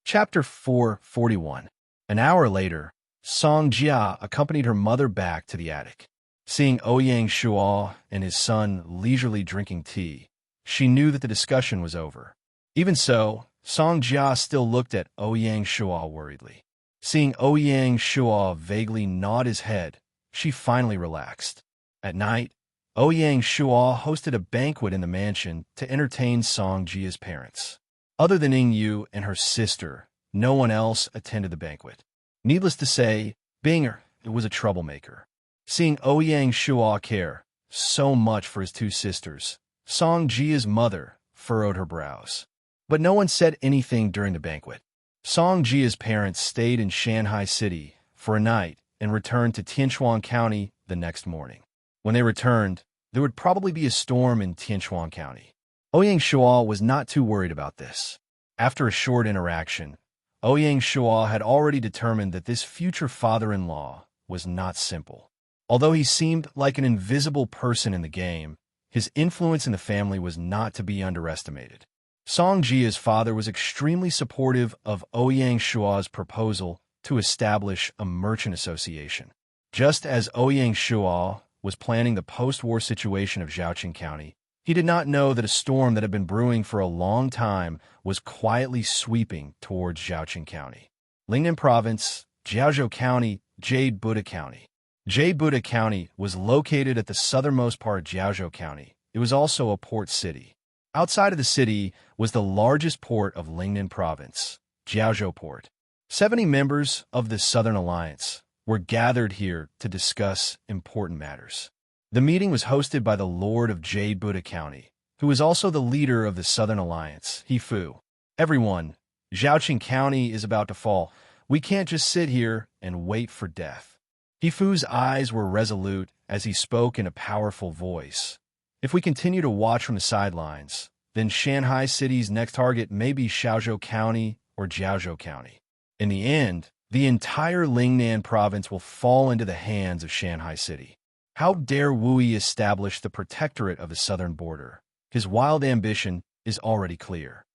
Chapter 441. An hour later, Song Jia accompanied her mother back to the attic. Seeing Ouyang Shua and his son leisurely drinking tea, she knew that the discussion was over. Even so, Song Jia still looked at Ouyang Shua worriedly. Seeing Ouyang Shua vaguely nod his head, she finally relaxed. At night, Ouyang Shua hosted a banquet in the mansion to entertain Song Jia's parents. Other than Ying Yu and her sister, no one else attended the banquet. Needless to say, Binger was a troublemaker. Seeing Ouyang Shua care so much for his two sisters, Song Jia's mother furrowed her brows. But no one said anything during the banquet. Song Jia's parents stayed in Shanghai City for a night and returned to Tianchuan County the next morning. When they returned, there would probably be a storm in Tianchuan County. Ouyang Shua was not too worried about this. After a short interaction, Ouyang Shua had already determined that this future father-in-law was not simple. Although he seemed like an invisible person in the game, his influence in the family was not to be underestimated. Song Jia's father was extremely supportive of Ouyang Shua's proposal to establish a merchant association. Just as Ouyang Shua was planning the post-war situation of Zhaoqing County, he did not know that a storm that had been brewing for a long time was quietly sweeping towards Zhaoqing County. Lingnan Province, Jiaozhou County, Jade Buddha County. Jade Buddha County was located at the southernmost part of Jiaozhou County. It was also a port city. Outside of the city was the largest port of Lingnan Province, Jiaozhou Port. 70 members of the Southern Alliance were gathered here to discuss important matters. The meeting was hosted by the Lord of Jade Buddha County, who was also the leader of the Southern Alliance, He Fu. Everyone, Zhaoqing County is about to fall. We can't just sit here and wait for death. He Fu's eyes were resolute as he spoke in a powerful voice. If we continue to watch from the sidelines, then Shanghai City's next target may be Shaozhou County or Jiaozhou County. In the end, the entire Lingnan province will fall into the hands of Shanghai City. How dare Wu Yi establish the protectorate of the southern border? His wild ambition is already clear.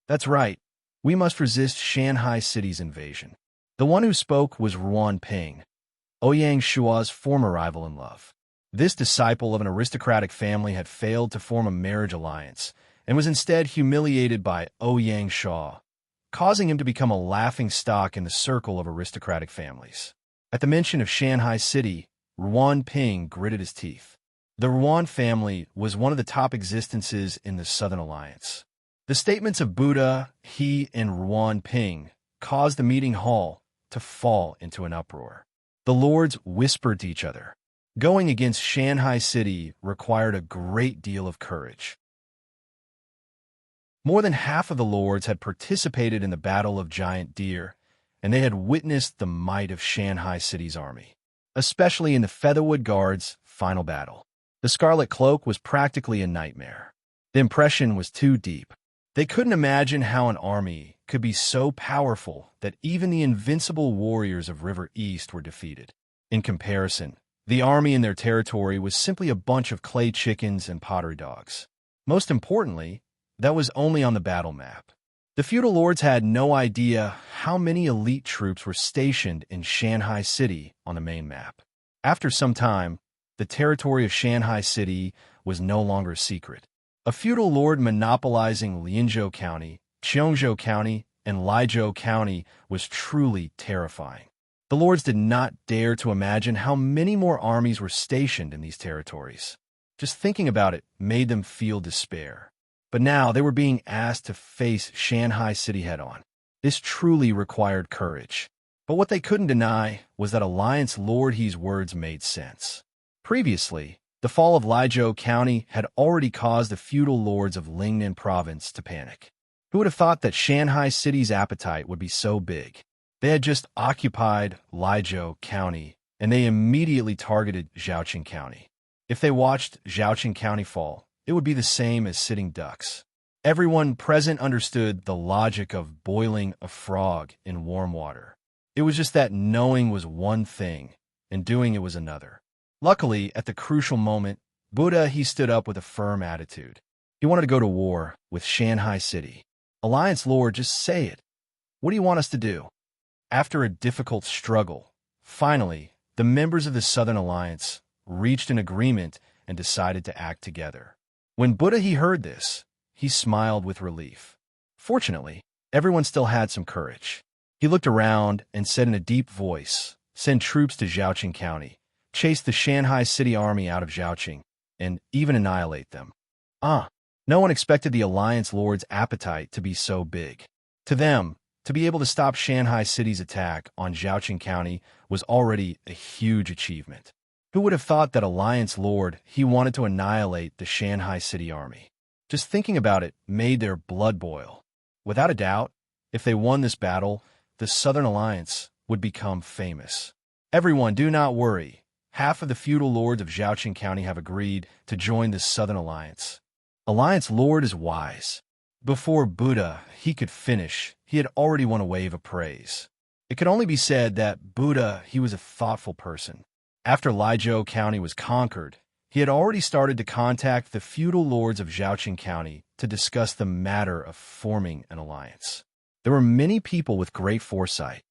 That's right. We must resist Shanghai City's invasion. The one who spoke was Ruan Ping, Ouyang Shua's former rival in love. This disciple of an aristocratic family had failed to form a marriage alliance and was instead humiliated by Ouyang Shua, causing him to become a laughingstock in the circle of aristocratic families. At the mention of Shanghai City, Ruan Ping gritted his teeth. The Ruan family was one of the top existences in the Southern Alliance. The statements of Buddha, he, and Ruan Ping caused the meeting hall to fall into an uproar. The lords whispered to each other. Going against Shanghai City required a great deal of courage. More than half of the lords had participated in the Battle of Giant Deer, and they had witnessed the might of Shanghai City's army, especially in the Featherwood Guard's final battle. The Scarlet Cloak was practically a nightmare. The impression was too deep. They couldn't imagine how an army could be so powerful that even the invincible warriors of River East were defeated. In comparison, the army in their territory was simply a bunch of clay chickens and pottery dogs. Most importantly, that was only on the battle map. The feudal lords had no idea how many elite troops were stationed in Shanghai City on the main map. After some time, the territory of Shanghai City was no longer a secret. A feudal lord monopolizing Lianzhou County, Cheongzhou County, and Liizhou County was truly terrifying. The lords did not dare to imagine how many more armies were stationed in these territories. Just thinking about it made them feel despair. But now they were being asked to face Shanghai City head-on. This truly required courage. But what they couldn't deny was that Alliance Lord He's words made sense. Previously, the fall of Liizhou County had already caused the feudal lords of Lingnan Province to panic. Who would have thought that Shanghai City's appetite would be so big? They had just occupied Liizhou County, and they immediately targeted Zhaoqing County. If they watched Zhaoqing County fall, it would be the same as sitting ducks. Everyone present understood the logic of boiling a frog in warm water. It was just that knowing was one thing, and doing it was another. Luckily, at the crucial moment, Buddha, he stood up with a firm attitude. He wanted to go to war with Shanghai City. Alliance Lord, just say it. What do you want us to do? After a difficult struggle, finally, the members of the Southern Alliance reached an agreement and decided to act together. When Buddha he heard this, he smiled with relief. Fortunately, everyone still had some courage. He looked around and said in a deep voice, "Send troops to Zhaoqing County, chase the Shanghai City army out of Zhaoqing, and even annihilate them." No one expected the Alliance Lord's appetite to be so big. To them, to be able to stop Shanghai City's attack on Zhaoqing County was already a huge achievement. Who would have thought that Alliance Lord, he wanted to annihilate the Shanghai City army? Just thinking about it made their blood boil. Without a doubt, if they won this battle, the Southern Alliance would become famous. Everyone, do not worry. Half of the feudal lords of Zhaoqing County have agreed to join the Southern Alliance. Alliance Lord is wise. Before Buddha he could finish, he had already won a wave of praise. It could only be said that Buddha, he was a thoughtful person. After Liizhou County was conquered, he had already started to contact the feudal lords of Zhaoqing County to discuss the matter of forming an alliance. There were many people with great foresight.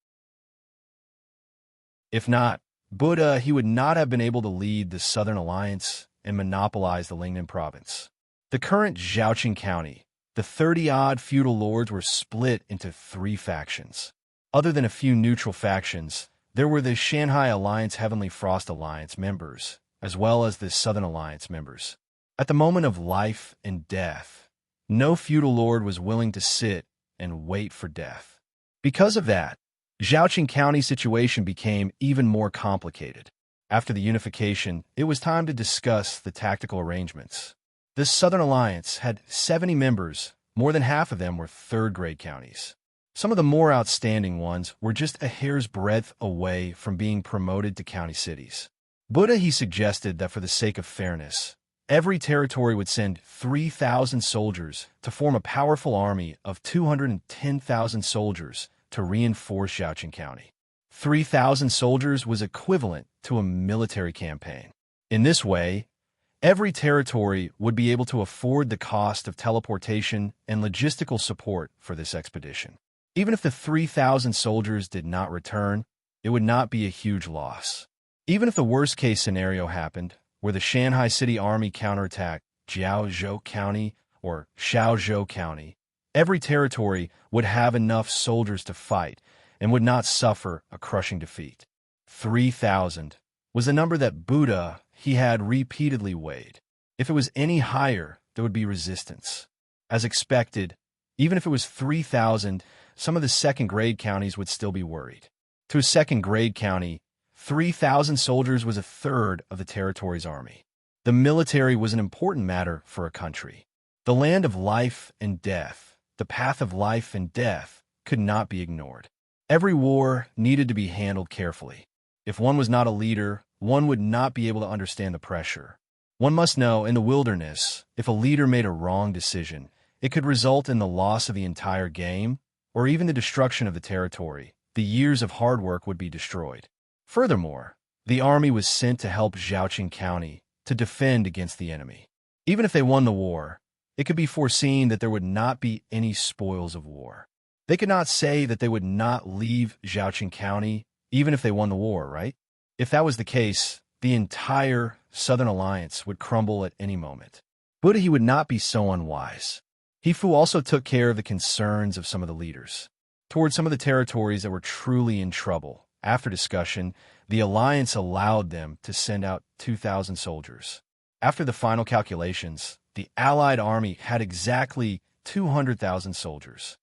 If not, Buddha, he would not have been able to lead the Southern Alliance and monopolize the Lingnan Province. The current Zhaoqing County, the 30-odd feudal lords were split into 3 factions. Other than a few neutral factions, there were the Shanghai Alliance Heavenly Frost Alliance members, as well as the Southern Alliance members. At the moment of life and death, no feudal lord was willing to sit and wait for death. Because of that, Zhaoqing County's situation became even more complicated. After the unification, it was time to discuss the tactical arrangements. The Southern Alliance had 70 members, more than half of them were third-grade counties. Some of the more outstanding ones were just a hair's breadth away from being promoted to county cities. Buddha he suggested that for the sake of fairness, every territory would send 3,000 soldiers to form a powerful army of 210,000 soldiers to reinforce Zhaoqing County. 3,000 soldiers was equivalent to a military campaign. In this way, every territory would be able to afford the cost of teleportation and logistical support for this expedition. Even if the 3,000 soldiers did not return, it would not be a huge loss. Even if the worst-case scenario happened, where the Shanghai City Army counterattacked Jiaozhou County or Shaozhou County, every territory would have enough soldiers to fight and would not suffer a crushing defeat. 3,000 was the number that Buddha he had repeatedly weighed. If it was any higher, there would be resistance. As expected, even if it was 3,000, some of the second-grade counties would still be worried. To a second-grade county, 3,000 soldiers was a third of the territory's army. The military was an important matter for a country. The land of life and death, the path of life and death, could not be ignored. Every war needed to be handled carefully. If one was not a leader, one would not be able to understand the pressure. One must know, in the wilderness, if a leader made a wrong decision, it could result in the loss of the entire game, or even the destruction of the territory. The years of hard work would be destroyed. Furthermore, the army was sent to help Zhaoqing County to defend against the enemy. Even if they won the war, it could be foreseen that there would not be any spoils of war. They could not say that they would not leave Zhaoqing County even if they won the war, right? If that was the case, the entire Southern Alliance would crumble at any moment. Buddha he would not be so unwise. Hifu also took care of the concerns of some of the leaders. Toward some of the territories that were truly in trouble, after discussion, the alliance allowed them to send out 2,000 soldiers. After the final calculations, the Allied army had exactly 200,000 soldiers.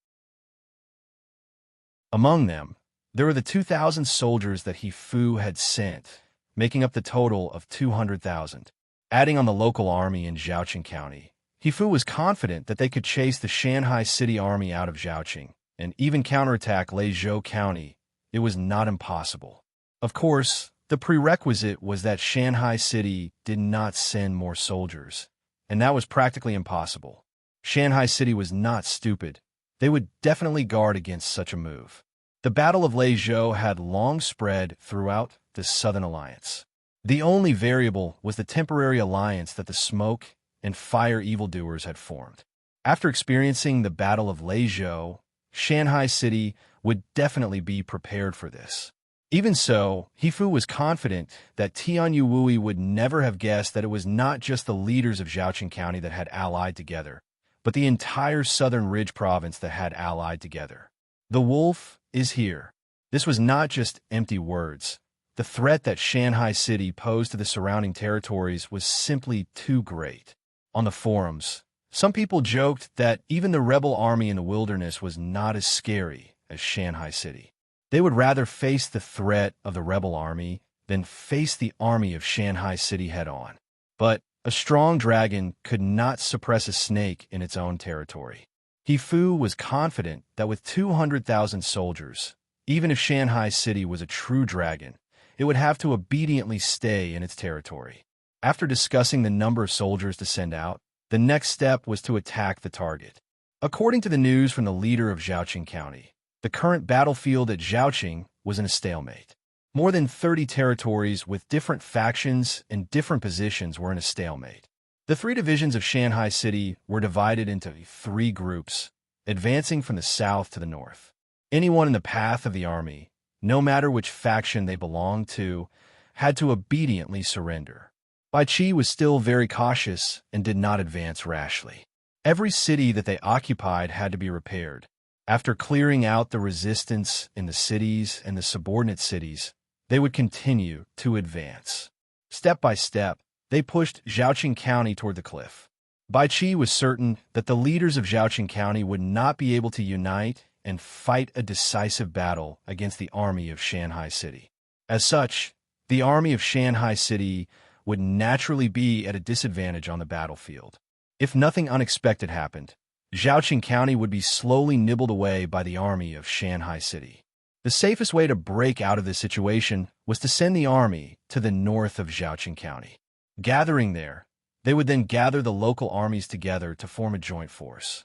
Among them, there were the 2,000 soldiers that Hifu had sent, making up the total of 200,000. Adding on the local army in Zhaoqing County, Hifu was confident that they could chase the Shanghai City Army out of Zhaoqing and even counterattack Leizhou County. It was not impossible. Of course, the prerequisite was that Shanghai City did not send more soldiers, and that was practically impossible. Shanghai City was not stupid. They would definitely guard against such a move. The Battle of Leizhou had long spread throughout the Southern Alliance. The only variable was the temporary alliance that the smoke and fire evildoers had formed. After experiencing the Battle of Leizhou, Shanghai City would definitely be prepared for this. Even so, Hifu was confident that Tianyu Wui would never have guessed that it was not just the leaders of Zhaoqing County that had allied together, but the entire Southern Ridge province that had allied together. The wolf is here. This was not just empty words. The threat that Shanghai City posed to the surrounding territories was simply too great. On the forums, some people joked that even the rebel army in the wilderness was not as scary as Shanghai City. They would rather face the threat of the rebel army than face the army of Shanghai City head-on. But a strong dragon could not suppress a snake in its own territory. Hifu was confident that with 200,000 soldiers, even if Shanghai City was a true dragon, it would have to obediently stay in its territory. After discussing the number of soldiers to send out, the next step was to attack the target. According to the news from the leader of Zhaoqing County, the current battlefield at Zhaoqing was in a stalemate. More than 30 territories with different factions and different positions were in a stalemate. The three divisions of Shanghai City were divided into three groups, advancing from the south to the north. Anyone in the path of the army, no matter which faction they belonged to, had to obediently surrender. Bai Qi was still very cautious and did not advance rashly. Every city that they occupied had to be repaired. After clearing out the resistance in the cities and the subordinate cities, they would continue to advance. Step by step, they pushed Zhaoqing County toward the cliff. Bai Qi was certain that the leaders of Zhaoqing County would not be able to unite and fight a decisive battle against the army of Shanghai City. As such, the army of Shanghai City would naturally be at a disadvantage on the battlefield. If nothing unexpected happened, Zhaoqing County would be slowly nibbled away by the army of Shanghai City. The safest way to break out of this situation was to send the army to the north of Zhaoqing County. Gathering there, they would then gather the local armies together to form a joint force.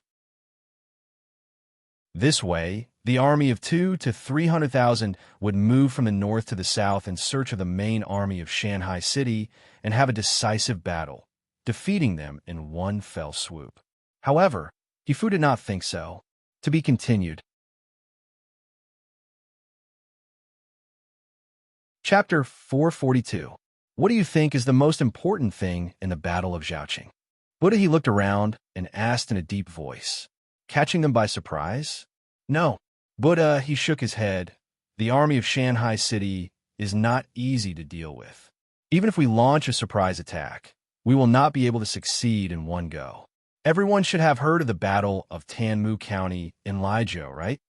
This way, the army of 200,000 to 300,000 would move from the north to the south in search of the main army of Shanghai City and have a decisive battle, defeating them in one fell swoop. However, Hifu did not think so. To be continued. Chapter 442. What do you think is the most important thing in the Battle of Zhaoqing? Buddha he looked around and asked in a deep voice, catching them by surprise. No. Buddha he shook his head. The army of Shanghai City is not easy to deal with. Even if we launch a surprise attack, we will not be able to succeed in one go. Everyone should have heard of the Battle of Tanmu County in Lijiao, right?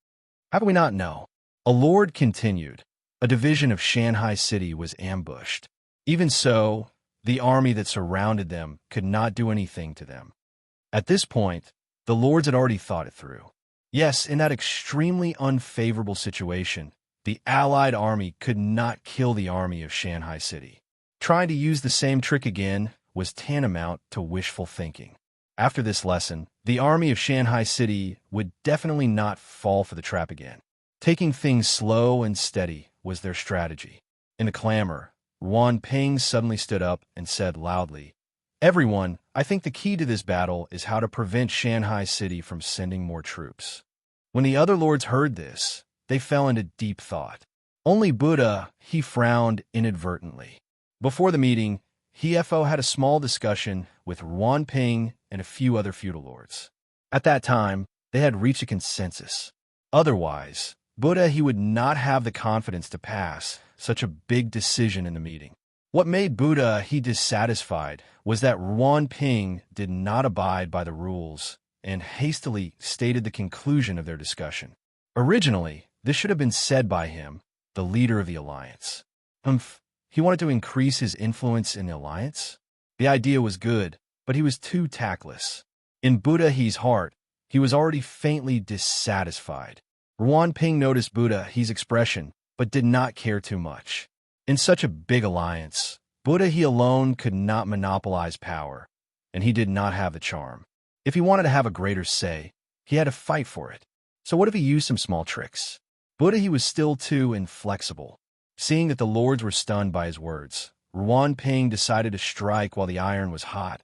How do we not know? A lord continued. A division of Shanghai City was ambushed. Even so, the army that surrounded them could not do anything to them. At this point, the lords had already thought it through. Yes, in that extremely unfavorable situation, the allied army could not kill the army of Shanghai City. Trying to use the same trick again was tantamount to wishful thinking. After this lesson, the army of Shanghai City would definitely not fall for the trap again. Taking things slow and steady was their strategy. In the clamor, Ruan Ping suddenly stood up and said loudly, "Everyone, I think the key to this battle is how to prevent Shanghai City from sending more troops." When the other lords heard this, they fell into deep thought. Only Buddha, he frowned inadvertently. Before the meeting, Hefo had a small discussion with Ruan Ping and a few other feudal lords. At that time, they had reached a consensus. Otherwise, Buddha he would not have the confidence to pass such a big decision in the meeting. What made Buddha he dissatisfied was that Ruan Ping did not abide by the rules and hastily stated the conclusion of their discussion. Originally, this should have been said by him, the leader of the alliance. He wanted to increase his influence in the alliance? The idea was good, but he was too tactless. In Buddha he's heart, he was already faintly dissatisfied. Ruan Ping noticed Buddha he's expression, but did not care too much. In such a big alliance, Buddha he alone could not monopolize power, and he did not have the charm. If he wanted to have a greater say, he had to fight for it. So what if he used some small tricks? Buddha he was still too inflexible. Seeing that the lords were stunned by his words, Ruan Ping decided to strike while the iron was hot,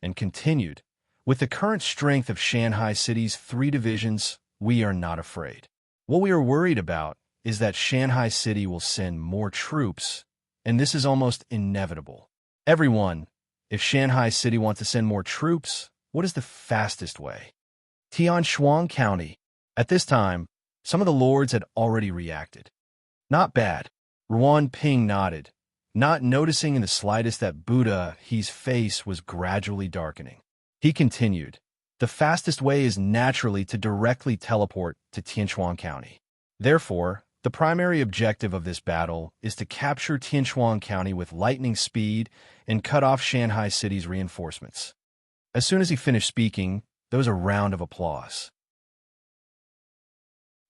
and continued, "With the current strength of Shanghai City's 3 divisions, we are not afraid. What we are worried about is that Shanghai City will send more troops, and this is almost inevitable. Everyone, if Shanghai City wants to send more troops, what is the fastest way?" Tianshuang County. At this time, some of the lords had already reacted. Not bad. Ruan Ping nodded, not noticing in the slightest that Buddha he's face was gradually darkening. He continued, "The fastest way is naturally to directly teleport to Tianshuang County. Therefore, the primary objective of this battle is to capture Tianshuang County with lightning speed and cut off Shanghai City's reinforcements." As soon as he finished speaking, there was a round of applause.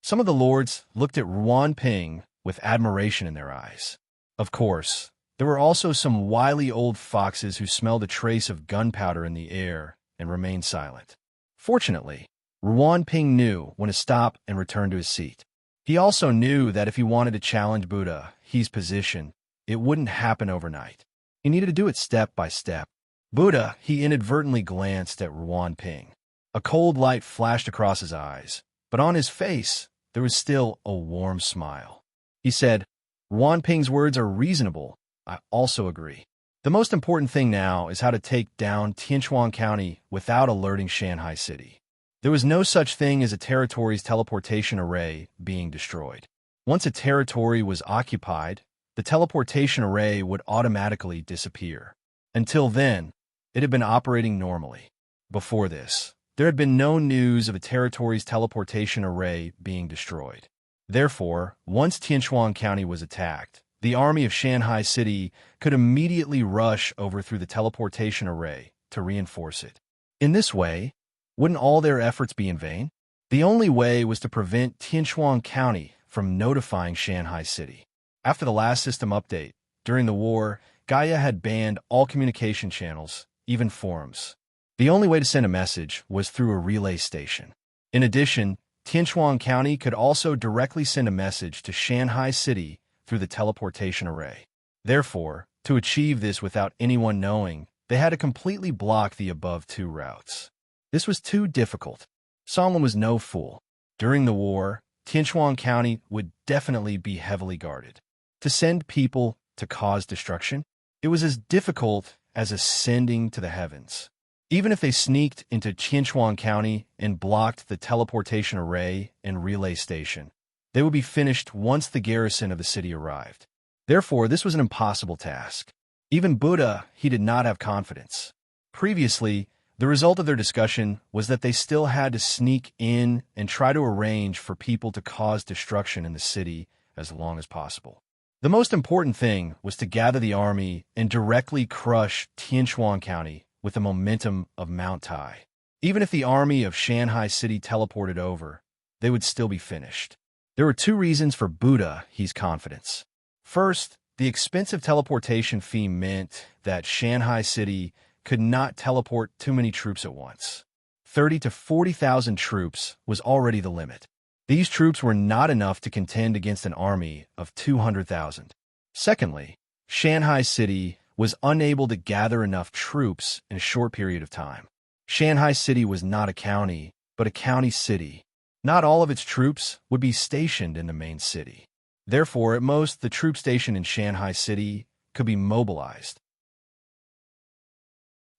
Some of the lords looked at Ruan Ping with admiration in their eyes. Of course, there were also some wily old foxes who smelled a trace of gunpowder in the air and remained silent. Fortunately, Ruan Ping knew when to stop and return to his seat. He also knew that if he wanted to challenge Buddha he's position, it wouldn't happen overnight. He needed to do it step by step. Buddha he inadvertently glanced at Ruan Ping. A cold light flashed across his eyes, but on his face there was still a warm smile. He said, "Ruan Ping's words are reasonable. I also agree. The most important thing now is how to take down Tianshuang County without alerting Shanghai City." There was no such thing as a territory's teleportation array being destroyed. Once a territory was occupied, the teleportation array would automatically disappear. Until then, it had been operating normally. Before this, there had been no news of a territory's teleportation array being destroyed. Therefore, once Tianshuang County was attacked, the army of Shanghai City could immediately rush over through the teleportation array to reinforce it. In this way, wouldn't all their efforts be in vain? The only way was to prevent Tianshuang County from notifying Shanghai City. After the last system update, during the war, Gaia had banned all communication channels, even forums. The only way to send a message was through a relay station. In addition, Tianshuang County could also directly send a message to Shanghai City through the teleportation array. Therefore, to achieve this without anyone knowing, they had to completely block the above 2 routes. This was too difficult. Solomon was no fool. During the war, Tianshuang County would definitely be heavily guarded. To send people to cause destruction? It was as difficult as ascending to the heavens. Even if they sneaked into Chinchuan County and blocked the teleportation array and relay station, they would be finished once the garrison of the city arrived. Therefore, this was an impossible task. Even Buddha, he did not have confidence. Previously, the result of their discussion was that they still had to sneak in and try to arrange for people to cause destruction in the city as long as possible. The most important thing was to gather the army and directly crush Tianchuan County with the momentum of Mount Tai. Even if the army of Shanghai City teleported over, they would still be finished. There were two reasons for Buddha his confidence. First, the expensive teleportation fee meant that Shanghai City could not teleport too many troops at once. 30 to 40,000 troops was already the limit. These troops were not enough to contend against an army of 200,000. Secondly, Shanghai City was unable to gather enough troops in a short period of time. Shanghai City was not a county, but a county city. Not all of its troops would be stationed in the main city. Therefore, at most, the troop station in Shanghai City could be mobilized.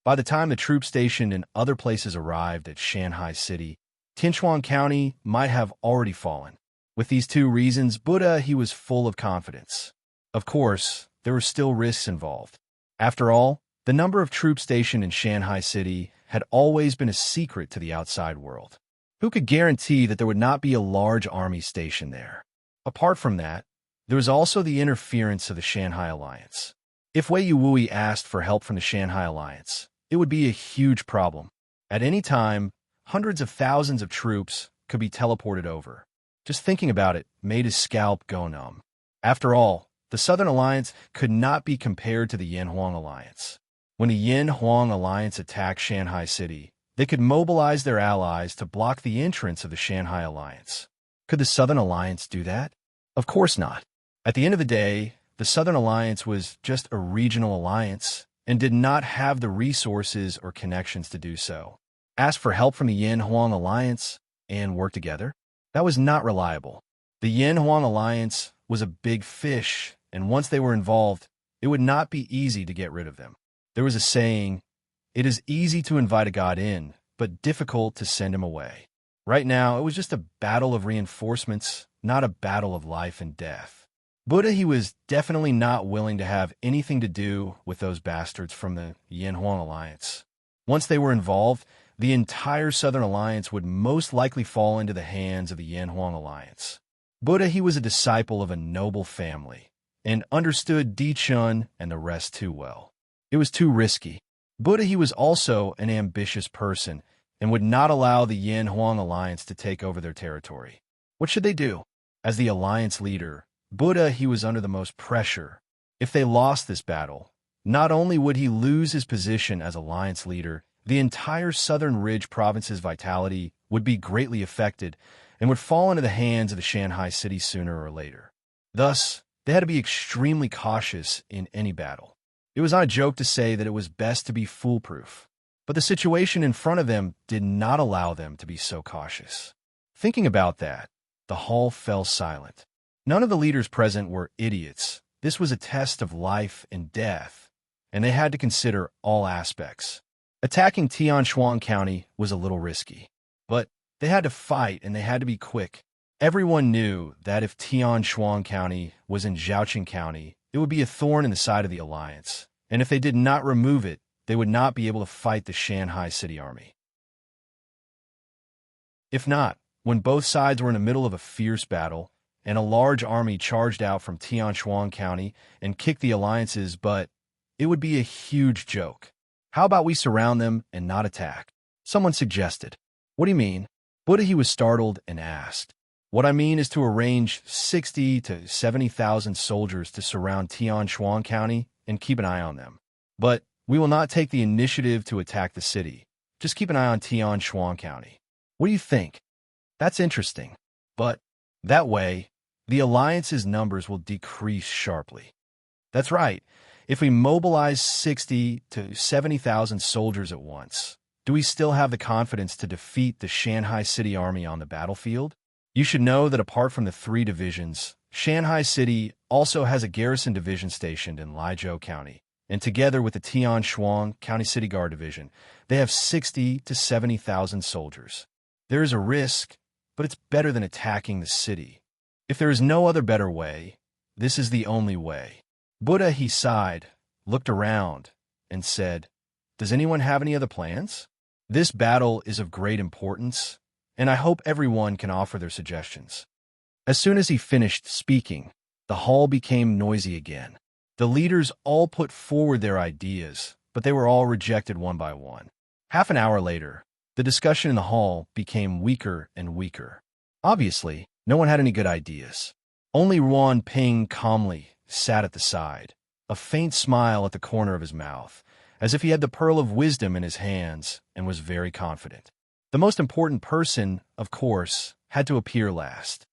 By the time the troop station in other places arrived at Shanghai City, Tianchuan County might have already fallen. With these two reasons, Buddha, he was full of confidence. Of course, there were still risks involved. After all, the number of troops stationed in Shanghai City had always been a secret to the outside world. Who could guarantee that there would not be a large army stationed there? Apart from that, there was also the interference of the Shanghai Alliance. If Wei Yuwui asked for help from the Shanghai Alliance, it would be a huge problem. At any time, hundreds of thousands of troops could be teleported over. Just thinking about it made his scalp go numb. After all, the Southern Alliance could not be compared to the Yin-Huang Alliance. When the Yin-Huang Alliance attacked Shanghai City, they could mobilize their allies to block the entrance of the Shanghai Alliance. Could the Southern Alliance do that? Of course not. At the end of the day, the Southern Alliance was just a regional alliance and did not have the resources or connections to do so. Ask for help from the Yin-Huang Alliance and work together? That was not reliable. The Yin-Huang Alliance was a big fish, and once they were involved, it would not be easy to get rid of them. There was a saying, "It is easy to invite a god in, but difficult to send him away." Right now, it was just a battle of reinforcements, not a battle of life and death. Buddha, he was definitely not willing to have anything to do with those bastards from the Yin-Huang Alliance. Once they were involved, the entire Southern Alliance would most likely fall into the hands of the Yin-Huang Alliance. Buddha, he was a disciple of a noble family and understood Di Chun and the rest too well. It was too risky. Buddha, he was also an ambitious person and would not allow the Yin-Huang Alliance to take over their territory. What should they do? As the alliance leader, Buddha, he was under the most pressure. If they lost this battle, not only would he lose his position as alliance leader, the entire Southern Ridge province's vitality would be greatly affected and would fall into the hands of the Shanghai City sooner or later. Thus, they had to be extremely cautious in any battle. It was not a joke to say that it was best to be foolproof, but the situation in front of them did not allow them to be so cautious. Thinking about that, the hall fell silent. None of the leaders present were idiots. This was a test of life and death, and they had to consider all aspects. Attacking Tianchuan County was a little risky, but they had to fight and they had to be quick. Everyone knew that if Tianchuan County was in Zhaoqing County, it would be a thorn in the side of the alliance, and if they did not remove it, they would not be able to fight the Shanghai City army. If not, when both sides were in the middle of a fierce battle, and a large army charged out from Tianchuan County and kicked the alliance's butt, it would be a huge joke. How about we surround them and not attack? Someone suggested. What do you mean? Buddha, he was startled and asked. What I mean is to arrange 60 to 70,000 soldiers to surround Tianchuan County and keep an eye on them. But we will not take the initiative to attack the city. Just keep an eye on Tianchuan County. What do you think? That's interesting. But that way, the alliance's numbers will decrease sharply. That's right. If we mobilize 60 to 70,000 soldiers at once, do we still have the confidence to defeat the Shanghai City army on the battlefield? You should know that apart from the three divisions, Shanghai City also has a garrison division stationed in Liuzhou County, and together with the Tianshuang County City Guard Division, they have 60 to 70,000 soldiers. There is a risk, but it's better than attacking the city. If there is no other better way, this is the only way. Buddha, he sighed, looked around, and said, "Does anyone have any other plans? This battle is of great importance, and I hope everyone can offer their suggestions." As soon as he finished speaking, the hall became noisy again. The leaders all put forward their ideas, but they were all rejected one by one. Half an hour later, the discussion in the hall became weaker and weaker. Obviously, no one had any good ideas. Only Ruan Ping calmly sat at the side, a faint smile at the corner of his mouth, as if he had the pearl of wisdom in his hands and was very confident. The most important person, of course, had to appear last.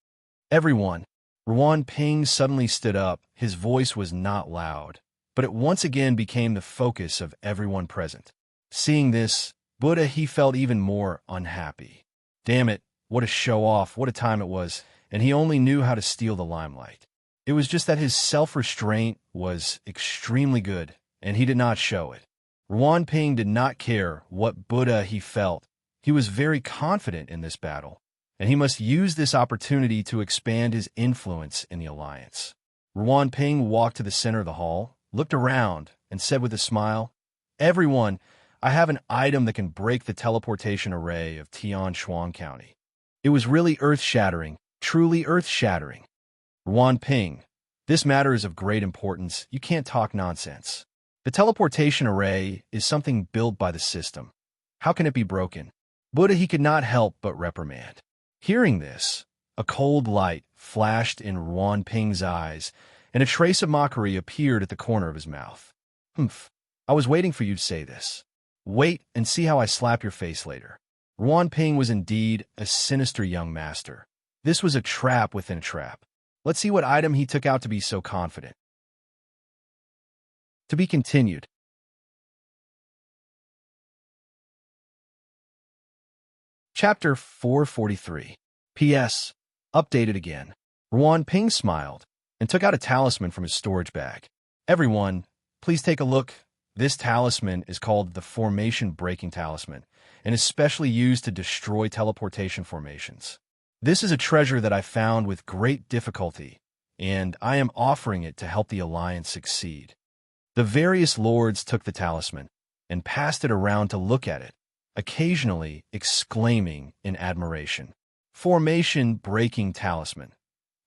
"Everyone." Ruan Ping suddenly stood up. His voice was not loud, but it once again became the focus of everyone present. Seeing this, Buddha, he felt even more unhappy. Damn it, what a show-off, what a time it was, and he only knew how to steal the limelight. It was just that his self-restraint was extremely good, and he did not show it. Ruan Ping did not care what Buddha he felt. He was very confident in this battle, and he must use this opportunity to expand his influence in the alliance. Ruan Ping walked to the center of the hall, looked around, and said with a smile, "Everyone, I have an item that can break the teleportation array of Tianshuang County." It was really earth-shattering, truly earth-shattering. "Ruan Ping, this matter is of great importance. You can't talk nonsense. The teleportation array is something built by the system. How can it be broken?" Buddha, he could not help but reprimand. Hearing this, a cold light flashed in Ruan Ping's eyes, and a trace of mockery appeared at the corner of his mouth. "Humph, I was waiting for you to say this. Wait and see how I slap your face later." Ruan Ping was indeed a sinister young master. This was a trap within a trap. Let's see what item he took out to be so confident. To be continued. Chapter 443. P.S. Updated again. Ruan Ping smiled and took out a talisman from his storage bag. "Everyone, please take a look. This talisman is called the Formation Breaking Talisman and is specially used to destroy teleportation formations. This is a treasure that I found with great difficulty, and I am offering it to help the Alliance succeed." The various lords took the talisman and passed it around to look at it, occasionally exclaiming in admiration. Formation Breaking Talisman.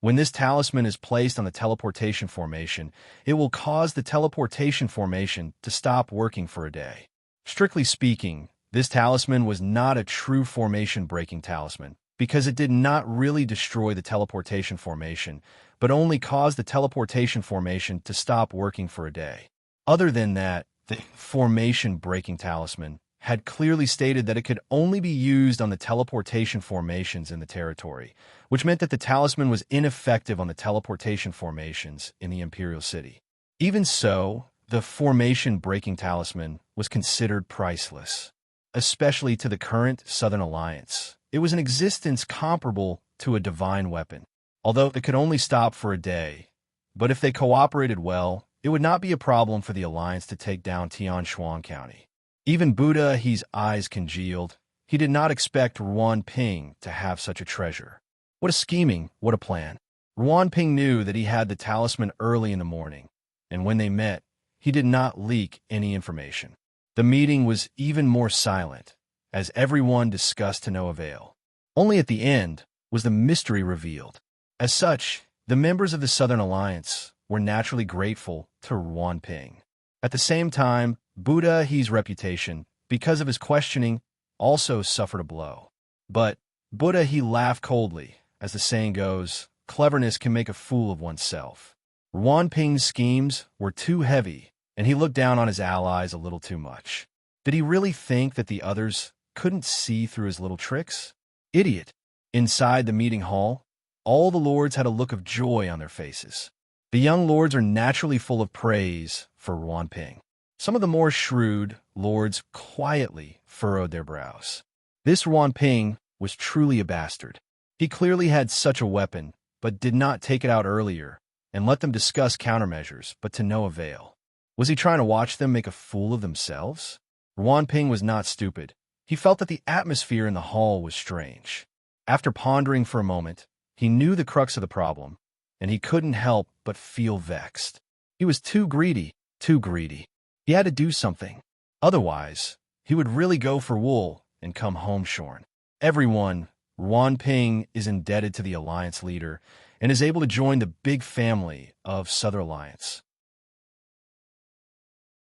When this talisman is placed on the teleportation formation, it will cause the teleportation formation to stop working for a day. Strictly speaking, this talisman was not a true formation-breaking talisman, because it did not really destroy the teleportation formation, but only caused the teleportation formation to stop working for a day. Other than that, the formation-breaking talisman had clearly stated that it could only be used on the teleportation formations in the territory, which meant that the talisman was ineffective on the teleportation formations in the Imperial City. Even so, the formation-breaking talisman was considered priceless, especially to the current Southern Alliance. It was an existence comparable to a divine weapon, although it could only stop for a day. But if they cooperated well, it would not be a problem for the Alliance to take down Tianshuang County. Even Buddha, his eyes congealed. He did not expect Ruan Ping to have such a treasure. What a scheming, what a plan. Ruan Ping knew that he had the talisman early in the morning, and when they met, he did not leak any information. The meeting was even more silent, as everyone discussed to no avail. Only at the end was the mystery revealed. As such, the members of the Southern Alliance were naturally grateful to Ruan Ping. At the same time, Buddha, his reputation, because of his questioning, also suffered a blow. But Buddha, he laughed coldly. As the saying goes, cleverness can make a fool of oneself. Ruan Ping's schemes were too heavy, and he looked down on his allies a little too much. Did he really think that the others couldn't see through his little tricks? Idiot! Inside the meeting hall, all the lords had a look of joy on their faces. The young lords are naturally full of praise for Ruan Ping. Some of the more shrewd lords quietly furrowed their brows. This Ruan Ping was truly a bastard. He clearly had such a weapon, but did not take it out earlier, and let them discuss countermeasures, but to no avail. Was he trying to watch them make a fool of themselves? Ruan Ping was not stupid. He felt that the atmosphere in the hall was strange. After pondering for a moment, he knew the crux of the problem, and he couldn't help but feel vexed. He was too greedy, too greedy. He had to do something. Otherwise, he would really go for wool and come home shorn. Everyone, Ruan Ping is indebted to the Alliance leader and is able to join the big family of Southern Alliance.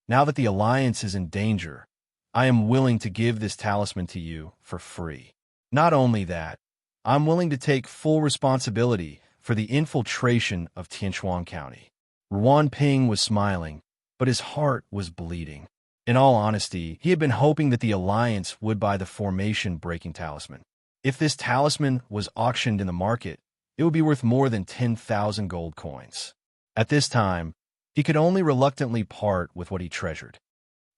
Now that the Alliance is in danger, I am willing to give this talisman to you for free. Not only that, I'm willing to take full responsibility for the infiltration of Tianchuan County. Ruan Ping was smiling, but his heart was bleeding. In all honesty, he had been hoping that the Alliance would buy the formation-breaking talisman. If this talisman was auctioned in the market, it would be worth more than 10,000 gold coins. At this time, he could only reluctantly part with what he treasured.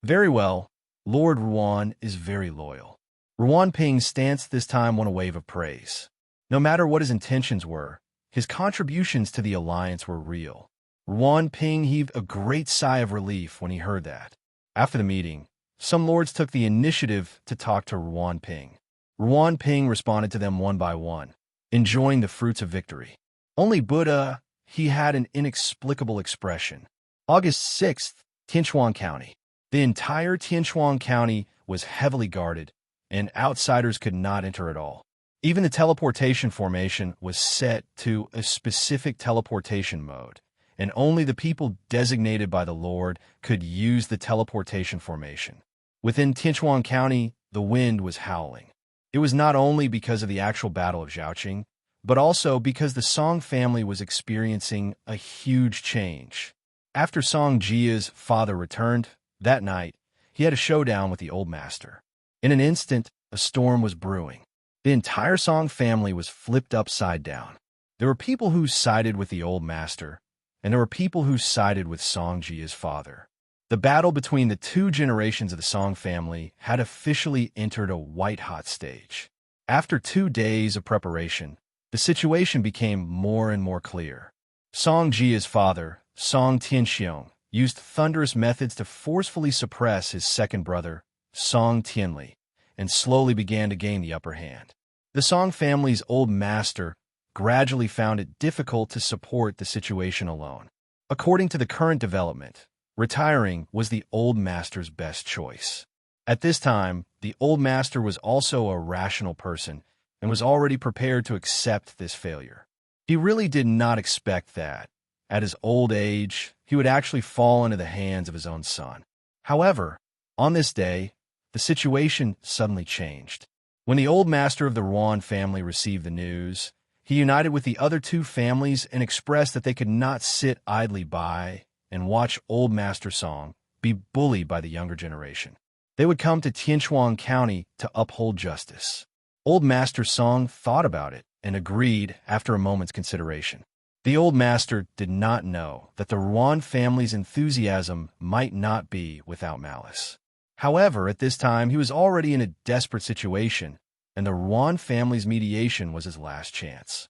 Very well, Lord Ruan is very loyal. Ruan Ping's stance this time won a wave of praise. No matter what his intentions were, his contributions to the Alliance were real. Ruan Ping heaved a great sigh of relief when he heard that. After the meeting, some lords took the initiative to talk to Ruan Ping. Ruan Ping responded to them one by one, enjoying the fruits of victory. Only Buddha, he had an inexplicable expression. August 6th, Tianchuan County. The entire Tianchuan County was heavily guarded, and outsiders could not enter at all. Even the teleportation formation was set to a specific teleportation mode, and only the people designated by the Lord could use the teleportation formation. Within Tianchuan County, the wind was howling. It was not only because of the actual Battle of Zhaoqing, but also because the Song family was experiencing a huge change. After Song Jia's father returned, that night, he had a showdown with the Old Master. In an instant, a storm was brewing. The entire Song family was flipped upside down. There were people who sided with the Old Master, and there were people who sided with Song Jia's father. The battle between the two generations of the Song family had officially entered a white-hot stage. After 2 days of preparation, the situation became more and more clear. Song Jia's father, Song Tianxiong, used thunderous methods to forcefully suppress his second brother, Song Tianli, and slowly began to gain the upper hand. The Song family's old master gradually found it difficult to support the situation alone. According to the current development, retiring was the old master's best choice. At this time, the old master was also a rational person and was already prepared to accept this failure. He really did not expect that, at his old age, he would actually fall into the hands of his own son. However, on this day, the situation suddenly changed. When the old master of the Ruan family received the news, he united with the other 2 families and expressed that they could not sit idly by and watch old Master Song be bullied by the younger generation. They would come to Tianchuan County to uphold justice. Old Master Song thought about it and agreed after a moment's consideration. The old master did not know that the Ruan family's enthusiasm might not be without malice. However, at this time, he was already in a desperate situation, and the Ruan family's mediation was his last chance.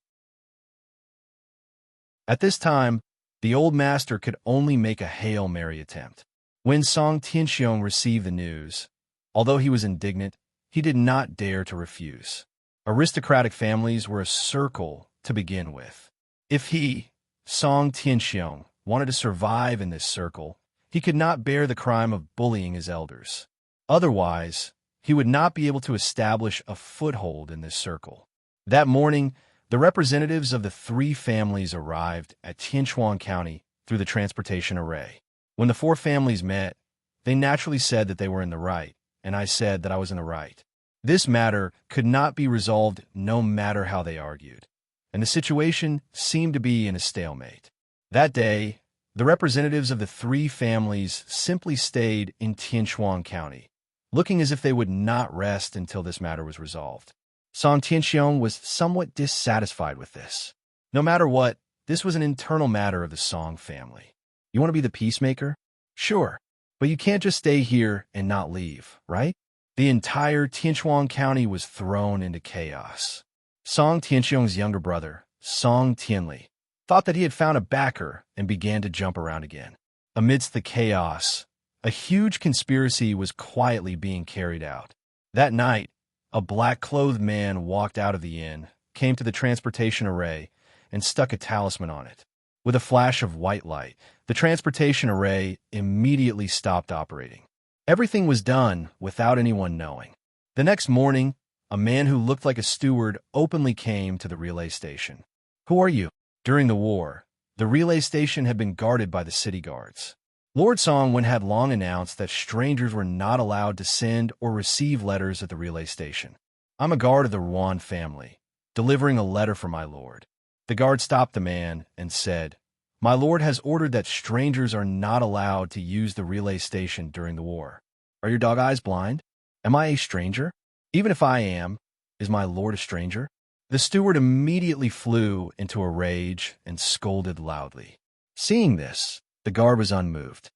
At this time, the old master could only make a Hail Mary attempt. When Song Tianxiong received the news, although he was indignant, he did not dare to refuse. Aristocratic families were a circle to begin with. If he, Song Tianxiong, wanted to survive in this circle, he could not bear the crime of bullying his elders. Otherwise, he would not be able to establish a foothold in this circle. That morning, the representatives of the 3 families arrived at Tianchuan County through the transportation array. When the 4 families met, they naturally said that they were in the right, and I said that I was in the right. This matter could not be resolved no matter how they argued, and the situation seemed to be in a stalemate. That day, the representatives of the 3 families simply stayed in Tianchuan County, looking as if they would not rest until this matter was resolved. Song Tianxiong was somewhat dissatisfied with this. No matter what, this was an internal matter of the Song family. You want to be the peacemaker? Sure, but you can't just stay here and not leave, right? The entire Tianchuan County was thrown into chaos. Song Tianxiong's younger brother, Song Tianli, thought that he had found a backer and began to jump around again. Amidst the chaos, a huge conspiracy was quietly being carried out. That night, a black-clothed man walked out of the inn, came to the transportation array, and stuck a talisman on it. With a flash of white light, the transportation array immediately stopped operating. Everything was done without anyone knowing. The next morning, a man who looked like a steward openly came to the relay station. "Who are you?" During the war, the relay station had been guarded by the city guards. Lord Songwen had long announced that strangers were not allowed to send or receive letters at the relay station. "I'm a guard of the Ruan family, delivering a letter for my lord." The guard stopped the man and said, "My lord has ordered that strangers are not allowed to use the relay station during the war. Are your dog eyes blind? Am I a stranger? Even if I am, is my lord a stranger?" The steward immediately flew into a rage and scolded loudly. Seeing this, the guard was unmoved.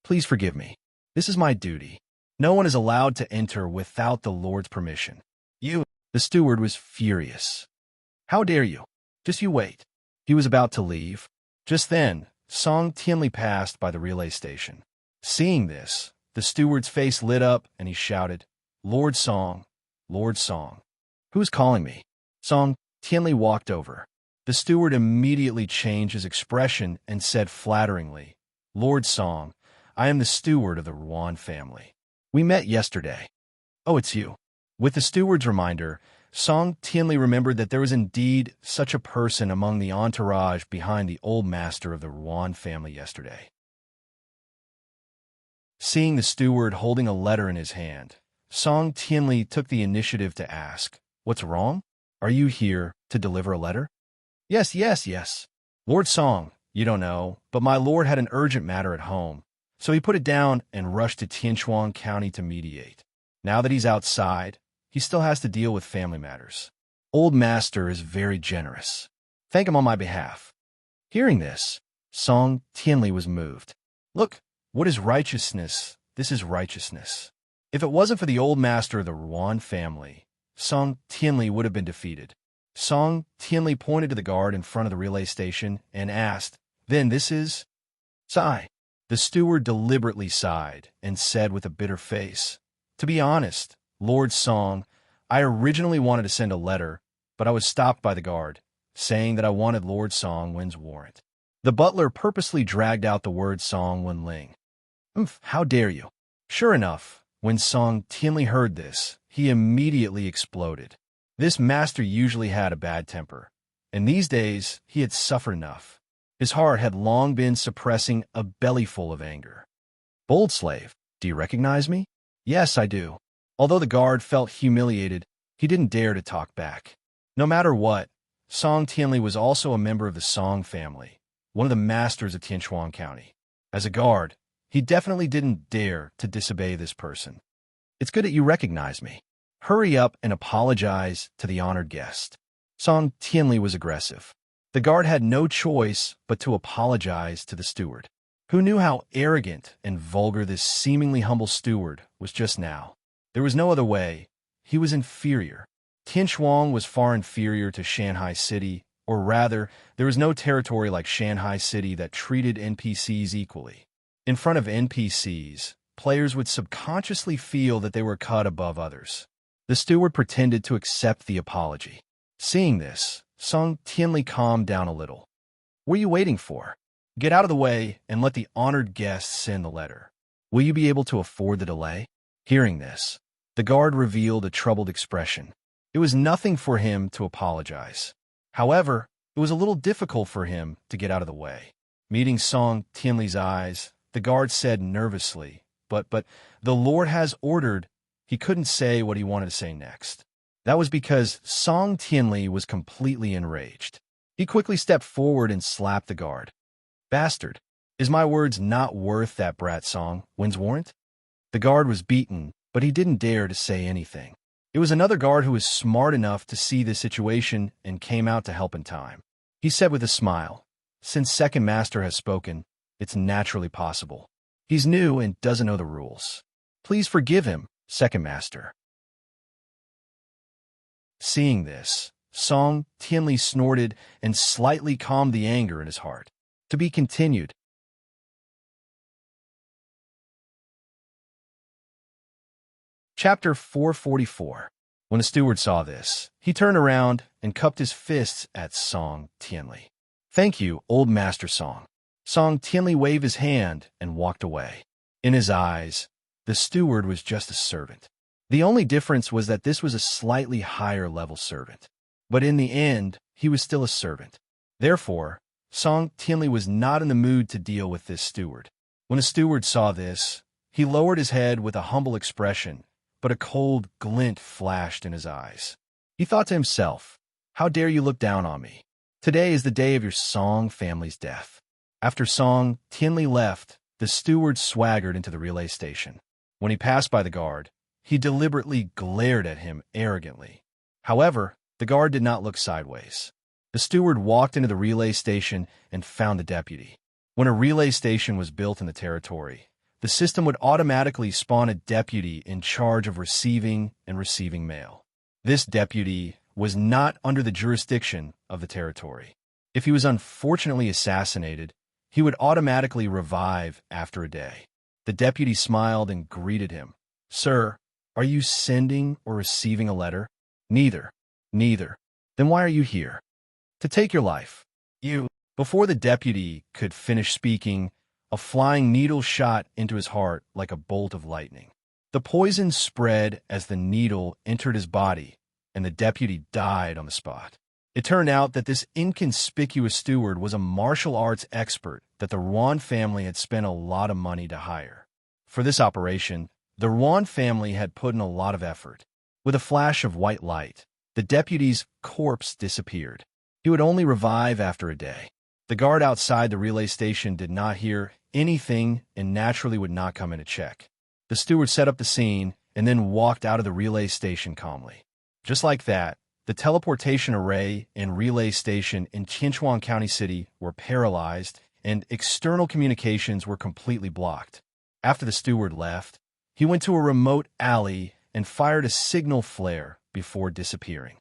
"Please forgive me. This is my duty. No one is allowed to enter without the Lord's permission." "You—" The steward was furious. "How dare you? Just you wait." He was about to leave. Just then, Song Tianli passed by the relay station. Seeing this, the steward's face lit up and he shouted, Lord Song, who's calling me?" Song Tianli walked over. The steward immediately changed his expression and said flatteringly, "Lord Song, I am the steward of the Ruan family. We met yesterday." "Oh, it's you." With the steward's reminder, Song Tianli remembered that there was indeed such a person among the entourage behind the old master of the Ruan family yesterday. Seeing the steward holding a letter in his hand, Song Tianli took the initiative to ask, "What's wrong? Are you here to deliver a letter?" Yes. "Lord Song, you don't know, but my lord had an urgent matter at home, so he put it down and rushed to Tianchuan County to mediate. Now that he's outside, he still has to deal with family matters. Old master is very generous. Thank him on my behalf." Hearing this, Song Tianli was moved. "Look, what is righteousness? This is righteousness." If it wasn't for the old master of the Ruan family, Song Tianli would have been defeated. Song Tianli pointed to the guard in front of the relay station and asked, "Then this is—" "Sigh." The steward deliberately sighed and said with a bitter face, "To be honest, Lord Song, I originally wanted to send a letter, but I was stopped by the guard, saying that I wanted Lord Songwen's warrant." The butler purposely dragged out the word Songwen Ling. How dare you?" Sure enough, when Song Tianli heard this, he immediately exploded. This master usually had a bad temper, and these days he had suffered enough. His heart had long been suppressing a bellyful of anger. "Bold slave, do you recognize me?" "Yes, I do." Although the guard felt humiliated, he didn't dare to talk back. No matter what, Song Tianli was also a member of the Song family, one of the masters of Tianchuan County. As a guard, he definitely didn't dare to disobey this person. "It's good that you recognize me. Hurry up and apologize to the honored guest." Song Tianli was aggressive. The guard had no choice but to apologize to the steward. Who knew how arrogant and vulgar this seemingly humble steward was just now? There was no other way. He was inferior. Tianchuan was far inferior to Shanghai City, or rather, there was no territory like Shanghai City that treated NPCs equally. In front of NPCs, players would subconsciously feel that they were cut above others. The steward pretended to accept the apology. Seeing this, Song Tianli calmed down a little. "What are you waiting for? Get out of the way and let the honored guest send the letter. Will you be able to afford the delay?" Hearing this, the guard revealed a troubled expression. It was nothing for him to apologize. However, it was a little difficult for him to get out of the way. Meeting Song Tianli's eyes, the guard said nervously, but the Lord has ordered." He couldn't say what he wanted to say next. That was because Song Tianli was completely enraged. He quickly stepped forward and slapped the guard. "Bastard, is my words not worth that brat Song Wen's warrant?" The guard was beaten, but he didn't dare to say anything. It was another guard who was smart enough to see the situation and came out to help in time. He said with a smile, "Since Second Master has spoken, it's naturally possible. He's new and doesn't know the rules. Please forgive him, Second Master." Seeing this, Song Tianli snorted and slightly calmed the anger in his heart. To be continued. Chapter 444. When the steward saw this, he turned around and cupped his fists at Song Tianli. "Thank you, old Master Song." Song Tianli waved his hand and walked away. In his eyes, the steward was just a servant. The only difference was that this was a slightly higher level servant. But in the end, he was still a servant. Therefore, Song Tianli was not in the mood to deal with this steward. When the steward saw this, he lowered his head with a humble expression, but a cold glint flashed in his eyes. He thought to himself, "How dare you look down on me? Today is the day of your Song family's death." After Song Tianli left, the steward swaggered into the relay station. When he passed by the guard, he deliberately glared at him arrogantly. However, the guard did not look sideways. The steward walked into the relay station and found the deputy. When a relay station was built in the territory, the system would automatically spawn a deputy in charge of receiving and receiving mail. This deputy was not under the jurisdiction of the territory. If he was unfortunately assassinated, he would automatically revive after a day. The deputy smiled and greeted him. "Sir, are you sending or receiving a letter?" "Neither." "Neither. Then why are you here?" "To take your life." "You." Before the deputy could finish speaking, a flying needle shot into his heart like a bolt of lightning. The poison spread as the needle entered his body, and the deputy died on the spot. It turned out that this inconspicuous steward was a martial arts expert that the Ruan family had spent a lot of money to hire. For this operation, the Ruan family had put in a lot of effort. With a flash of white light, the deputy's corpse disappeared. He would only revive after a day. The guard outside the relay station did not hear anything and naturally would not come in to check. The steward set up the scene and then walked out of the relay station calmly. Just like that, the teleportation array and relay station in Chinchuan County City were paralyzed and external communications were completely blocked. After the steward left, he went to a remote alley and fired a signal flare before disappearing.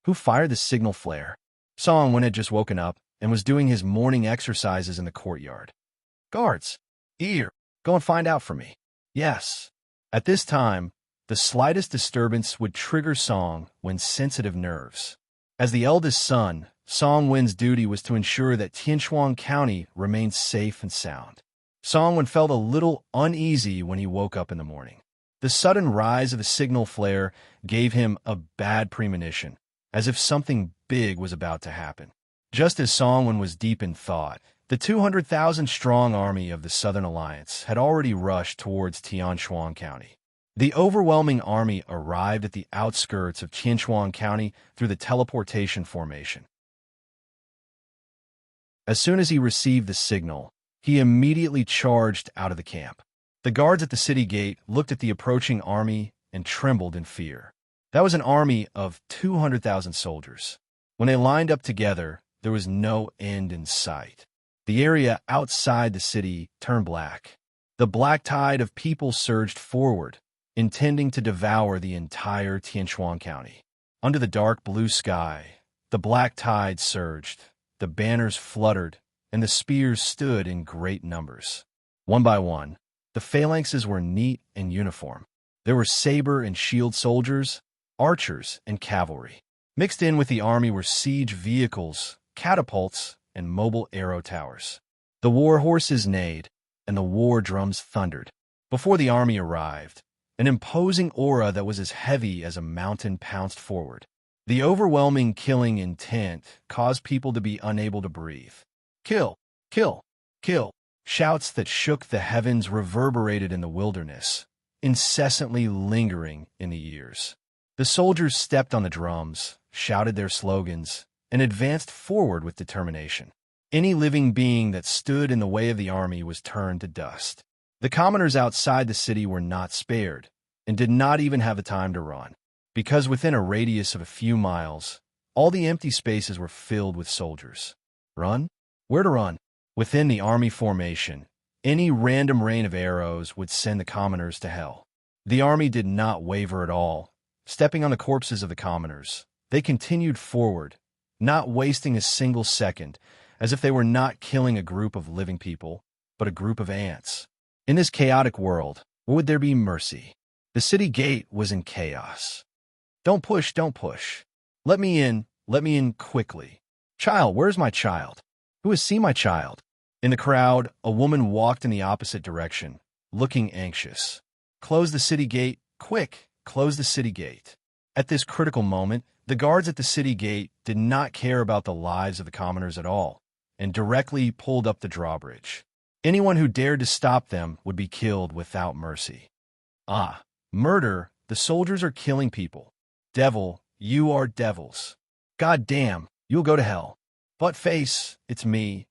Who fired the signal flare? Song Wen had just woken up and was doing his morning exercises in the courtyard. "Guards, here, go and find out for me." "Yes." At this time, the slightest disturbance would trigger Song Wen's sensitive nerves. As the eldest son, Song Wen's duty was to ensure that Tianchuan County remained safe and sound. Song Wen felt a little uneasy when he woke up in the morning. The sudden rise of a signal flare gave him a bad premonition, as if something big was about to happen. Just as Song Wen was deep in thought, the 200,000-strong army of the Southern Alliance had already rushed towards Tianchuan County. The overwhelming army arrived at the outskirts of Tianchuan County through the teleportation formation. As soon as he received the signal, he immediately charged out of the camp. The guards at the city gate looked at the approaching army and trembled in fear. That was an army of 200,000 soldiers. When they lined up together, there was no end in sight. The area outside the city turned black. The black tide of people surged forward, intending to devour the entire Tianchuan County. Under the dark blue sky, the black tide surged, the banners fluttered, and the spears stood in great numbers. One by one, the phalanxes were neat and uniform. There were saber and shield soldiers, archers, and cavalry. Mixed in with the army were siege vehicles, catapults, and mobile arrow towers. The war horses neighed, and the war drums thundered. Before the army arrived, an imposing aura that was as heavy as a mountain pounced forward. The overwhelming killing intent caused people to be unable to breathe. "Kill! Kill! Kill!" Shouts that shook the heavens reverberated in the wilderness, incessantly lingering in the ears. The soldiers stepped on the drums, shouted their slogans, and advanced forward with determination. Any living being that stood in the way of the army was turned to dust. The commoners outside the city were not spared, and did not even have the time to run, because within a radius of a few miles, all the empty spaces were filled with soldiers. Run? Where to run? Within the army formation, any random rain of arrows would send the commoners to hell. The army did not waver at all, stepping on the corpses of the commoners, They continued forward, not wasting a single second, as if they were not killing a group of living people, but a group of ants. In this chaotic world, where would there be mercy? The city gate was in chaos. Don't push, don't push. Let me in quickly. Child, where's my child? Who has seen my child? In the crowd, a woman walked in the opposite direction, looking anxious. Close the city gate, quick, close the city gate. At this critical moment, the guards at the city gate did not care about the lives of the commoners at all, and directly pulled up the drawbridge. Anyone who dared to stop them would be killed without mercy. Ah, murder, the soldiers are killing people. Devil, you are devils. God damn, you'll go to hell. Buttface, it's me.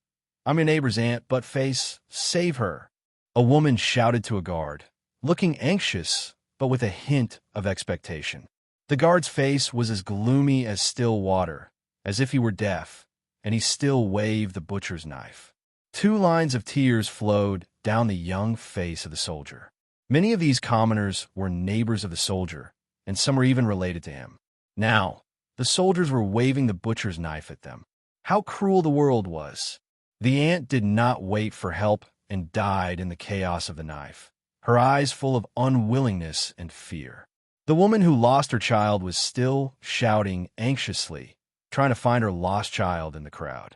I'm your neighbor's aunt, Buttface, save her. A woman shouted to a guard, looking anxious, but with a hint of expectation. The guard's face was as gloomy as still water, as if he were deaf, and he still waved the butcher's knife. 2 lines of tears flowed down the young face of the soldier. Many of these commoners were neighbors of the soldier, and some were even related to him. Now, the soldiers were waving the butcher's knife at them. How cruel the world was. The ant did not wait for help and died in the chaos of the knife, her eyes full of unwillingness and fear. The woman who lost her child was still shouting anxiously, trying to find her lost child in the crowd.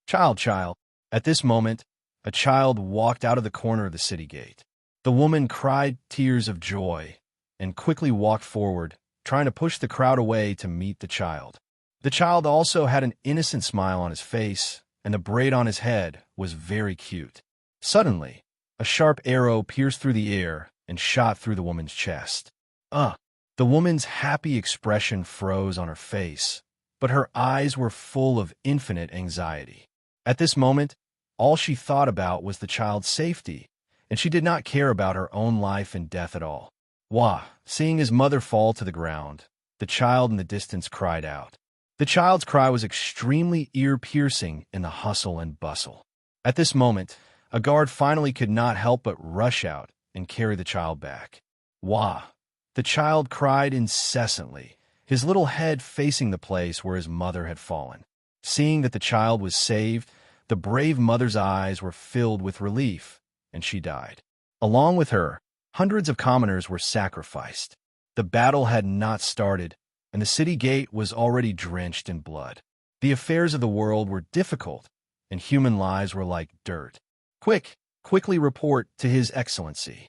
Child. At this moment, a child walked out of the corner of the city gate. The woman cried tears of joy and quickly walked forward, trying to push the crowd away to meet the child. The child also had an innocent smile on his face, and the braid on his head was very cute. Suddenly, a sharp arrow pierced through the air and shot through the woman's chest. The woman's happy expression froze on her face, but her eyes were full of infinite anxiety. At this moment, all she thought about was the child's safety, and she did not care about her own life and death at all. Wah! Seeing his mother fall to the ground, the child in the distance cried out. The child's cry was extremely ear-piercing in the hustle and bustle. At this moment, a guard finally could not help but rush out and carry the child back. Wah! The child cried incessantly, his little head facing the place where his mother had fallen. Seeing that the child was saved, the brave mother's eyes were filled with relief, and she died. Along with her, hundreds of commoners were sacrificed. The battle had not started, and the city gate was already drenched in blood. The affairs of the world were difficult, and human lives were like dirt. Quickly report to His Excellency.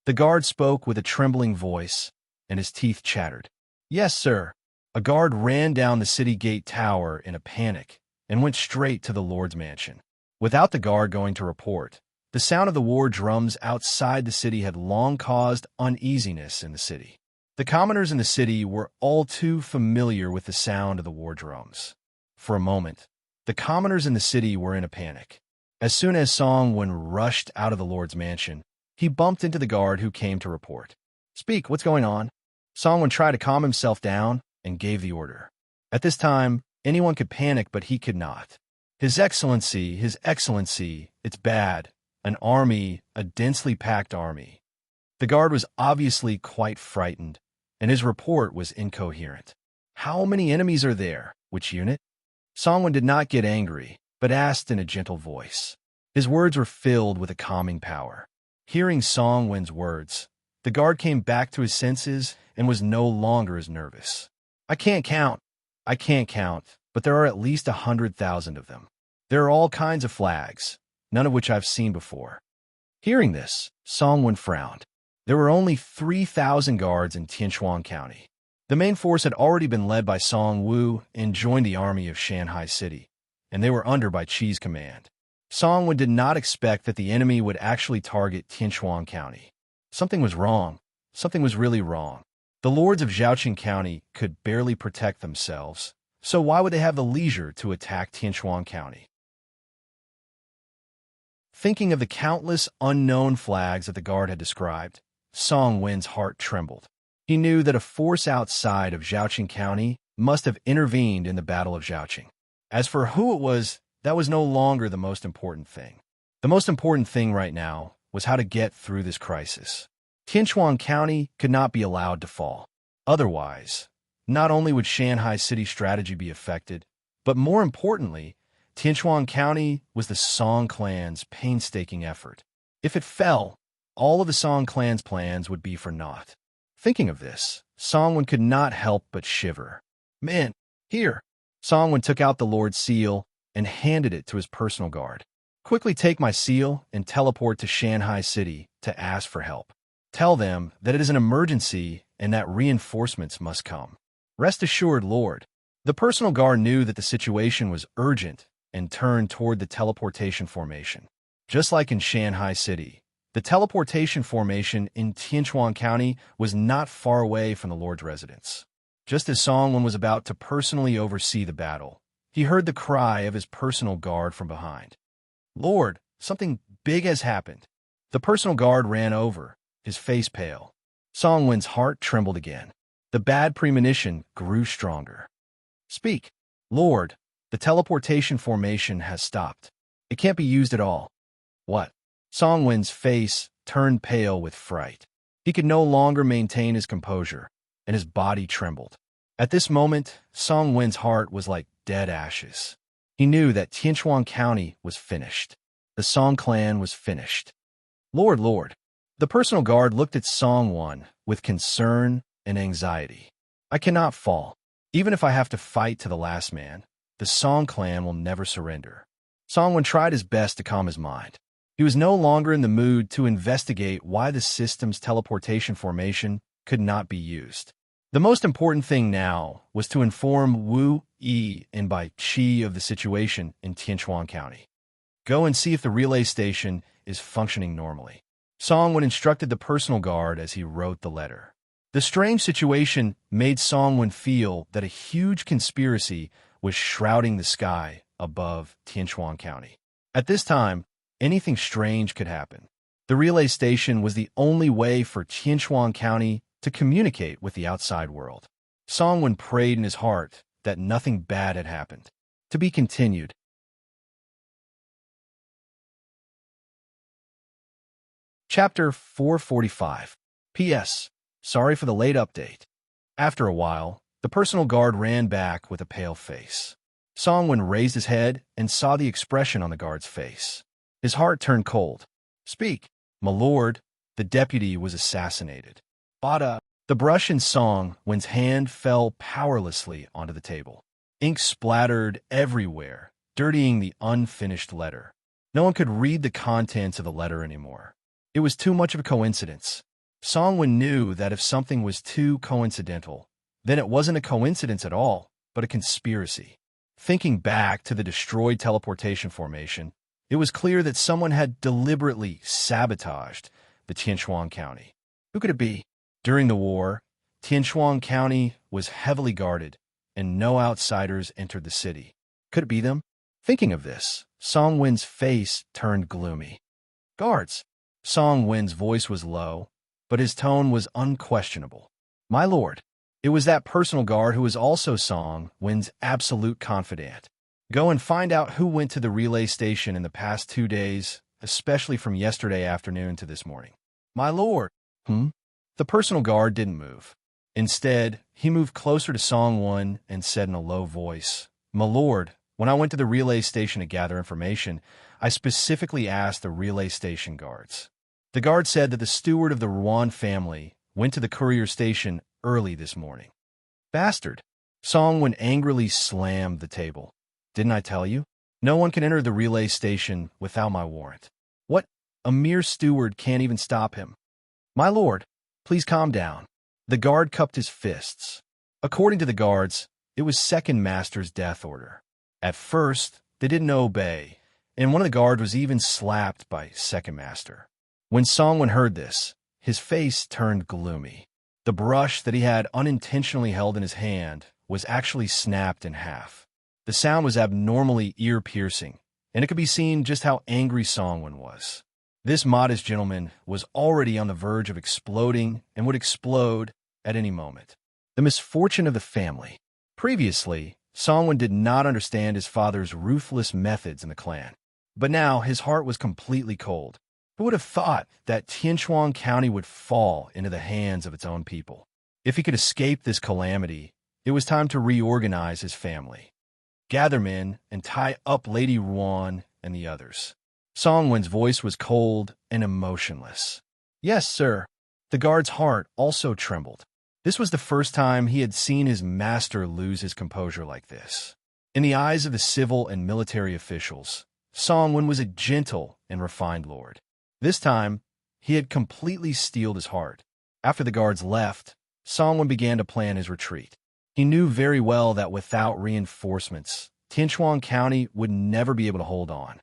The guard spoke with a trembling voice, and his teeth chattered. Yes, sir. A guard ran down the city gate tower in a panic and went straight to the Lord's mansion. Without the guard going to report, the sound of the war drums outside the city had long caused uneasiness in the city. The commoners in the city were all too familiar with the sound of the war drums. For a moment, the commoners in the city were in a panic. As soon as Song Wen rushed out of the Lord's mansion, he bumped into the guard who came to report. Speak, what's going on? Song Wen tried to calm himself down and gave the order. At this time, anyone could panic, but he could not. His Excellency, it's bad. An army, a densely packed army. The guard was obviously quite frightened, and his report was incoherent. How many enemies are there? Which unit? Song Wen did not get angry, but asked in a gentle voice. His words were filled with a calming power. Hearing Song Wen's words, the guard came back to his senses and was no longer as nervous. I can't count, but there are at least 100,000 of them. There are all kinds of flags, none of which I've seen before. Hearing this, Song Wen frowned. There were only 3,000 guards in Tianchuan County. The main force had already been led by Song Wu and joined the army of Shanghai City, and they were under by Qi's command. Song Wen did not expect that the enemy would actually target Tianchuan County. Something was wrong. Something was really wrong. The lords of Zhaoqing County could barely protect themselves, so why would they have the leisure to attack Tianchuan County? Thinking of the countless unknown flags that the guard had described, Song Wen's heart trembled. He knew that a force outside of Zhaoqing County must have intervened in the Battle of Zhaoqing. As for who it was, that was no longer the most important thing. The most important thing right now was how to get through this crisis. Tianchuan County could not be allowed to fall. Otherwise, not only would Shanghai City's strategy be affected, but more importantly, Tianchuan County was the Song clan's painstaking effort. If it fell, all of the Song clan's plans would be for naught. Thinking of this, Songwen could not help but shiver. Man, here! Songwen took out the Lord's seal and handed it to his personal guard. Quickly take my seal and teleport to Shanghai City to ask for help. Tell them that it is an emergency and that reinforcements must come. Rest assured, Lord. The personal guard knew that the situation was urgent and turned toward the teleportation formation. Just like in Shanghai City, the teleportation formation in Tianchuan County was not far away from the Lord's residence. Just as Songwen was about to personally oversee the battle, he heard the cry of his personal guard from behind. Lord, something big has happened. The personal guard ran over, his face pale. Songwen's heart trembled again. The bad premonition grew stronger. Speak, Lord, the teleportation formation has stopped. It can't be used at all. What? Songwen's face turned pale with fright. He could no longer maintain his composure, and his body trembled. At this moment, Songwen's heart was like dead ashes. He knew that Tianchuan County was finished. The Song clan was finished. Lord. The personal guard looked at Songwen with concern and anxiety. I cannot fall. Even if I have to fight to the last man, the Song clan will never surrender. Songwen tried his best to calm his mind. He was no longer in the mood to investigate why the system's teleportation formation could not be used. The most important thing now was to inform Wu Yi and Bai Qi of the situation in Tianchuan County. Go and see if the relay station is functioning normally. Songwen instructed the personal guard as he wrote the letter. The strange situation made Songwen feel that a huge conspiracy was shrouding the sky above Tianchuan County. At this time, anything strange could happen. The relay station was the only way for Tianchuan County to communicate with the outside world. Songwen prayed in his heart that nothing bad had happened. To be continued. Chapter 445. P.S. Sorry for the late update. After a while, the personal guard ran back with a pale face. Songwen raised his head and saw the expression on the guard's face. His heart turned cold. Speak, my lord, the deputy was assassinated. Bada. The brush in Songwen's hand fell powerlessly onto the table. Ink splattered everywhere, dirtying the unfinished letter. No one could read the contents of the letter anymore. It was too much of a coincidence. Songwen knew that if something was too coincidental, then it wasn't a coincidence at all, but a conspiracy. Thinking back to the destroyed teleportation formation, it was clear that someone had deliberately sabotaged the Tianchuan County. Who could it be? During the war, Tianchuan County was heavily guarded, and no outsiders entered the city. Could it be them? Thinking of this, Songwen's face turned gloomy. Guards! Songwen's voice was low, but his tone was unquestionable. My lord, it was that personal guard who was also Songwen's absolute confidant. Go and find out who went to the relay station in the past 2 days, especially from yesterday afternoon to this morning. My lord! The personal guard didn't move. Instead, he moved closer to Songwen and said in a low voice, My lord, when I went to the relay station to gather information, I specifically asked the relay station guards. The guard said that the steward of the Ruan family went to the courier station early this morning. Bastard! Songwen angrily slammed the table. Didn't I tell you? No one can enter the relay station without my warrant. What? A mere steward can't even stop him. My lord, please calm down. The guard cupped his fists. According to the guards, it was Second Master's death order. At first, they didn't obey, and one of the guards was even slapped by Second Master. When Songwen heard this, his face turned gloomy. The brush that he had unintentionally held in his hand was actually snapped in half. The sound was abnormally ear-piercing, and it could be seen just how angry Songwen was. This modest gentleman was already on the verge of exploding and would explode at any moment. The misfortune of the family. Previously, Songwen did not understand his father's ruthless methods in the clan. But now his heart was completely cold. Who would have thought that Tianchuan County would fall into the hands of its own people? If he could escape this calamity, it was time to reorganize his family. Gather men and tie up Lady Ruan and the others. Song Wen's voice was cold and emotionless. Yes, sir. The guard's heart also trembled. This was the first time he had seen his master lose his composure like this. In the eyes of the civil and military officials, Song Wen was a gentle and refined lord. This time, he had completely steeled his heart. After the guards left, Song Wen began to plan his retreat. He knew very well that without reinforcements, Tianchuan County would never be able to hold on.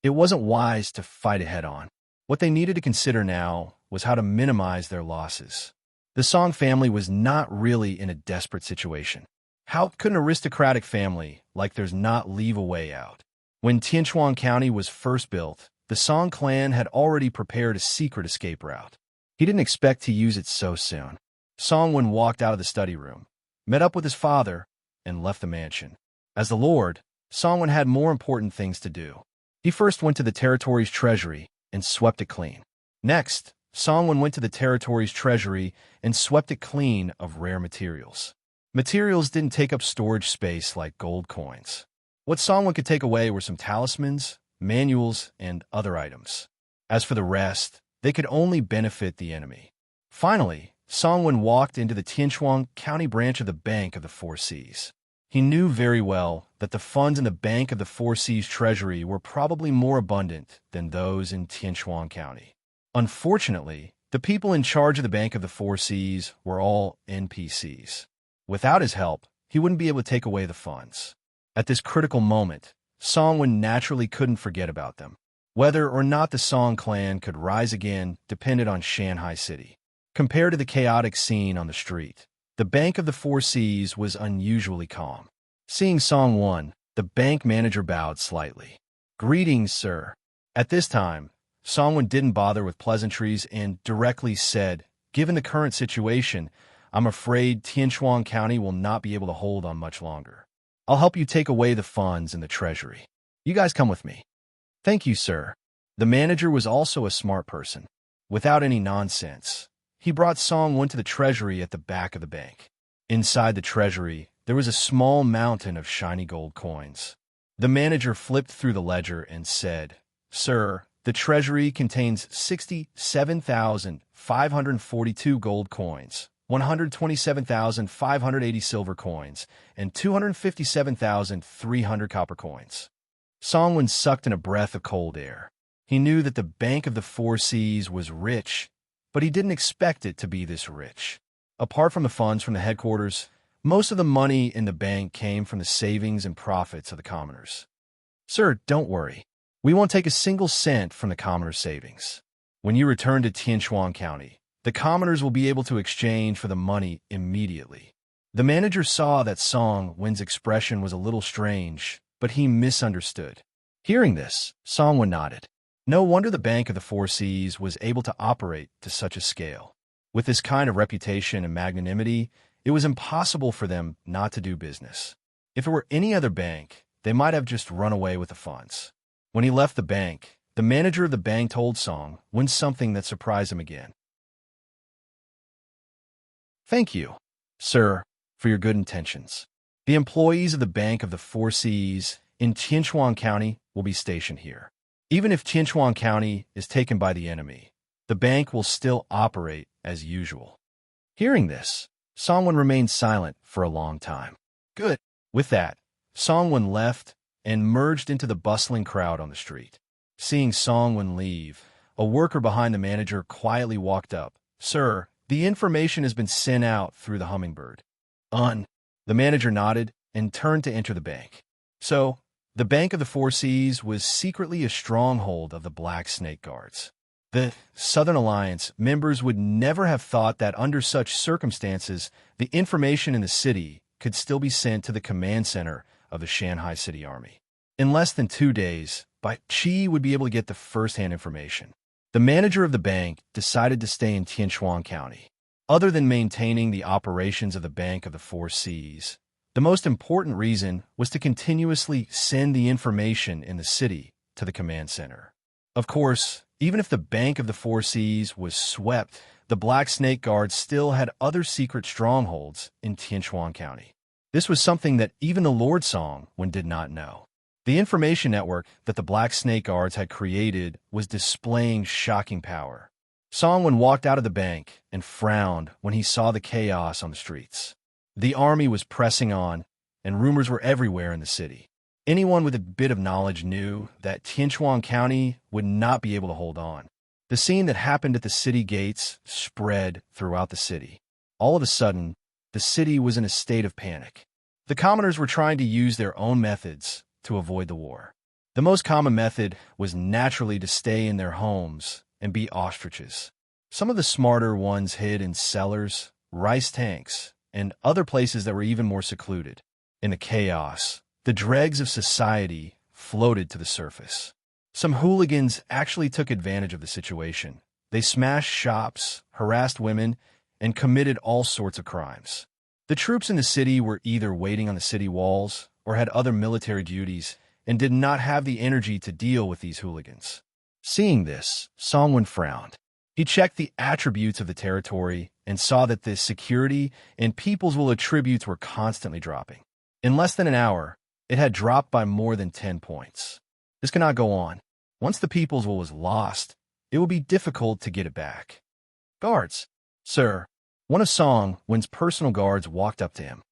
It wasn't wise to fight it head-on. What they needed to consider now was how to minimize their losses. The Song family was not really in a desperate situation. How could an aristocratic family like theirs not leave a way out? When Tianchuan County was first built, the Song clan had already prepared a secret escape route. He didn't expect to use it so soon. Song Wen walked out of the study room, met up with his father, and left the mansion. As the lord, Song Wen had more important things to do. He first went to the territory's treasury and swept it clean. Next, Song Wen went to the territory's treasury and swept it clean of rare materials. Materials didn't take up storage space like gold coins. What Song Wen could take away were some talismans, manuals, and other items. As for the rest, they could only benefit the enemy. Finally, Song Wen walked into the Tianchuan County branch of the Bank of the Four Seas. He knew very well that the funds in the Bank of the Four Seas treasury were probably more abundant than those in Tianchuan County. Unfortunately, the people in charge of the Bank of the Four Seas were all NPCs. Without his help, he wouldn't be able to take away the funds. At this critical moment, Song Wen naturally couldn't forget about them. Whether or not the Song clan could rise again depended on Shanghai City. Compared to the chaotic scene on the street, the Bank of the Four Seas was unusually calm. Seeing Song Wen, the bank manager bowed slightly. "Greetings, sir." At this time, Song Wen didn't bother with pleasantries and directly said, "Given the current situation, I'm afraid Tianchuan County will not be able to hold on much longer. I'll help you take away the funds in the treasury. You guys come with me." "Thank you, sir." The manager was also a smart person. Without any nonsense, he brought Song Wen to the treasury at the back of the bank. Inside the treasury, there was a small mountain of shiny gold coins. The manager flipped through the ledger and said, "Sir, the treasury contains 67,542 gold coins, 127,580 silver coins, and 257,300 copper coins." Song Wen sucked in a breath of cold air. He knew that the Bank of the Four Seas was rich, but he didn't expect it to be this rich. Apart from the funds from the headquarters, most of the money in the bank came from the savings and profits of the commoners. "Sir, don't worry. We won't take a single cent from the commoners' savings. When you return to Tianchuan County, the commoners will be able to exchange for the money immediately." The manager saw that Song Wen's expression was a little strange, but he misunderstood. Hearing this, Song Wen nodded. No wonder the Bank of the Four Seas was able to operate to such a scale. With this kind of reputation and magnanimity, it was impossible for them not to do business. If it were any other bank, they might have just run away with the funds. When he left the bank, the manager of the bank told Song Wen something that surprised him again. "Thank you, sir, for your good intentions. The employees of the Bank of the Four Seas in Tianchuan County will be stationed here. Even if Tianchuan County is taken by the enemy, the bank will still operate as usual." Hearing this, Song Wen remained silent for a long time. "Good." With that, Song Wen left and merged into the bustling crowd on the street. Seeing Song Wen leave, a worker behind the manager quietly walked up. "Sir, the information has been sent out through the hummingbird." The manager nodded and turned to enter the bank. So, the Bank of the Four Seas was secretly a stronghold of the Black Snake Guards. The Southern Alliance members would never have thought that under such circumstances, the information in the city could still be sent to the command center of the Shanghai City Army. In less than 2 days, Bai Qi would be able to get the first-hand information. The manager of the bank decided to stay in Tianchuan County. Other than maintaining the operations of the Bank of the Four Seas, the most important reason was to continuously send the information in the city to the command center. Of course, Even if the Bank of the Four Seas was swept, the Black Snake Guards still had other secret strongholds in Tianchuan County. This was something that even the Lord Song did not know. The information network that the Black Snake Guards had created was displaying shocking power. Songwen walked out of the bank and frowned when he saw the chaos on the streets. The army was pressing on, and rumors were everywhere in the city. Anyone with a bit of knowledge knew that Tianchuan County would not be able to hold on. The scene that happened at the city gates spread throughout the city. All of a sudden, the city was in a state of panic. The commoners were trying to use their own methods to avoid the war. The most common method was naturally to stay in their homes and be ostriches. Some of the smarter ones hid in cellars, rice tanks, and other places that were even more secluded. In the chaos, the dregs of society floated to the surface. Some hooligans actually took advantage of the situation. They smashed shops, harassed women, and committed all sorts of crimes. The troops in the city were either waiting on the city walls or had other military duties and did not have the energy to deal with these hooligans. Seeing this, Songwen frowned. He checked the attributes of the territory and saw that the security and people's will attributes were constantly dropping. In less than an hour, it had dropped by more than 10 points. This cannot go on. Once the people's will was lost, it will be difficult to get it back. Guards, sir. One of Songwen's personal guards walked up to him.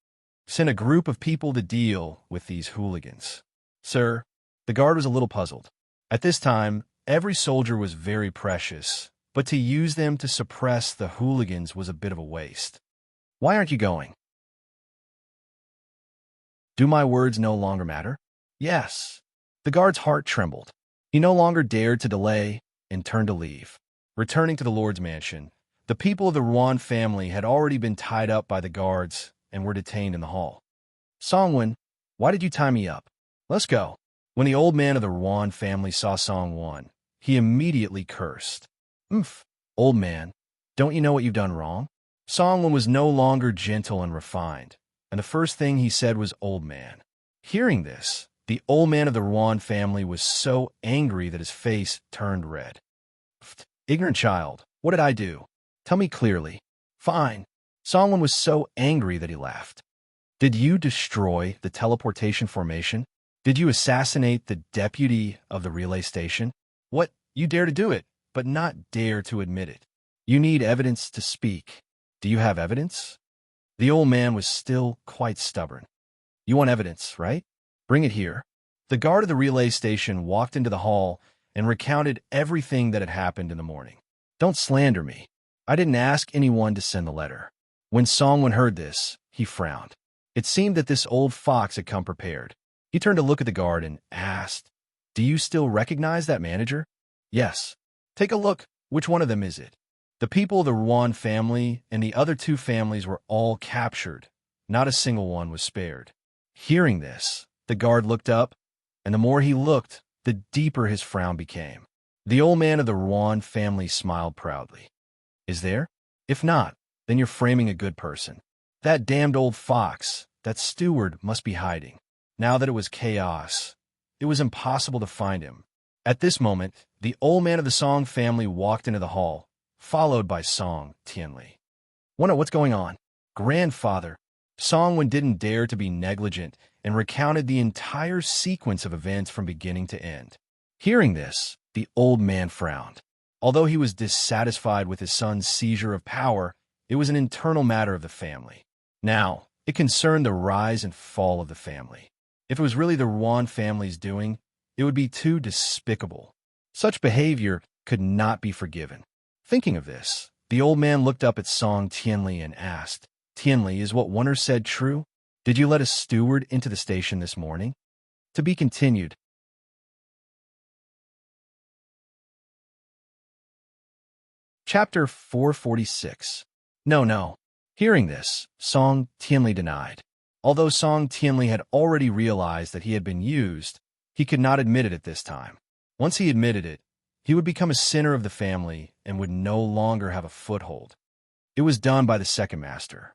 Sent a group of people to deal with these hooligans. Sir, the guard was a little puzzled. At this time, every soldier was very precious, but to use them to suppress the hooligans was a bit of a waste. Why aren't you going? Do my words no longer matter? Yes. The guard's heart trembled. He no longer dared to delay and turned to leave. Returning to the Lord's mansion, the people of the Ruan family had already been tied up by the guards and were detained in the hall. Songwen, why did you tie me up? Let's go. When the old man of the Ruan family saw Songwen, he immediately cursed. Old man, don't you know what you've done wrong? Songwen was no longer gentle and refined, and the first thing he said was old man. Hearing this, the old man of the Ruan family was so angry that his face turned red. Ignorant child, what did I do? Tell me clearly. Fine. Songwen was so angry that he laughed. Did you destroy the teleportation formation? Did you assassinate the deputy of the relay station? What? You dare to do it, but not dare to admit it. You need evidence to speak. Do you have evidence? The old man was still quite stubborn. You want evidence, right? Bring it here. The guard of the relay station walked into the hall and recounted everything that had happened in the morning. Don't slander me. I didn't ask anyone to send the letter. When Songwen heard this, he frowned. It seemed that this old fox had come prepared. He turned to look at the guard and asked, Do you still recognize that manager? Yes. Take a look. Which one of them is it? The people of the Ruan family and the other two families were all captured. Not a single one was spared. Hearing this, the guard looked up, and the more he looked, the deeper his frown became. The old man of the Ruan family smiled proudly. Is there? If not, then you're framing a good person. That damned old fox, that steward, must be hiding. Now that it was chaos, it was impossible to find him. At this moment, the old man of the Song family walked into the hall, followed by Song Tianli. Wonder what's going on? Grandfather. Songwen didn't dare to be negligent and recounted the entire sequence of events from beginning to end. Hearing this, the old man frowned. Although he was dissatisfied with his son's seizure of power, it was an internal matter of the family. Now, it concerned the rise and fall of the family. If it was really the Ruan family's doing, it would be too despicable. Such behavior could not be forgiven. Thinking of this, the old man looked up at Song Tianli and asked, Tianli, is what Wonder said true? Did you let a steward into the station this morning? To be continued. Chapter 446. No. Hearing this, Song Tianli denied. Although Song Tianli had already realized that he had been used, he could not admit it at this time. Once he admitted it, he would become a sinner of the family and would no longer have a foothold. It was done by the second master.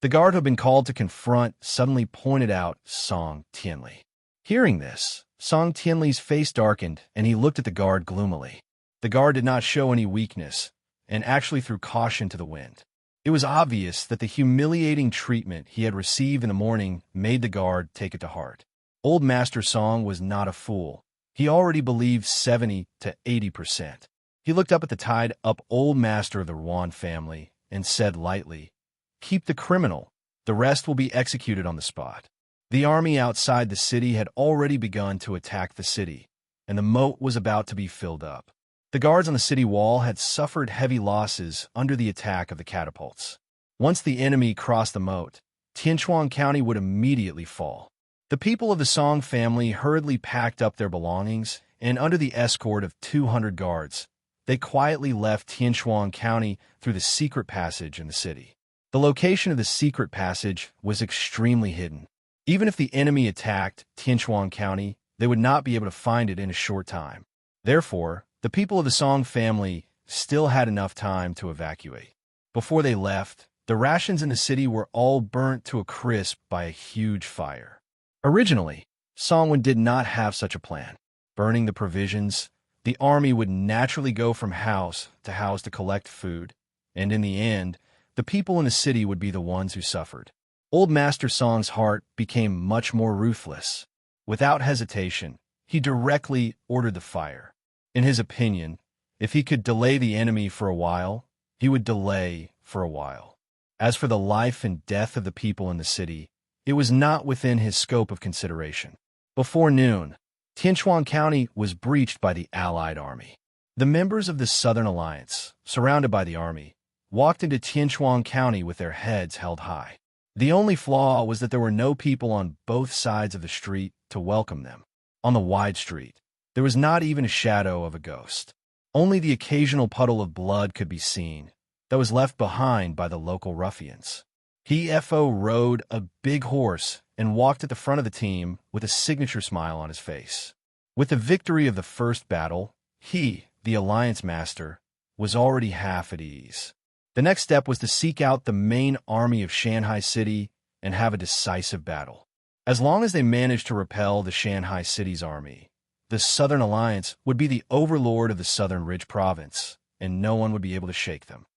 The guard who had been called to confront suddenly pointed out Song Tianli. Hearing this, Song Tianli's face darkened and he looked at the guard gloomily. The guard did not show any weakness, and actually threw caution to the wind. It was obvious that the humiliating treatment he had received in the morning made the guard take it to heart. Old Master Song was not a fool. He already believed 70 to 80%. He looked up at the tied-up old master of the Ruan family and said lightly, "Keep the criminal. The rest will be executed on the spot." The army outside the city had already begun to attack the city, and the moat was about to be filled up. The guards on the city wall had suffered heavy losses under the attack of the catapults. Once the enemy crossed the moat, Tianchuan County would immediately fall. The people of the Song family hurriedly packed up their belongings, and under the escort of 200 guards, they quietly left Tianchuan County through the secret passage in the city. The location of the secret passage was extremely hidden. Even if the enemy attacked Tianchuan County, they would not be able to find it in a short time. Therefore, the people of the Song family still had enough time to evacuate. Before they left, the rations in the city were all burnt to a crisp by a huge fire. Originally, Songwen did not have such a plan. Burning the provisions, the army would naturally go from house to collect food, and in the end, the people in the city would be the ones who suffered. Old Master Song's heart became much more ruthless. Without hesitation, he directly ordered the fire. In his opinion, if he could delay the enemy for a while, he would delay for a while. As for the life and death of the people in the city, it was not within his scope of consideration. Before noon, Tianchuan County was breached by the Allied army. The members of the Southern Alliance, surrounded by the army, walked into Tianchuan County with their heads held high. The only flaw was that there were no people on both sides of the street to welcome them. On the wide street, there was not even a shadow of a ghost. Only the occasional puddle of blood could be seen that was left behind by the local ruffians. He-Fo rode a big horse and walked at the front of the team with a signature smile on his face. With the victory of the first battle, he, the Alliance Master, was already half at ease. The next step was to seek out the main army of Shanghai City and have a decisive battle. As long as they managed to repel the Shanghai City's army, the Southern Alliance would be the overlord of the Southern Ridge Province, and no one would be able to shake them.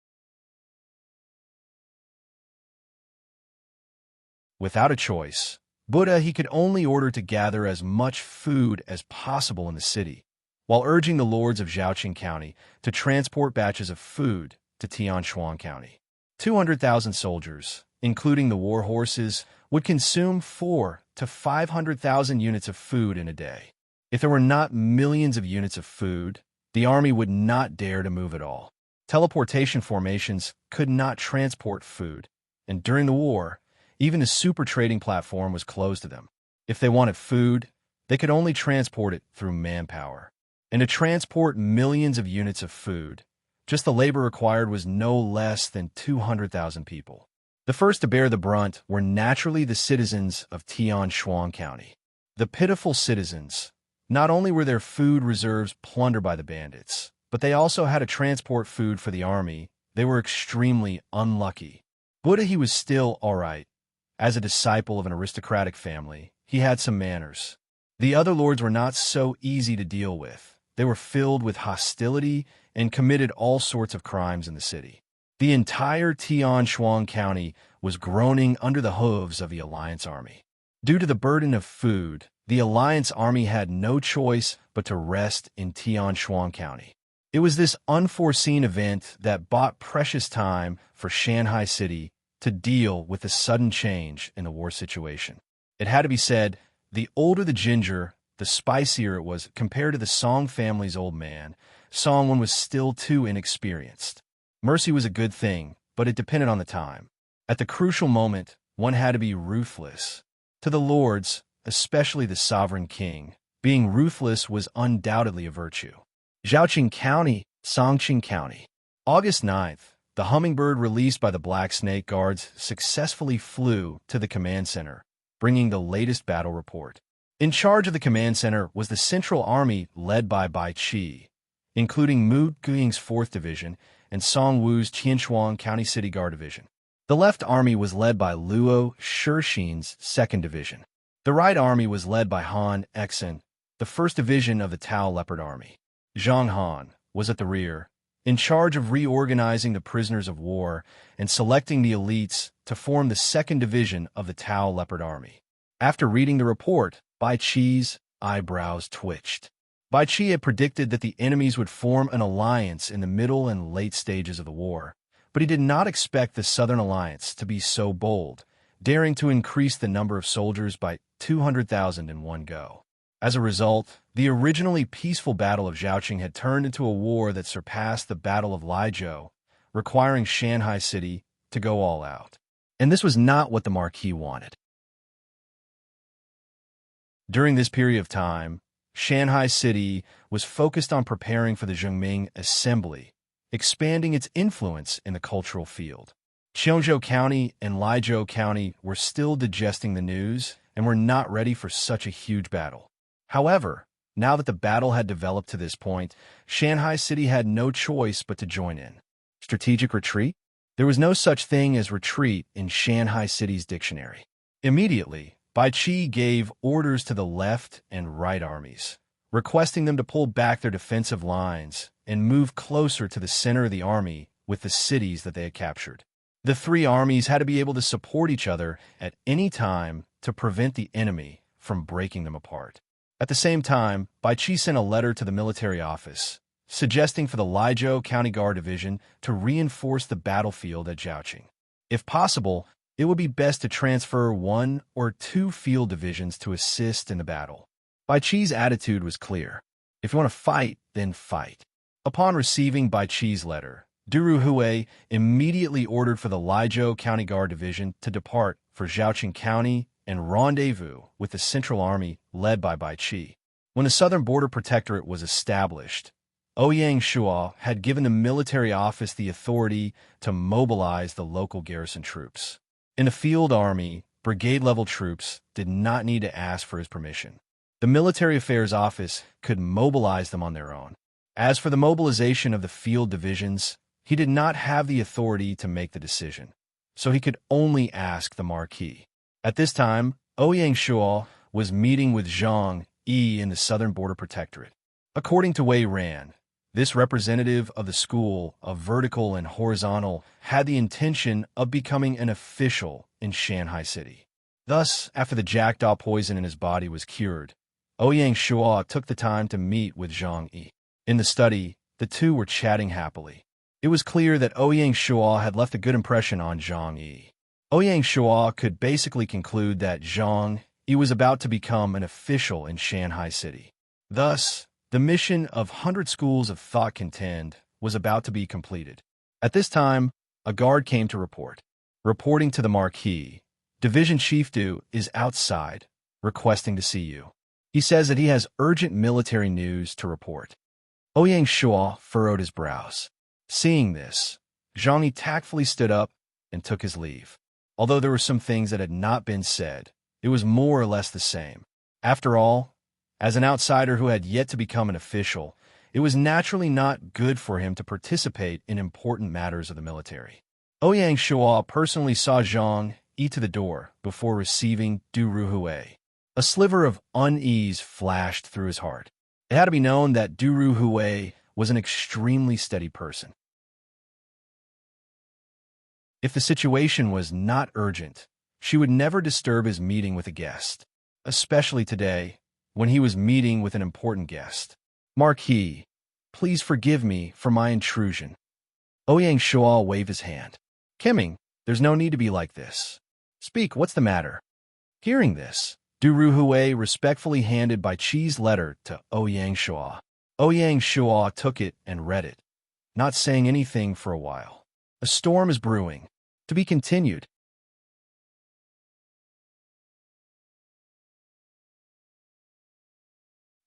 Without a choice, Buddha he could only order to gather as much food as possible in the city, while urging the lords of Zhaoqing County to transport batches of food to Tianchuan County. 200,000 soldiers, including the war horses, would consume 400,000 to 500,000 units of food in a day. If there were not millions of units of food, the army would not dare to move at all. Teleportation formations could not transport food, and during the war, even the super trading platform was closed to them. If they wanted food, they could only transport it through manpower. And to transport millions of units of food, just the labor required was no less than 200,000 people. The first to bear the brunt were naturally the citizens of Tianchuan County. The pitiful citizens. Not only were their food reserves plundered by the bandits, but they also had to transport food for the army. They were extremely unlucky. Buddha he was still all right. As a disciple of an aristocratic family, he had some manners. The other lords were not so easy to deal with. They were filled with hostility and committed all sorts of crimes in the city. The entire Tianchuan County was groaning under the hooves of the Alliance army. Due to the burden of food, the Alliance army had no choice but to rest in Tianchuan County. It was this unforeseen event that bought precious time for Shanghai City to deal with the sudden change in the war situation. It had to be said, the older the ginger, the spicier it was compared to the Song family's old man. Songwen was still too inexperienced. Mercy was a good thing, but it depended on the time. At the crucial moment, one had to be ruthless. To the lords, especially the sovereign king, being ruthless was undoubtedly a virtue. Zhaoqing County, Songqing County. August 9th, the hummingbird released by the Black Snake Guards successfully flew to the command center, bringing the latest battle report. In charge of the command center was the Central Army led by Bai Qi, including Mu Guiying's 4th Division and Song Wu's Tianchuan County City Guard Division. The left army was led by Luo Shixin's 2nd Division. The right army was led by Han Exen, the 1st Division of the Tao Leopard Army. Zhang Han was at the rear, in charge of reorganizing the prisoners of war and selecting the elites to form the 2nd Division of the Tao Leopard Army. After reading the report, Bai Qi's eyebrows twitched. Bai Qi had predicted that the enemies would form an alliance in the middle and late stages of the war, but he did not expect the Southern Alliance to be so bold, daring to increase the number of soldiers by 200,000 in one go. As a result, the originally peaceful Battle of Zhaoqing had turned into a war that surpassed the Battle of Laizhou, requiring Shanghai City to go all out. And this was not what the Marquis wanted. During this period of time, Shanghai City was focused on preparing for the Zhengming Assembly, expanding its influence in the cultural field. Qiongzhou County and Laizhou County were still digesting the news and were not ready for such a huge battle. However, now that the battle had developed to this point, Shanghai City had no choice but to join in. Strategic retreat? There was no such thing as retreat in Shanghai City's dictionary. Immediately, Bai Qi gave orders to the left and right armies, requesting them to pull back their defensive lines and move closer to the center of the army with the cities that they had captured. The 3 armies had to be able to support each other at any time to prevent the enemy from breaking them apart. At the same time, Bai Qi sent a letter to the military office, suggesting for the Laizhou County Guard Division to reinforce the battlefield at Zhaoqing. If possible, it would be best to transfer 1 or 2 field divisions to assist in the battle. Bai Qi's attitude was clear. If you want to fight, then fight. Upon receiving Bai Qi's letter, Du Ruhui immediately ordered for the Laizhou County Guard Division to depart for Zhaoqing County and rendezvous with the Central Army led by Bai Qi. When the Southern Border Protectorate was established, Ouyang Shuo had given the military office the authority to mobilize the local garrison troops. In the field army, brigade-level troops did not need to ask for his permission. The Military Affairs Office could mobilize them on their own. As for the mobilization of the field divisions, he did not have the authority to make the decision, so he could only ask the Marquis. At this time, Ouyang Shuo was meeting with Zhang Yi in the Southern Border Protectorate. According to Wei Ran, this representative of the school of vertical and horizontal had the intention of becoming an official in Shanghai City. Thus, after the jackdaw poison in his body was cured, Ouyang Shuo took the time to meet with Zhang Yi. In the study, the two were chatting happily. It was clear that Ouyang Shuo had left a good impression on Zhang Yi. Ouyang Shuo could basically conclude that Zhang Yi was about to become an official in Shanghai City. Thus, the mission of 100 Schools of Thought Contend was about to be completed. At this time, a guard came to report. Reporting to the Marquis, Division Chief Du is outside, requesting to see you. He says that he has urgent military news to report. Ouyang Shuo furrowed his brows. Seeing this, Zhang Yi tactfully stood up and took his leave. Although there were some things that had not been said, it was more or less the same. After all, as an outsider who had yet to become an official, it was naturally not good for him to participate in important matters of the military. Ouyang Shuo personally saw Zhang Yi to the door before receiving Du Ruhui. A sliver of unease flashed through his heart. It had to be known that Du Ruhui was an extremely steady person. If the situation was not urgent, she would never disturb his meeting with a guest, especially today, when he was meeting with an important guest. Marquis, please forgive me for my intrusion. Ouyang Shuo waved his hand. Kimming, there's no need to be like this. Speak, what's the matter? Hearing this, Du Ruhui respectfully handed Bai Qi's letter to Ouyang Shuo. Ouyang Shuo took it and read it, not saying anything for a while. A storm is brewing. To be continued.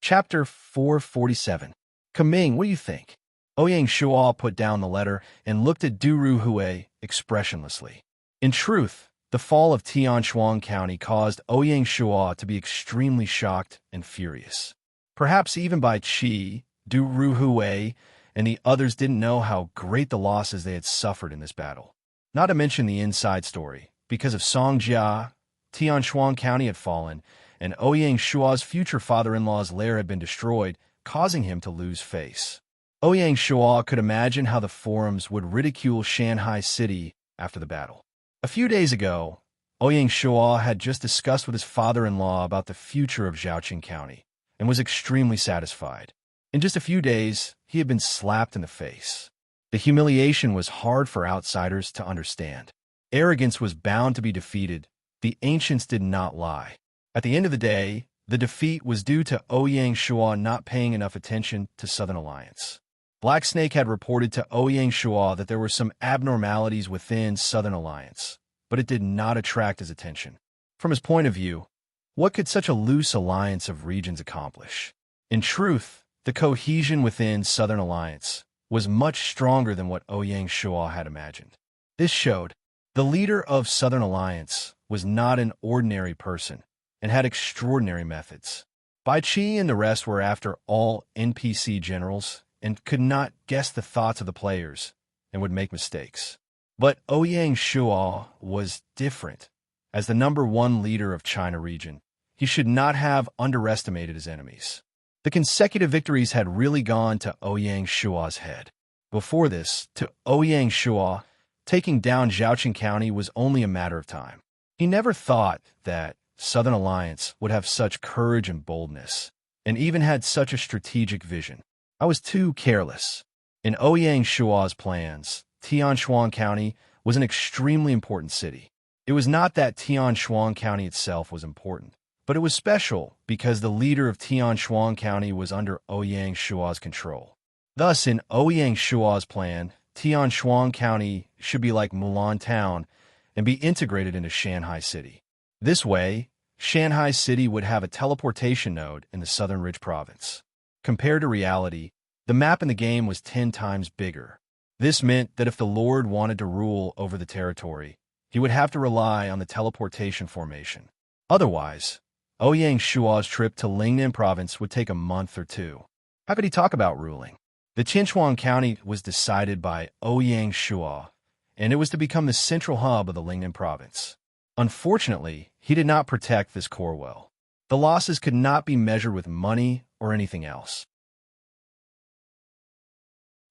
Chapter 447. Kaming, what do you think? Ouyang Shuo put down the letter and looked at Du Ruhui expressionlessly. In truth, the fall of Tianshuang County caused Ouyang Shuo to be extremely shocked and furious. Perhaps even Bai Qi, Du Ruhui, and the others didn't know how great the losses they had suffered in this battle. Not to mention the inside story. Because of Songjia, Tianshuang County had fallen, and Ouyang Shuo's future father-in-law's lair had been destroyed, causing him to lose face. Ouyang Shuo could imagine how the forums would ridicule Shanghai City after the battle. A few days ago, Ouyang Shuo had just discussed with his father-in-law about the future of Zhaoqing County and was extremely satisfied. In just a few days, he had been slapped in the face. The humiliation was hard for outsiders to understand. Arrogance was bound to be defeated. The ancients did not lie. At the end of the day, the defeat was due to Ouyang Shuo not paying enough attention to Southern Alliance. Black Snake had reported to Ouyang Shuo that there were some abnormalities within Southern Alliance, but it did not attract his attention. From his point of view, what could such a loose alliance of regions accomplish? In truth, the cohesion within Southern Alliance was much stronger than what Ouyang Shuo had imagined. This showed the leader of Southern Alliance was not an ordinary person and had extraordinary methods. Bai Qi and the rest were after all NPC generals and could not guess the thoughts of the players and would make mistakes. But Ouyang Shuo was different. As the #1 leader of China region, he should not have underestimated his enemies. The consecutive victories had really gone to Ouyang Shuo's head. Before this, to Ouyang Shuo, taking down Zhaoqing County was only a matter of time. He never thought that Southern Alliance would have such courage and boldness, and even had such a strategic vision. I was too careless. In Ouyang Shuo's plans, Tianshuang County was an extremely important city. It was not that Tianshuang County itself was important, but it was special because the leader of Tianshuang County was under Ouyang Shuo's control. Thus, in Ouyang Shuo's plan, Tianshuang County should be like Mulan Town and be integrated into Shanghai City. This way, Shanghai City would have a teleportation node in the Southern Ridge Province. Compared to reality, the map in the game was 10 times bigger. This meant that if the Lord wanted to rule over the territory, he would have to rely on the teleportation formation. Otherwise, Ouyang Shuo's trip to Lingnan Province would take a month or two. How could he talk about ruling? The Qinchuan County was decided by Ouyang Shuo, and it was to become the central hub of the Lingnan Province. Unfortunately, he did not protect this core well. The losses could not be measured with money or anything else.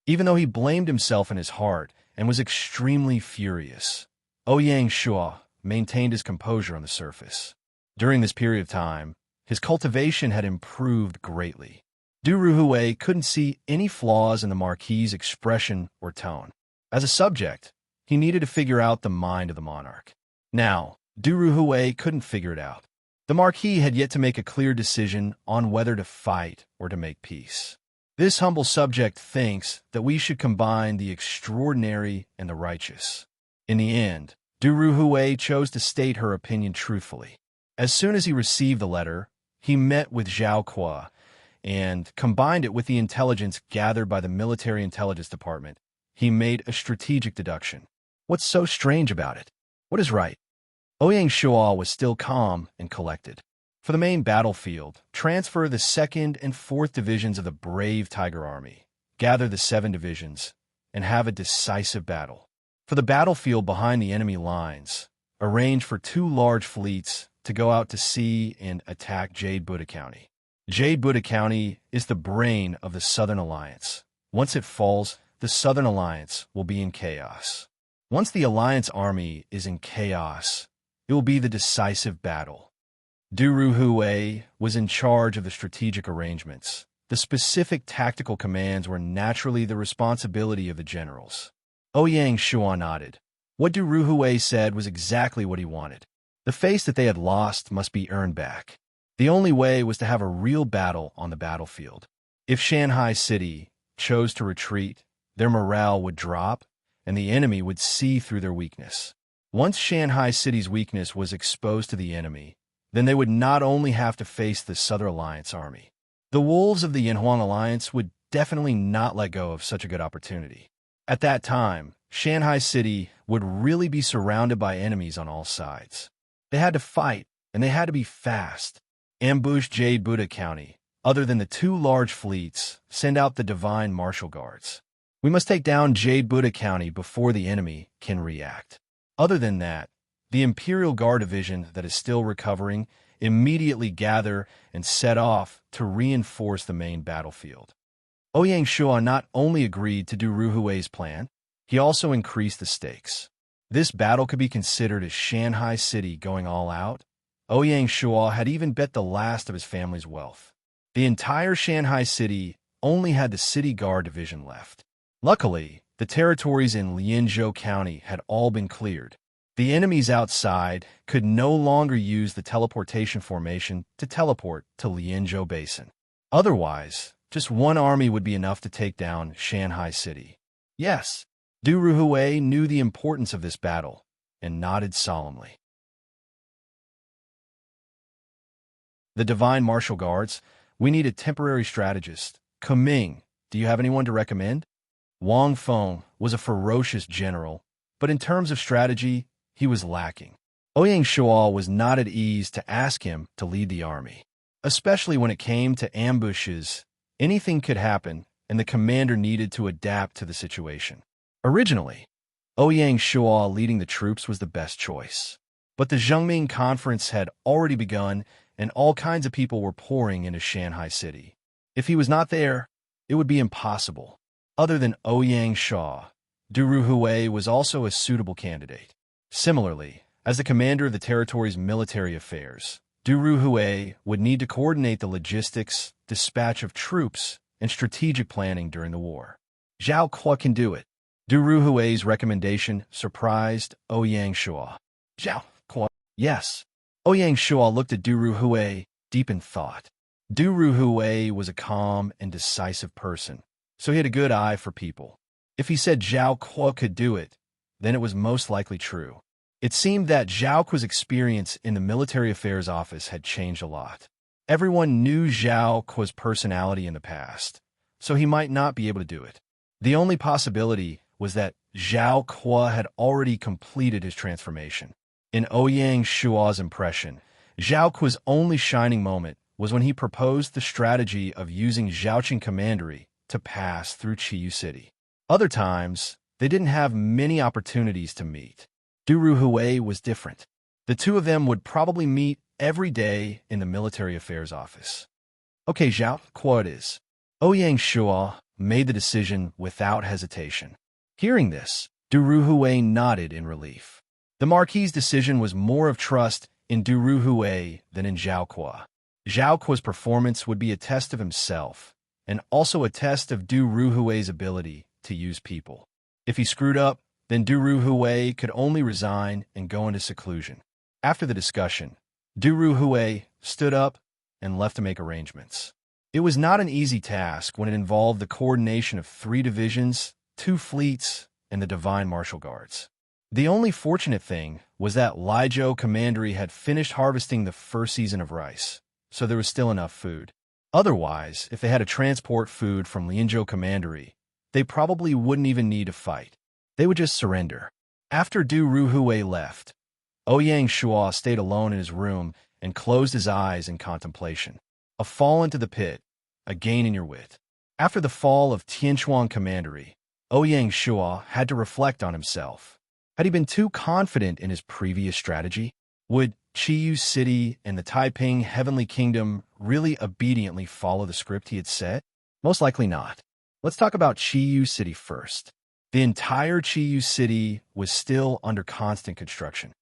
Even though he blamed himself in his heart and was extremely furious, Ouyang Shuo maintained his composure on the surface. During this period of time, his cultivation had improved greatly. Du Ruhui couldn't see any flaws in the Marquis's expression or tone. As a subject, he needed to figure out the mind of the monarch. Now, Du Ruhui couldn't figure it out. The Marquis had yet to make a clear decision on whether to fight or to make peace. This humble subject thinks that we should combine the extraordinary and the righteous. In the end, Du Ruhui chose to state her opinion truthfully. As soon as he received the letter, he met with Zhao Kuo and combined it with the intelligence gathered by the military intelligence department. He made a strategic deduction. What's so strange about it? What is right? Ouyang Shuo was still calm and collected. For the main battlefield, transfer the 2nd and 4th divisions of the brave Tiger Army, gather the 7 divisions, and have a decisive battle. For the battlefield behind the enemy lines, arrange for 2 large fleets to go out to sea and attack Jade Buddha County. Jade Buddha County is the brain of the Southern Alliance. Once it falls, the Southern Alliance will be in chaos. Once the Alliance army is in chaos, it will be the decisive battle. Du Ruhui was in charge of the strategic arrangements. The specific tactical commands were naturally the responsibility of the generals. Ouyang Shuo nodded. What Du Ruhui said was exactly what he wanted. The face that they had lost must be earned back. The only way was to have a real battle on the battlefield. If Shanghai City chose to retreat, their morale would drop, and the enemy would see through their weakness. Once Shanghai City's weakness was exposed to the enemy, then they would not only have to face the Southern Alliance army. The wolves of the Yinhuang Alliance would definitely not let go of such a good opportunity. At that time, Shanghai City would really be surrounded by enemies on all sides. They had to fight, and they had to be fast. Ambush Jade Buddha County. Other than the 2 large fleets, send out the Divine Martial Guards. We must take down Jade Buddha County before the enemy can react. Other than that, the Imperial Guard Division that is still recovering immediately gather and set off to reinforce the main battlefield. Ouyang Shua not only agreed to do Ruhui's plan, he also increased the stakes. This battle could be considered as Shanghai City going all out. Ouyang Shua had even bet the last of his family's wealth. The entire Shanghai City only had the City Guard Division left. Luckily, the territories in Lianzhou County had all been cleared. The enemies outside could no longer use the teleportation formation to teleport to Lianzhou Basin. Otherwise, just one army would be enough to take down Shanghai City. Yes, Du Ruhui knew the importance of this battle and nodded solemnly. The Divine Martial Guards, we need a temporary strategist. Kuming, do you have anyone to recommend? Wang Feng was a ferocious general, but in terms of strategy, he was lacking. Ouyang Shua was not at ease to ask him to lead the army. Especially when it came to ambushes, anything could happen, and the commander needed to adapt to the situation. Originally, Ouyang Shua leading the troops was the best choice. But the Zhengming Conference had already begun, and all kinds of people were pouring into Shanghai City. If he was not there, it would be impossible. Other than Ouyang Shua, Du Ruhui was also a suitable candidate. Similarly, as the commander of the territory's military affairs, Du Ruhui would need to coordinate the logistics, dispatch of troops, and strategic planning during the war. Zhao Kuo can do it. Du Ruhui's recommendation surprised Ouyang Shua. Zhao Kuo. Yes. Ouyang Shua looked at Du Ruhui, deep in thought. Du Ruhui was a calm and decisive person, so he had a good eye for people. If he said Zhao Kuo could do it, then it was most likely true. It seemed that Zhao Kuo's experience in the military affairs office had changed a lot. Everyone knew Zhao Kuo's personality in the past, so he might not be able to do it. The only possibility was that Zhao Kuo had already completed his transformation. In Ouyang Shua's impression, Zhao Kuo's only shining moment was when he proposed the strategy of using Zhaoqing Commandery to pass through Qiyu City. Other times, they didn't have many opportunities to meet. Du Ruhui was different. The two of them would probably meet every day in the military affairs office. Okay, Zhao Kuo it is. Ouyang Shua made the decision without hesitation. Hearing this, Du Ruhui nodded in relief. The Marquis's decision was more of trust in Du Ruhui than in Zhao Kuo. Zhao Kuo's performance would be a test of himself, and also a test of Du Ruhui's ability to use people. If he screwed up, then Du Ruhui could only resign and go into seclusion. After the discussion, Du Ruhui stood up and left to make arrangements. It was not an easy task when it involved the coordination of 3 divisions, 2 fleets, and the Divine Martial Guards. The only fortunate thing was that Lianzhou Commandery had finished harvesting the first season of rice, so there was still enough food. Otherwise, if they had to transport food from Lianzhou Commandery, they probably wouldn't even need to fight. They would just surrender. After Du Ruhui left, Ouyang Shua stayed alone in his room and closed his eyes in contemplation. A fall into the pit, a gain in your wit. After the fall of Tianchuan Commandery, Ouyang Shua had to reflect on himself. Had he been too confident in his previous strategy? Would Qiyu City and the Taiping Heavenly Kingdom really obediently follow the script he had set? Most likely not. Let's talk about Qiyu City first. The entire Qiyu City was still under constant construction.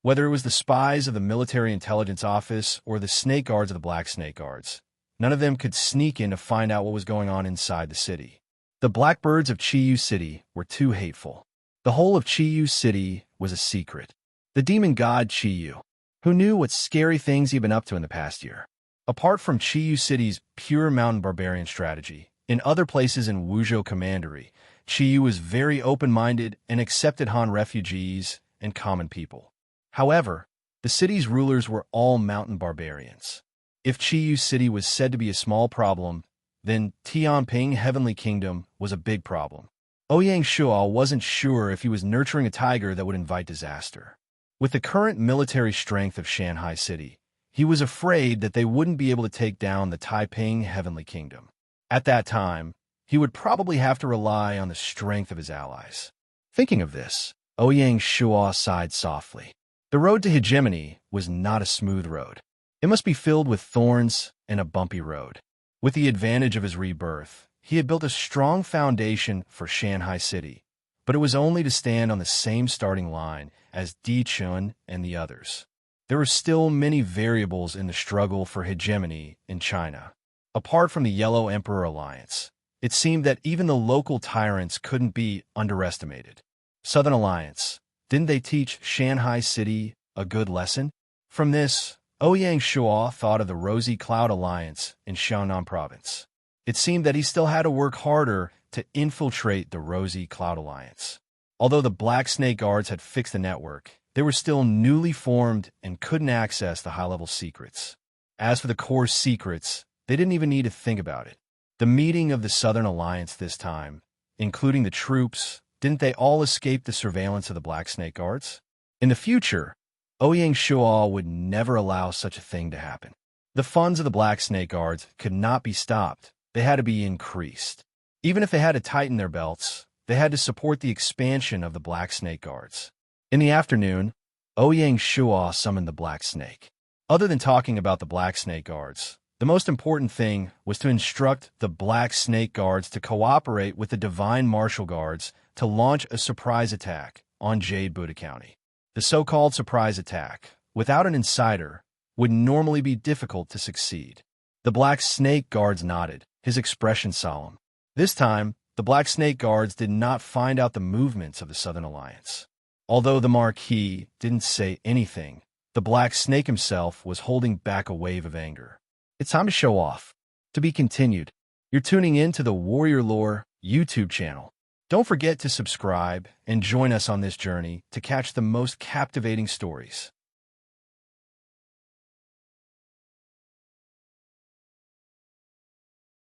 Whether it was the spies of the Military Intelligence Office or the Snake Guards of the Black Snake Guards, none of them could sneak in to find out what was going on inside the city. The Blackbirds of Qiyu City were too hateful. The whole of Qiyu City was a secret. The demon god Qiyu, who knew what scary things he'd been up to in the past year. Apart from Qiyu City's pure mountain barbarian strategy, in other places in Wuzhou Commandery, Qiyu was very open-minded and accepted Han refugees and common people. However, the city's rulers were all mountain barbarians. If Qiyu City was said to be a small problem, then Tianping Heavenly Kingdom was a big problem. Ouyang Shua wasn't sure if he was nurturing a tiger that would invite disaster. With the current military strength of Shanghai City, he was afraid that they wouldn't be able to take down the Taiping Heavenly Kingdom. At that time, he would probably have to rely on the strength of his allies. Thinking of this, Ouyang Shua sighed softly. The road to hegemony was not a smooth road. It must be filled with thorns and a bumpy road. With the advantage of his rebirth, he had built a strong foundation for Shanghai City, but it was only to stand on the same starting line as Di Chun and the others. There were still many variables in the struggle for hegemony in China. Apart from the Yellow Emperor Alliance, it seemed that even the local tyrants couldn't be underestimated. Southern Alliance, didn't they teach Shanghai City a good lesson? From this, Ouyang Shuo thought of the Rosy Cloud Alliance in Xiangnan Province. It seemed that he still had to work harder to infiltrate the Rosy Cloud Alliance. Although the Black Snake Guards had fixed the network, they were still newly formed and couldn't access the high-level secrets. As for the core secrets, they didn't even need to think about it. The meeting of the Southern Alliance this time, including the troops, didn't they all escape the surveillance of the Black Snake Guards? In the future, Ouyang Shuo would never allow such a thing to happen. The funds of the Black Snake Guards could not be stopped. They had to be increased. Even if they had to tighten their belts, they had to support the expansion of the Black Snake Guards. In the afternoon, Ouyang Shuo summoned the Black Snake. Other than talking about the Black Snake Guards, the most important thing was to instruct the Black Snake Guards to cooperate with the Divine Martial Guards to launch a surprise attack on Jade Buddha County. The so-called surprise attack, without an insider, would normally be difficult to succeed. The Black Snake Guards nodded, his expression solemn. This time, the Black Snake Guards did not find out the movements of the Southern Alliance. Although the Marquis didn't say anything, the Black Snake himself was holding back a wave of anger. It's time to show off. To be continued. You're tuning in to the Warrior Lore YouTube channel. Don't forget to subscribe and join us on this journey to catch the most captivating stories.